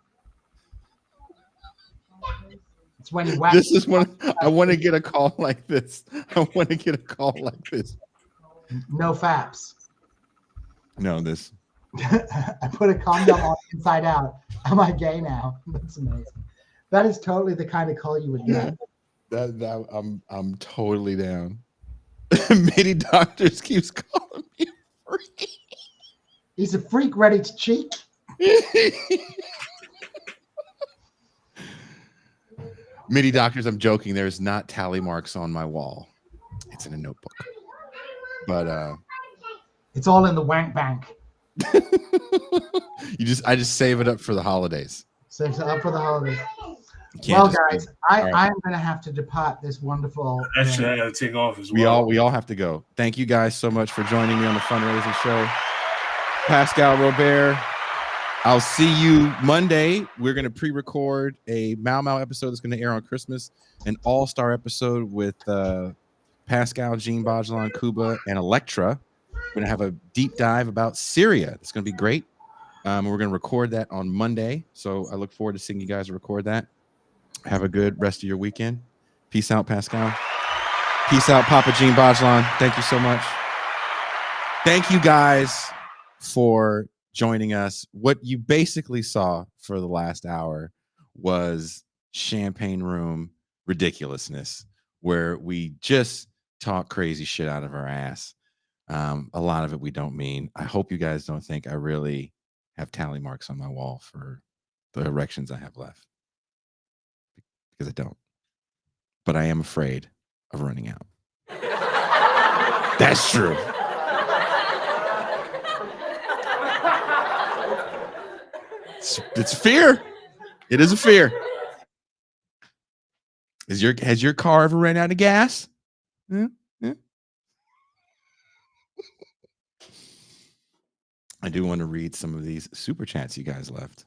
It's when he whacks. This is when I want to get a call like this. I want to get a call like this. No faps. No, this. I put a condom on inside out. Am I gay now? That's amazing. That is totally the kind of call you would get. I'm totally down. Many doctors keeps calling me a freak. He's a freak ready to cheat. Many doctors, I'm joking. There's not tally marks on my wall. It's in a notebook. But it's all in the wank bank. I just save it up for the holidays. Saves it up for the holidays. Well, guys, I'm going to have to depart this wonderful. Actually, I got to take off as well. We all have to go. Thank you guys so much for joining me on the fundraising show. Pascal Robert, I'll see you Monday. We're going to pre-record a Mau Mau episode that's going to air on Christmas, an all-star episode with Pascal, Jean Bajalan, Kuba, and Electra. We're going to have a deep dive about Syria. It's going to be great. We're going to record that on Monday. So I look forward to seeing you guys record that. Have a good rest of your weekend. Peace out, Pascal. Peace out, Papa Jean Bajalan. Thank you so much. Thank you guys for joining us. What you basically saw for the last hour was champagne room ridiculousness, where we just talk crazy shit out of our ass. A lot of it we don't mean. I hope you guys don't think I really have tally marks on my wall for the erections I have left. Because I don't. But I am afraid of running out. That's true. It's fear. It is a fear. Has your car ever ran out of gas? Yeah. I do want to read some of these super chats you guys left.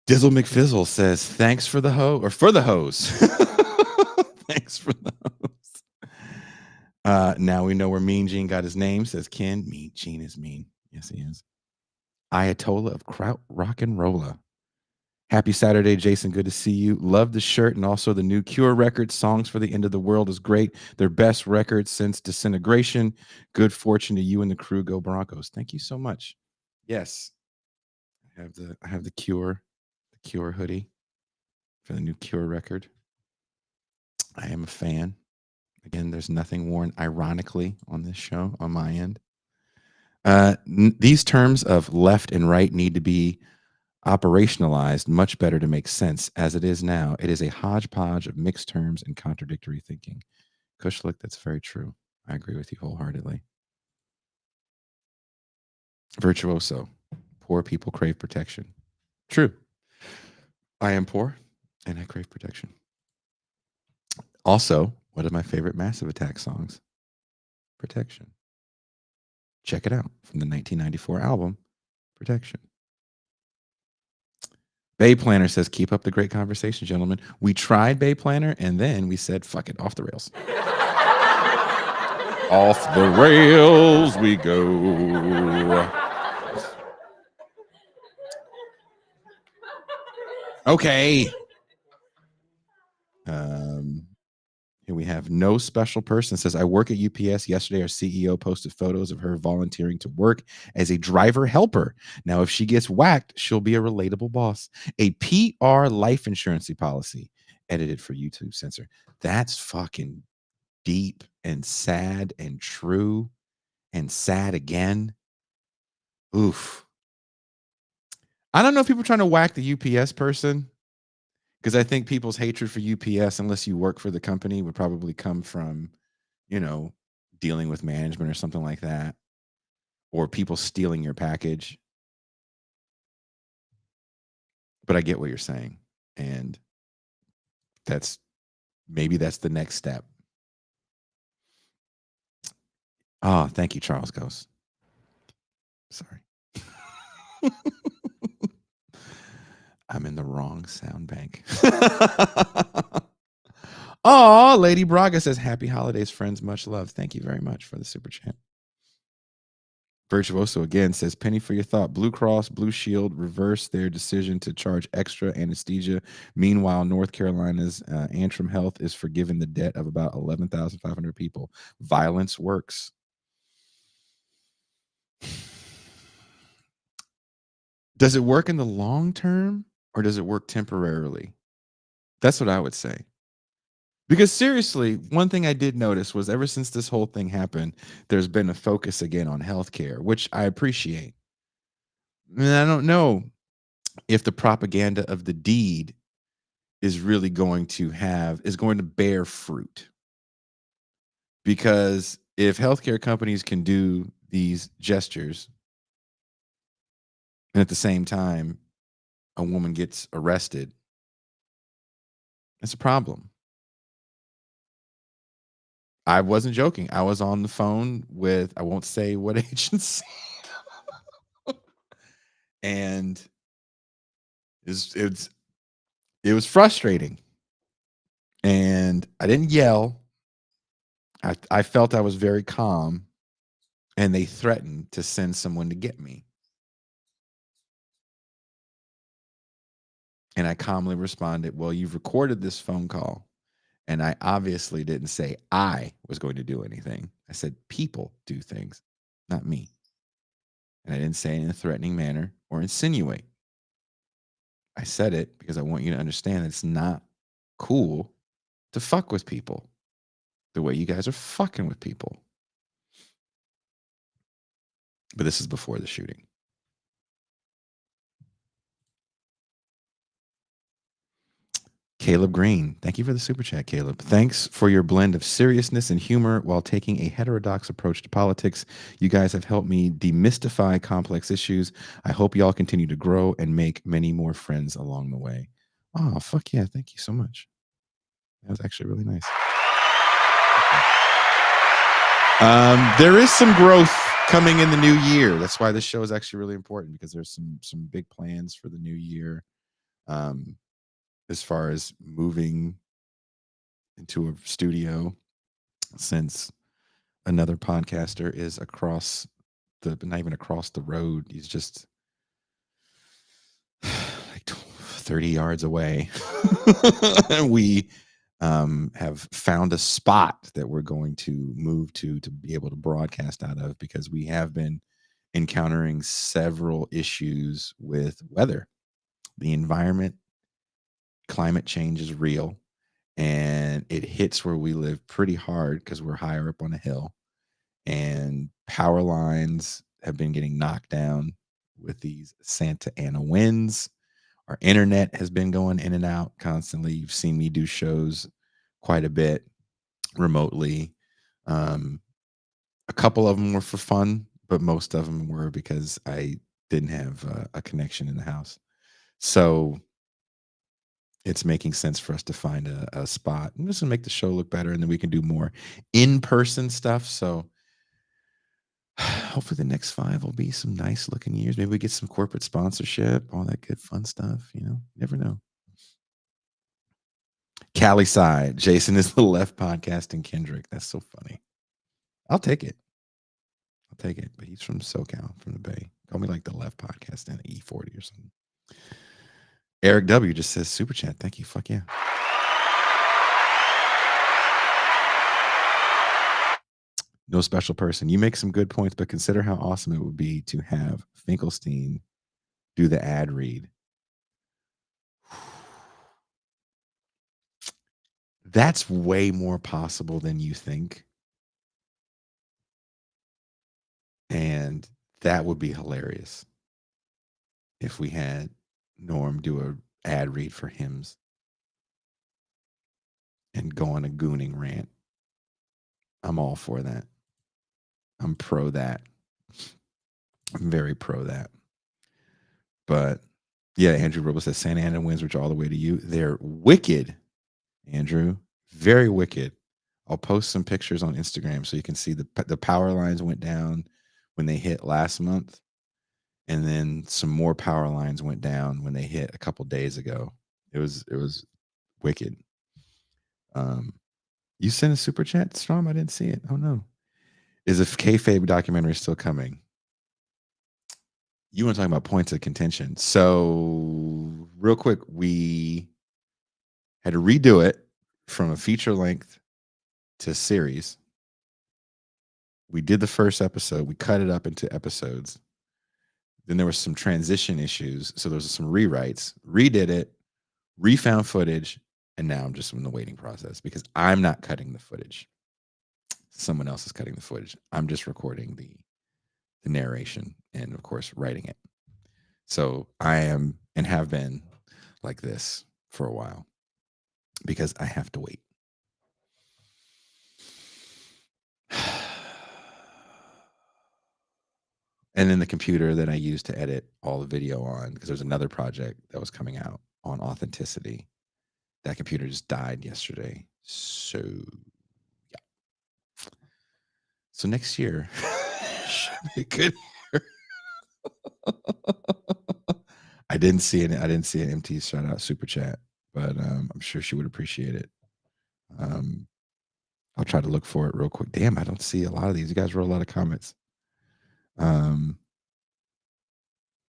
Dizzle McFizzle says, thanks for the hose. Thanks for the hose. Now we know where Mean Gene got his name, says Ken. Mean Gene is mean. Yes, he is. Ayatollah of Kraut Rock and Rolla. Happy Saturday, Jason. Good to see you. Love the shirt and also the new Cure record, Songs for the End of the World, is great. Their best record since Disintegration. Good fortune to you and the crew. Go Broncos. Thank you so much. Yes. I have the Cure hoodie for the new Cure record. I am a fan. Again, there's nothing worn ironically on this show on my end. These terms of left and right need to be operationalized much better to make sense. As it is now, it is a hodgepodge of mixed terms and contradictory thinking. Kushlik, that's very true. I agree with you wholeheartedly. Virtuoso. Poor people crave protection. True. I am poor and I crave protection. Also, one of my favorite Massive Attack songs, Protection. Check it out from the 1994 album, Protection. Bay Planner says, keep up the great conversation, gentlemen. We tried Bay Planner and then we said, fuck it, off the rails. Off the rails we go. Okay. Here we have no special person. It says, I work at UPS. Yesterday, our CEO posted photos of her volunteering to work as a driver helper. Now, if she gets whacked, she'll be a relatable boss. A PR life insurance policy. Edited for YouTube censor. That's fucking deep and sad and true and sad again. Oof. I don't know if people are trying to whack the UPS person, because I think people's hatred for UPS, unless you work for the company, would probably come from, dealing with management or something like that, or people stealing your package. But I get what you're saying. And maybe that's the next step. Oh, thank you, Charles Ghost. Sorry. I'm in the wrong sound bank. Oh, Lady Braga says, happy holidays, friends. Much love. Thank you very much for the super chat. Virtuoso again says, penny for your thought. Blue Cross, Blue Shield reversed their decision to charge extra anesthesia. Meanwhile, North Carolina's Antrim Health is forgiving the debt of about 11,500 people. Violence works. Does it work in the long term, or does it work temporarily? That's what I would say. Because seriously, one thing I did notice was ever since this whole thing happened, there's been a focus again on healthcare, which I appreciate. And I don't know if the propaganda of the deed is really going to bear fruit. Because if healthcare companies can do these gestures, and at the same time, a woman gets arrested, it's a problem. I wasn't joking. I was on the phone with, I won't say what agency. And it was frustrating. And I didn't yell. I felt I was very calm, and they threatened to send someone to get me. And I calmly responded, well, you've recorded this phone call. And I obviously didn't say I was going to do anything. I said people do things, not me. And I didn't say it in a threatening manner or insinuate. I said it because I want you to understand it's not cool to fuck with people the way you guys are fucking with people. But this is before the shooting. Caleb Green, thank you for the super chat, Caleb. Thanks for your blend of seriousness and humor while taking a heterodox approach to politics. You guys have helped me demystify complex issues. I hope y'all continue to grow and make many more friends along the way. Oh, fuck yeah. Thank you so much. That was actually really nice. There is some growth coming in the new year. That's why this show is actually really important, because there's some big plans for the new year. As far as moving into a studio, since another podcaster is not even across the road. He's just like 30 yards away. We have found a spot that we're going to move to be able to broadcast out of, because we have been encountering several issues with weather. The environment, climate change is real, and it hits where we live pretty hard because we're higher up on a hill, and power lines have been getting knocked down with these Santa Ana winds. Our internet has been going in and out constantly. You've seen me do shows quite a bit remotely. A couple of them were for fun, but most of them were because I didn't have a connection in the house. So it's making sense for us to find a spot. I'm just gonna make the show look better, and then we can do more in-person stuff. So hopefully the next 5 will be some nice looking years. Maybe we get some corporate sponsorship, all that good fun stuff. Never know. Cali side, Jason is the left podcasting Kendrick. That's so funny. I'll take it. But he's from SoCal, from the Bay. Call me like the left podcast and E40 or something. Eric W just says super chat. Thank you. Fuck yeah. No special person. You make some good points, but consider how awesome it would be to have Finkelstein do the ad read. That's way more possible than you think. And that would be hilarious if we had Norm do a ad read for hymns and go on a gooning rant. I'm all for that. I'm pro that. I'm very pro that. But yeah, Andrew Robles says Santa Ana winds, which are all the way to you. They're wicked, Andrew. Very wicked. I'll post some pictures on Instagram so you can see the power lines went down when they hit last month. And then some more power lines went down when they hit a couple days ago. It was wicked. You sent a super chat, Strom? I didn't see it. Oh no. Is a kayfabe documentary still coming? You want to talk about points of contention. So real quick, we had to redo it from a feature length to a series. We did the first episode. We cut it up into episodes. Then there was some transition issues. So there was some rewrites, redid it, refound footage, and now I'm just in the waiting process because I'm not cutting the footage. Someone else is cutting the footage. I'm just recording the narration and, of course, writing it. So I am and have been like this for a while because I have to wait. And then the computer that I use to edit all the video on, because there's another project that was coming out on authenticity. That computer just died yesterday. So, yeah. So next year should be good. I didn't see an MT shout out super chat, but I'm sure she would appreciate it. I'll try to look for it real quick. Damn, I don't see a lot of these. You guys wrote a lot of comments.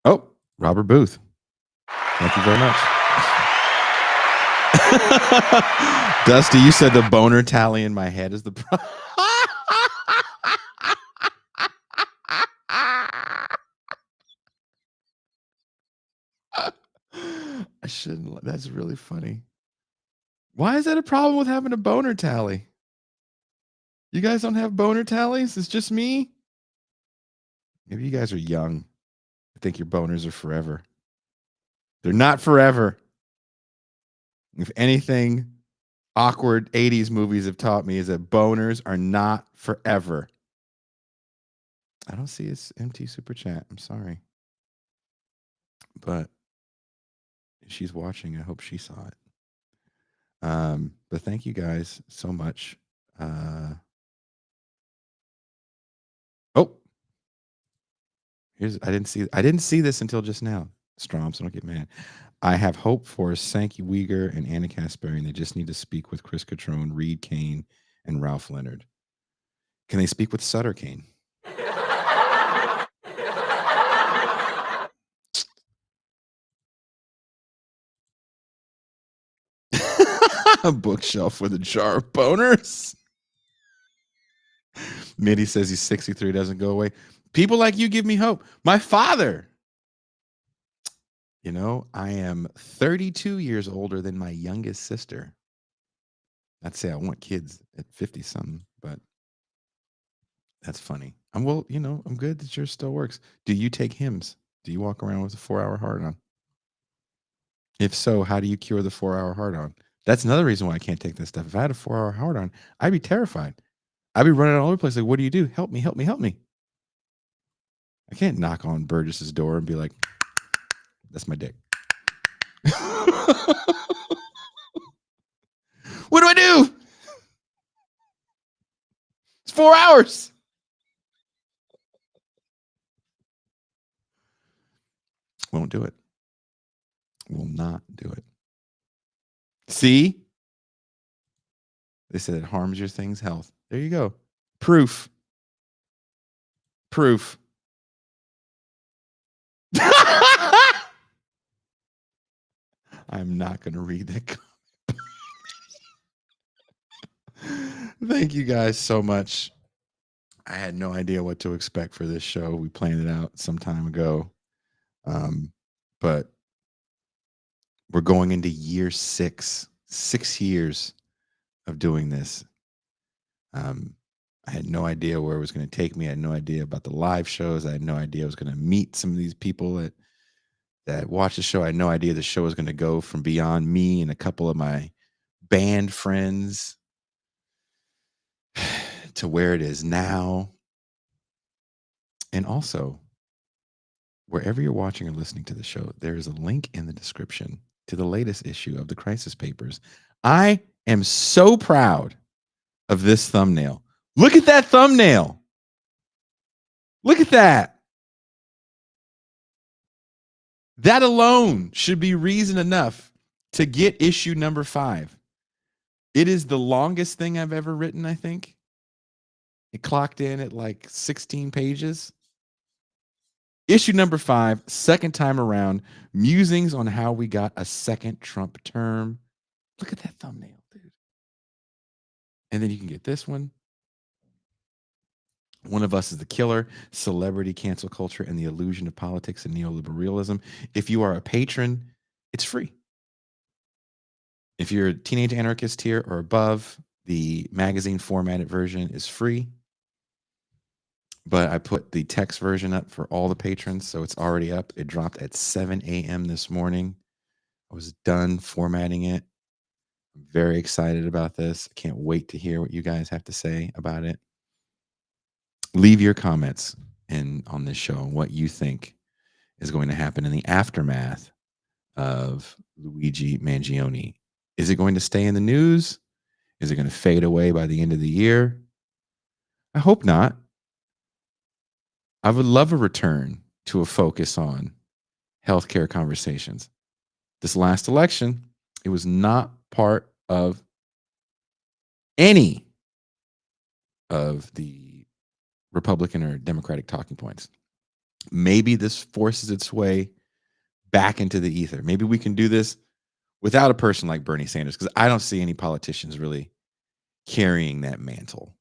Oh, Robert Booth. Thank you very much. Dusty, you said the boner tally in my head is the problem. I shouldn't. That's really funny. Why is that a problem with having a boner tally? You guys don't have boner tallies? It's just me? Maybe you guys are young. I think your boners are forever. They're not forever. If anything, awkward 80s movies have taught me is that boners are not forever. I don't see his MT super chat. I'm sorry. But if she's watching, I hope she saw it. But thank you guys so much. Oh, I didn't see this until just now. Strom, so don't get mad. I have hope for Sankey Uyghur and Anna Kasparian. They just need to speak with Chris Catrone, Reed Kane, and Ralph Leonard. Can they speak with Sutter Kane? A bookshelf with a jar of boners. Mitty says he's 63, doesn't go away. People like you give me hope. My father. You know, I am 32 years older than my youngest sister. I'd say I want kids at 50 something, but that's funny. I'm good that yours still works. Do you take hymns? Do you walk around with a 4-hour hard on? If so, how do you cure the 4-hour hard on? That's another reason why I can't take this stuff. If I had a 4-hour hard on, I'd be terrified. I'd be running all over the place. Like, what do you do? Help me, help me, help me. I can't knock on Burgess's door and be like, that's my dick. What do I do? It's 4 hours. Won't do it. Will not do it. See? They said it harms your thing's health. There you go. Proof. I'm not going to read that. Thank you guys so much. I had no idea what to expect for this show. We planned it out some time ago. But we're going into year 6 years of doing this. I had no idea where it was going to take me. I had no idea about the live shows. I had no idea I was going to meet some of these people that watch the show. I had no idea the show was going to go from beyond me and a couple of my band friends to where it is now. And also, wherever you're watching or listening to the show, there is a link in the description to the latest issue of the Crisis Papers. I am so proud of this thumbnail. Look at that thumbnail. Look at that. That alone should be reason enough to get issue number 5. It is the longest thing I've ever written, I think. It clocked in at like 16 pages. Issue number 5, second time around, musings on how we got a second Trump term. Look at that thumbnail, dude. And then you can get this one. One of Us is the Killer, Celebrity Cancel Culture, and the Illusion of Politics and Neoliberalism. If you are a patron, it's free. If you're a Teenage Anarchist tier or above, the magazine formatted version is free. But I put the text version up for all the patrons, so it's already up. It dropped at 7 a.m. this morning. I was done formatting it. I'm very excited about this. I can't wait to hear what you guys have to say about it. Leave your comments on this show and what you think is going to happen in the aftermath of Luigi Mangione. Is it going to stay in the news? Is it going to fade away by the end of the year? I hope not. I would love a return to a focus on healthcare conversations. This last election, it was not part of any of the Republican or Democratic talking points. Maybe this forces its way back into the ether. Maybe we can do this without a person like Bernie Sanders, because I don't see any politicians really carrying that mantle.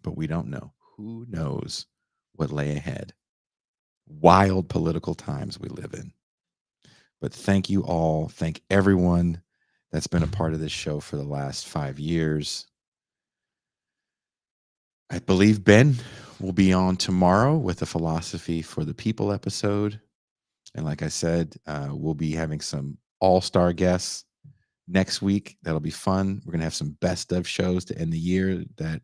But we don't know. Who knows what lay ahead? Wild political times we live in. But thank you all. Thank everyone that's been a part of this show for the last 5 years. I believe Ben will be on tomorrow with a Philosophy for the People episode. And like I said, we'll be having some all-star guests next week. That'll be fun. We're going to have some best of shows to end the year that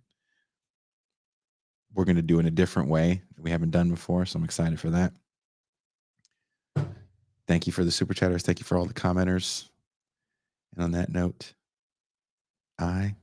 we're going to do in a different way that we haven't done before. So I'm excited for that. Thank you for the super chatters. Thank you for all the commenters. And on that note, I